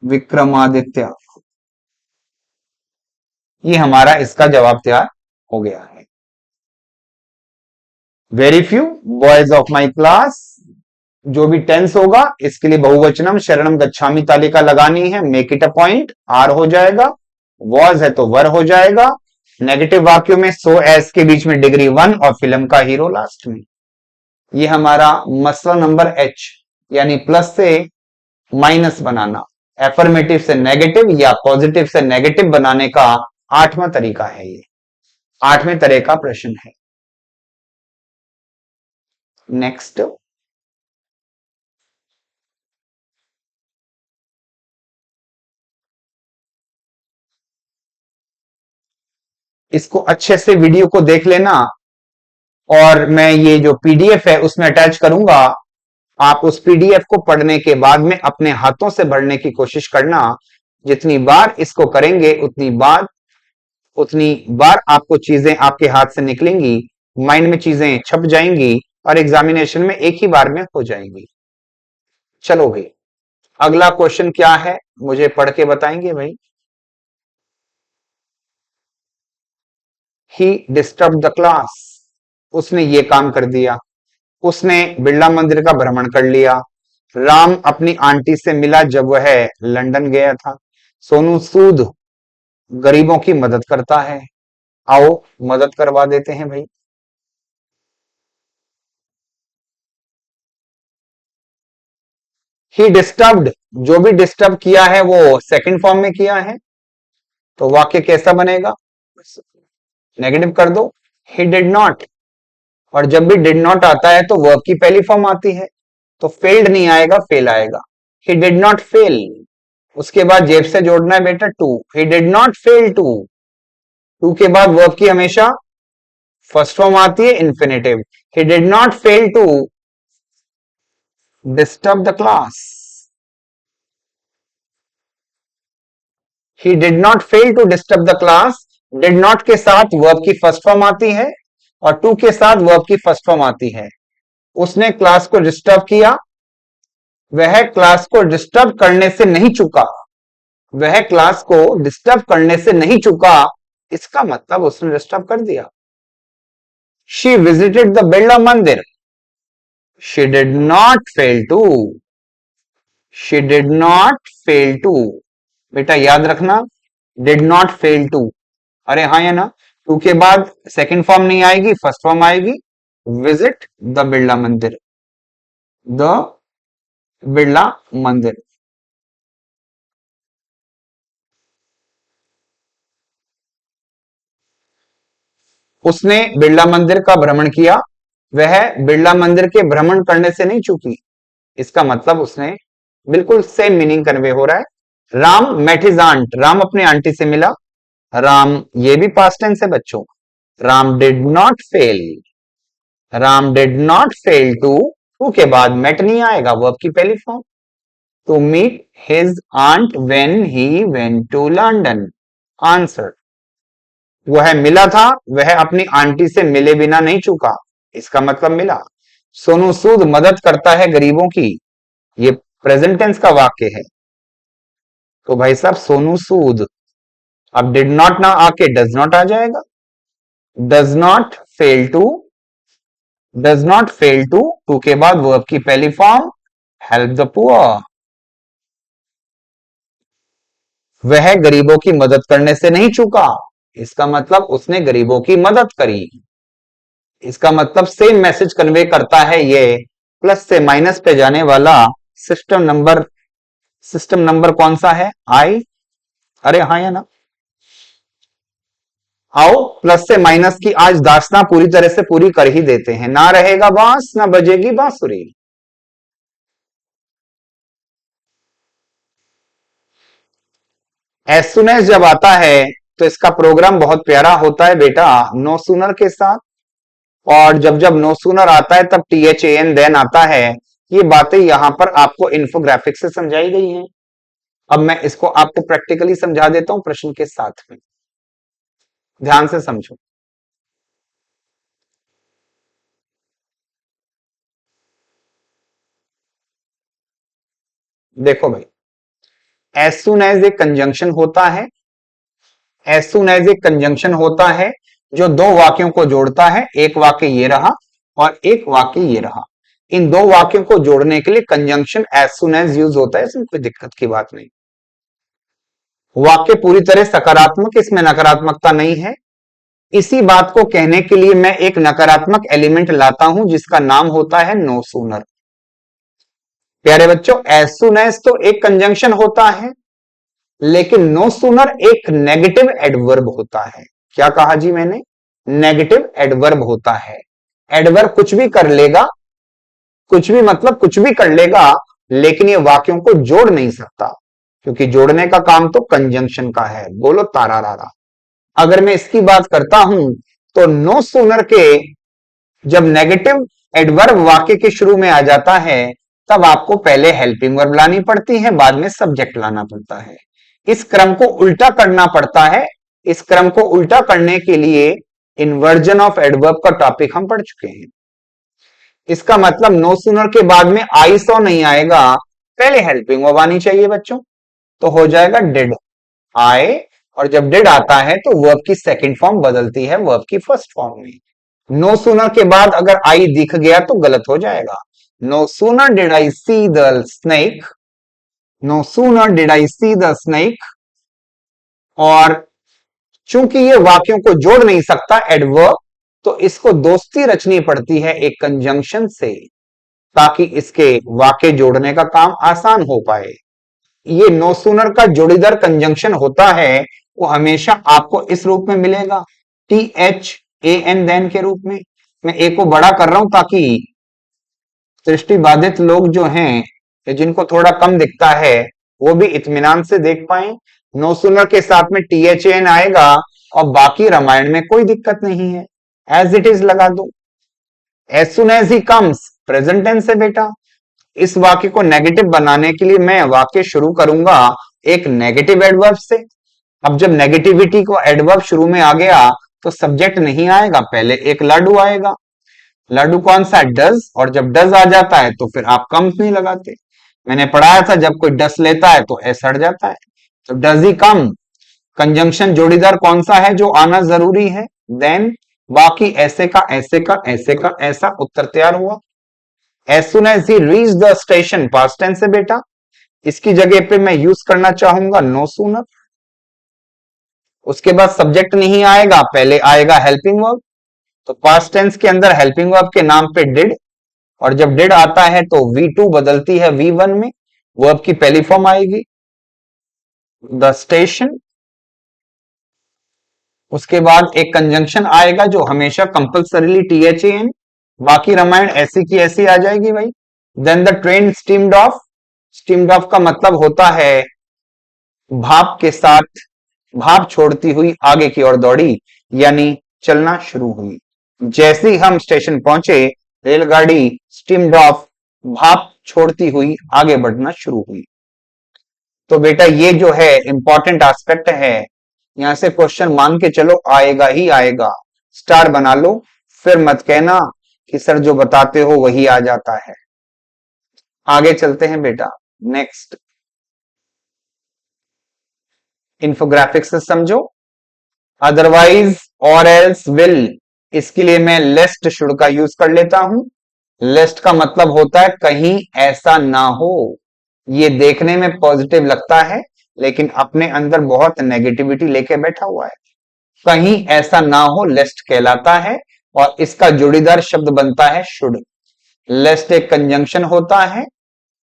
विक्रमादित्य, ये हमारा इसका जवाब तैयार हो गया है. Very few boys of my class, जो भी टेंस होगा इसके लिए बहुवचनम शरणम गच्छामि तालिका लगानी है. Make it a point. Are हो जाएगा, वॉज है तो वर हो जाएगा. नेगेटिव वाक्यों में सो एस के बीच में डिग्री 1 और फिल्म का हीरो लास्ट में. ये हमारा मसला नंबर एच, यानी प्लस से माइनस बनाना, एफर्मेटिव से नेगेटिव या पॉजिटिव से नेगेटिव बनाने का 8वां तरीका है. ये 8वें तरह का प्रश्न है. नेक्स्ट, इसको अच्छे से वीडियो को देख लेना, और मैं ये जो पीडीएफ है उसमें अटैच करूंगा. आप उस पीडीएफ को पढ़ने के बाद में अपने हाथों से भरने की कोशिश करना. जितनी बार इसको करेंगे उतनी बार आपको चीजें आपके हाथ से निकलेंगी, माइंड में चीजें छप जाएंगी और एग्जामिनेशन में एक ही बार में हो जाएंगी. चलो भाई, अगला क्वेश्चन क्या है मुझे पढ़ के बताएंगे भाई. ही डिस्टर्ब द क्लास, उसने ये काम कर दिया. उसने बिरला मंदिर का भ्रमण कर लिया. राम अपनी आंटी से मिला जब वह लंदन गया था. सोनू सूद गरीबों की मदद करता है. आओ मदद करवा देते हैं भाई. ही डिस्टर्ब्ड, जो भी डिस्टर्ब किया है वो सेकंड फॉर्म में किया है, तो वाक्य कैसा बनेगा? नेगेटिव कर दो. ही डिड नॉट, और जब भी डिड नॉट आता है तो वर्ब की पहली फॉर्म आती है, तो फेल्ड नहीं आएगा, फेल आएगा. He did not fail. उसके बाद जेब से जोड़ना है बेटा to. He did not fail to. To के बाद वर्ब की हमेशा फर्स्ट फॉर्म आती है, infinitive. He did not fail to disturb the class. He did not fail to disturb the class. Did not के साथ वर्ब की फर्स्ट फॉर्म आती है और टू के साथ वर्ब की फर्स्ट फॉर्म आती है. उसने क्लास को डिस्टर्ब किया, वह क्लास को डिस्टर्ब करने से नहीं चुका. वह क्लास को डिस्टर्ब करने से नहीं चुका, इसका मतलब उसने डिस्टर्ब कर दिया. She visited the Birla Mandir. She did not fail to. She did not fail to. बेटा याद रखना, डिड नॉट फेल टू. अरे हाँ या ना? टू के बाद सेकंड फॉर्म नहीं आएगी, फर्स्ट फॉर्म आएगी. विजिट द बिरला मंदिर. द बिरला मंदिर. उसने बिरला मंदिर का भ्रमण किया, वह बिरला मंदिर के भ्रमण करने से नहीं चूकी. इसका मतलब उसने, बिल्कुल सेम मीनिंग कन्वे हो रहा है. Ram met his aunt, Ram अपने आंटी से मिला. राम ये भी पास्ट टेंस है बच्चों. Ram did not fail. Ram did not fail to के बाद मेट नहीं आएगा, वर्ब की पहली फॉर्म. To meet his aunt when he went to London. Answer, वह मिला था, वह अपनी आंटी से मिले बिना नहीं चूका. इसका मतलब मिला. सोनू सूद मदद करता है गरीबों की, ये प्रेजेंट टेंस का वाक्य है. तो भाई साहब सोनू सूद, अब डिड नॉट ना आके डज नॉट आ जाएगा. Does not fail to. Does not fail to के बाद वर्ब की पहली फॉर्म, हेल्प द पुअर. वह गरीबों की मदद करने से नहीं चूका, इसका मतलब उसने गरीबों की मदद करी. इसका मतलब सेम मैसेज कन्वे करता है ये। प्लस से माइनस पे जाने वाला सिस्टम नंबर कौन सा है? आई। अरे हाँ या ना? आओ प्लस से माइनस की आज दास्तां पूरी तरह से पूरी कर ही देते हैं। ना रहेगा बांस ना बजेगी बांसुरी। एज सुन एज जब आता है तो इसका प्रोग्राम बहुत प्यारा होता है बेटा, नो सूनर के साथ। और जब जब नो सूनर आता है तब THAN देन आता है। ये बातें यहां पर आपको इन्फोग्राफिक से समझाई गई हैं। अब मैं इसको आपको प्रैक्टिकली समझा देता हूं प्रश्न के साथ में, ध्यान से समझो। देखो भाई, एज सुन एज एक कंजंक्शन होता है। एज सुन एज एक कंजंक्शन होता है जो दो वाक्यों को जोड़ता है। एक वाक्य ये रहा और एक वाक्य ये रहा। इन दो वाक्यों को जोड़ने के लिए conjunction as soon as use होता है, इसमें कोई दिक्कत की बात नहीं। वाक्य पूरी तरह सकारात्मक, इसमें नकारात्मकता नहीं है। इसी बात को कहने के लिए मैं एक नकारात्मक एलिमेंट लाता हूं जिसका नाम होता है नो सूनर। प्यारे बच्चों, एज सुन एज तो एक कंजंक्शन होता है, लेकिन नो सूनर एक नेगेटिव एडवर्ब होता है। क्या कहा जी मैंने? नेगेटिव एडवर्ब होता है। एडवर्ब कुछ भी कर लेगा, कुछ भी मतलब कुछ भी कर लेगा, लेकिन ये वाक्यों को जोड़ नहीं सकता, क्योंकि जोड़ने का काम तो कंजंक्शन का है। बोलो तारा रारा। अगर मैं इसकी बात करता हूं तो नो सूनर के जब नेगेटिव एडवर्ब वाक्य के शुरू में आ जाता है तब आपको पहले हेल्पिंग वर्ब लानी पड़ती है, बाद में सब्जेक्ट लाना पड़ता है। इस क्रम को उल्टा करना पड़ता है। इस क्रम को उल्टा करने के लिए इन्वर्जन ऑफ एडवर्ब का टॉपिक हम पढ़ चुके हैं। इसका मतलब नो सूनर के बाद में आई सो नहीं आएगा, पहले हेल्पिंग वर्ब आनी चाहिए बच्चों। तो हो जाएगा डिड। आए, और जब डिड आता है तो वर्ब की सेकंड फॉर्म बदलती है वर्ब की फर्स्ट फॉर्म में। नो सूनर के बाद अगर आई दिख गया तो गलत हो जाएगा। No sooner did I see the snake, no sooner did I see the snake. और चूंकि ये वाक्यों को जोड़ नहीं सकता एडवर्ब, तो इसको दोस्ती रचनी पड़ती है एक कंजंक्शन से, ताकि इसके वाक्य जोड़ने का काम आसान हो पाए। ये नो सूनर का जोड़ीदार कंजंक्शन होता है, वो हमेशा आपको इस रूप में मिलेगा, THAN देन के रूप में। मैं ए को बड़ा कर रहा हूं ताकि दृष्टि बाधित लोग जो हैं, जिनको थोड़ा कम दिखता है, वो भी इत्मीनान से देख पाए। नो सूनर के साथ में THAN आएगा और बाकी रामायण में कोई दिक्कत नहीं है, एज इट इज लगा दो। As soon as he comes present tense है बेटा। इस वाक्य को नेगेटिव बनाने के लिए मैं वाक्य शुरू करूंगा एक नेगेटिव एडवर्ब से। अब जब नेगेटिविटी को एडवर्ब शुरू में आ गया तो सब्जेक्ट नहीं आएगा, पहले एक लाडू आएगा। लाडू कौन सा? डज। और जब डज आ जाता है तो फिर आप कम्स नहीं लगाते। मैंने पढ़ाया था जब कोई डस लेता है तो एस हट जाता है। तो डज ही कम, कंजंक्शन जोड़ीदार कौन सा है जो आना जरूरी है? देन। बाकी ऐसे का ऐसे का ऐसे का ऐसा उत्तर तैयार हुआ। As soon as he reach the station past tense है बेटा। इसकी जगह पे मैं यूज करना चाहूंगा नो सूनर। उसके बाद सब्जेक्ट नहीं आएगा, पहले आएगा हेल्पिंग वर्ब। तो पास्ट टेंस के अंदर हेल्पिंग वर्ब के नाम पे डिड, और जब डिड आता है तो V2 बदलती है V1 में, वर्ब की पहली फॉर्म आएगी द स्टेशन। उसके बाद एक कंजंक्शन आएगा जो हमेशा कंपल्सरीली THAN, बाकी रामायण ऐसी की ऐसी आ जाएगी भाई। Then the train steamed off. Steamed off का मतलब होता है भाप के साथ, भाप छोड़ती हुई आगे की ओर दौड़ी, यानी चलना शुरू हुई। जैसे ही हम स्टेशन पहुंचे, रेलगाड़ी स्टीम्ड ऑफ, भाप छोड़ती हुई आगे बढ़ना शुरू हुई। तो बेटा ये जो है इंपॉर्टेंट एस्पेक्ट है, यहां से क्वेश्चन मान के चलो आएगा ही आएगा। स्टार बना लो, फिर मत कहना कि सर जो बताते हो वही आ जाता है। आगे चलते हैं बेटा, नेक्स्ट इंफोग्राफिक्स से समझो। अदरवाइज और एल्स विल, इसके लिए मैं लेस्ट शुड का यूज कर लेता हूं। लेस्ट का मतलब होता है कहीं ऐसा ना हो। ये देखने में पॉजिटिव लगता है लेकिन अपने अंदर बहुत नेगेटिविटी लेके बैठा हुआ है। कहीं ऐसा ना हो लेस्ट कहलाता है। और इसका जोड़ीदार शब्द बनता है शुड। लेस्ट एक कंजंक्शन होता है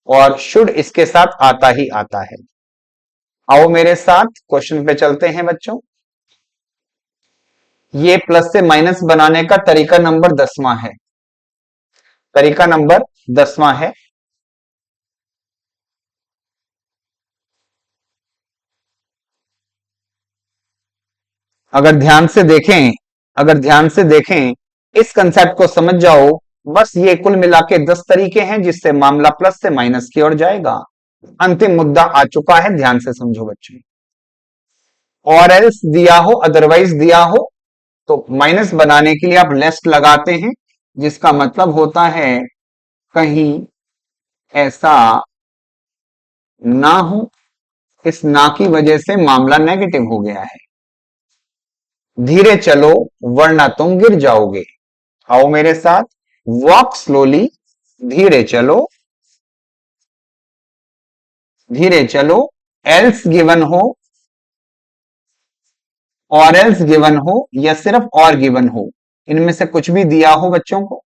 और शुड इसके साथ आता ही आता है। आओ मेरे साथ क्वेश्चन पे चलते हैं बच्चों। ये प्लस से माइनस बनाने का तरीका नंबर 10वां है। तरीका नंबर 10वां है। अगर ध्यान से देखें, अगर ध्यान से देखें, इस कंसेप्ट को समझ जाओ। बस ये कुल मिला के 10 तरीके हैं जिससे मामला प्लस से माइनस की ओर जाएगा। अंतिम मुद्दा आ चुका है, ध्यान से समझो बच्चों। और एल्स दिया हो, अदरवाइज दिया हो, तो माइनस बनाने के लिए आप लेस्ट लगाते हैं, जिसका मतलब होता है कहीं ऐसा ना हो। इस ना की वजह से मामला नेगेटिव हो गया है। धीरे चलो वरना तुम गिर जाओगे। आओ मेरे साथ, वॉक स्लोली, धीरे चलो, धीरे चलो। एल्स गिवन हो, और एल्स गिवन हो, या सिर्फ और गिवन हो, इनमें से कुछ भी दिया हो बच्चों को,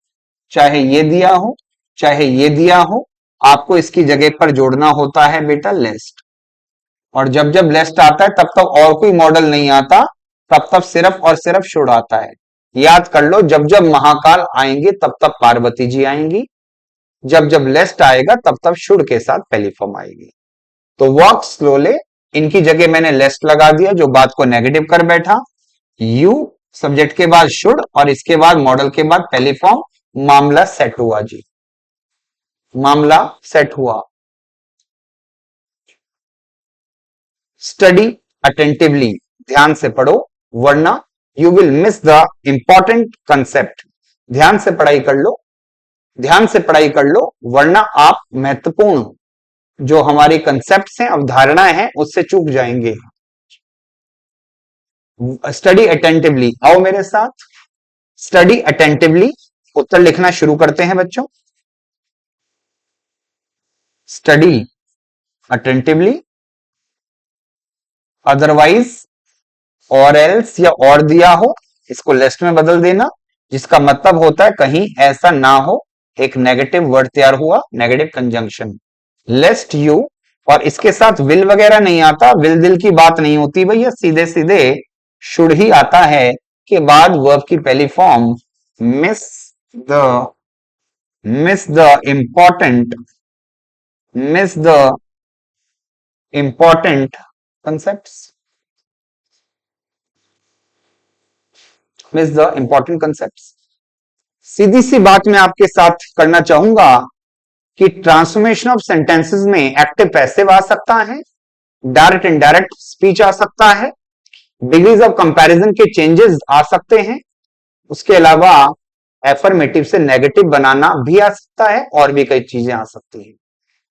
चाहे ये दिया हो चाहे ये दिया हो, आपको इसकी जगह पर जोड़ना होता है बेटा लेस्ट। और जब जब लेस्ट आता है तब तक और कोई मॉडल नहीं आता, तब तब सिर्फ और सिर्फ शुड आता है। याद कर लो, जब जब महाकाल आएंगे तब तब पार्वती जी आएंगी, जब जब लेस्ट आएगा तब तब शुड के साथ पहली फॉर्म आएगी। तो वॉक स्लोले, इनकी जगह मैंने लेस्ट लगा दिया जो बात को नेगेटिव कर बैठा। यू सब्जेक्ट के बाद शुड और इसके बाद मॉडल के बाद पहली फॉर्म। मामला सेट हुआ जी, मामला सेट हुआ। स्टडी अटेंटिवली, ध्यान से पढ़ो वरना you will miss the important concept. ध्यान से पढ़ाई कर लो, ध्यान से पढ़ाई कर लो, वरना आप महत्वपूर्ण जो हमारी कंसेप्ट हैं, अवधारणाएं हैं, उससे चूक जाएंगे। स्टडी अटेंटिवली, आओ मेरे साथ। स्टडी अटेंटिवली, उत्तर लिखना शुरू करते हैं बच्चों। स्टडी अटेंटिवली, अदरवाइज, और एल्स या और दिया हो, इसको लेस्ट में बदल देना, जिसका मतलब होता है कहीं ऐसा ना हो। एक नेगेटिव वर्ड तैयार हुआ, नेगेटिव कंजंक्शन। लेस्ट यू, और इसके साथ विल वगैरह नहीं आता, विल दिल की बात नहीं होती भैया, सीधे सीधे शुड ही आता है के बाद वर्ब की पहली form. Miss the important, miss the important concepts, miss the important concepts. सीधी सी बात मैं आपके साथ करना चाहूंगा कि ट्रांसफॉर्मेशन ऑफ सेंटेंसेस में एक्टिव पैसिव आ सकता है, डायरेक्ट इनडायरेक्ट स्पीच आ सकता है, डिग्रीज ऑफ कंपैरिजन के चेंजेस आ सकते हैं, उसके अलावा एफर्मेटिव से नेगेटिव बनाना भी आ सकता है, और भी कई चीजें आ सकती हैं।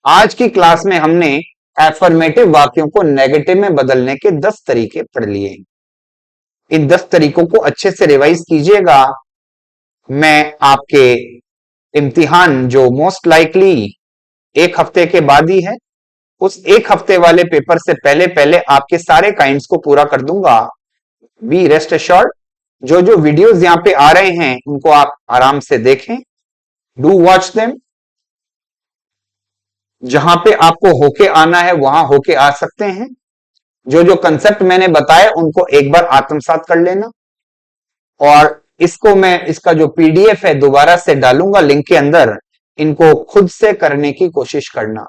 आज की क्लास में हमने एफर्मेटिव वाक्यों को नेगेटिव में बदलने के 10 तरीके पढ़ लिए। इन 10 तरीकों को अच्छे से रिवाइज कीजिएगा। मैं आपके इम्तिहान जो मोस्ट लाइकली 1 हफ्ते के बाद ही है, उस 1 हफ्ते वाले पेपर से पहले पहले आपके सारे काइंड्स को पूरा कर दूंगा। Be rest assured. जो जो वीडियोस यहां पे आ रहे हैं उनको आप आराम से देखें, डू वॉच देम। जहां पे आपको होके आना है वहां होके आ सकते हैं। जो जो कंसेप्ट मैंने बताया उनको एक बार आत्मसात कर लेना, और इसको मैं, इसका जो पीडीएफ है दोबारा से डालूंगा लिंक के अंदर, इनको खुद से करने की कोशिश करना।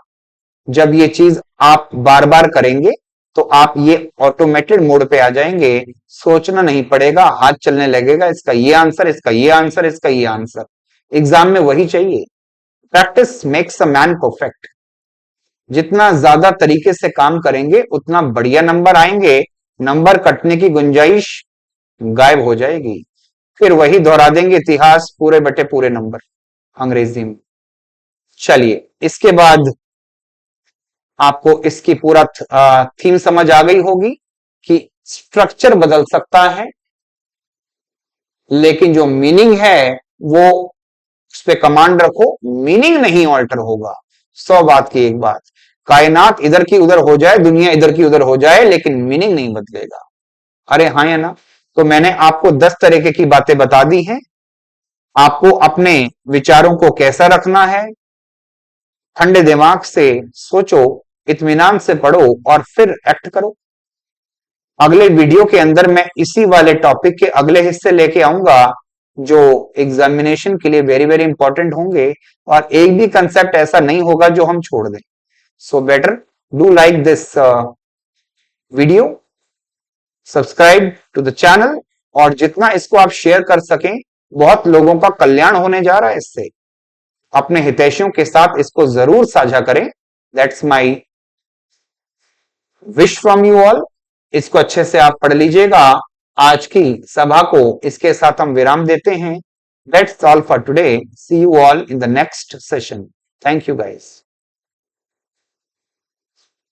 जब ये चीज आप बार बार करेंगे तो आप ये ऑटोमेटेड मोड पे आ जाएंगे, सोचना नहीं पड़ेगा, हाथ चलने लगेगा, इसका ये आंसर, इसका ये आंसर, इसका ये आंसर। एग्जाम में वही चाहिए। Practice makes a man perfect. जितना ज्यादा तरीके से काम करेंगे उतना बढ़िया नंबर आएंगे, नंबर कटने की गुंजाइश गायब हो जाएगी। फिर वही दोहरा देंगे इतिहास, पूरे बटे पूरे नंबर अंग्रेजी में। चलिए, इसके बाद आपको इसकी पूरा थीम समझ आ गई होगी कि स्ट्रक्चर बदल सकता है लेकिन जो मीनिंग है वो उस पर कमांड रखो, मीनिंग नहीं ऑल्टर होगा। 100 बात की एक बात, कायनात इधर की उधर हो जाए, दुनिया इधर की उधर हो जाए, लेकिन मीनिंग नहीं बदलेगा। अरे हाँ या ना? तो मैंने आपको 10 तरीके की बातें बता दी हैं। आपको अपने विचारों को कैसा रखना है, ठंडे दिमाग से सोचो, इत्मीनान से पढ़ो और फिर एक्ट करो। अगले वीडियो के अंदर मैं इसी वाले टॉपिक के अगले हिस्से लेके आऊंगा जो एग्जामिनेशन के लिए वेरी वेरी इंपॉर्टेंट होंगे, और एक भी कंसेप्ट ऐसा नहीं होगा जो हम छोड़ दें। So better do like this video, subscribe to the channel, और जितना इसको आप शेयर कर सकें, बहुत लोगों का कल्याण होने जा रहा है इससे। अपने हितैषियों के साथ इसको जरूर साझा करें। That's my wish from you all. इसको अच्छे से आप पढ़ लीजिएगा। आज की सभा को इसके साथ हम विराम देते हैं। That's all for today. See you all in the next session. Thank you guys.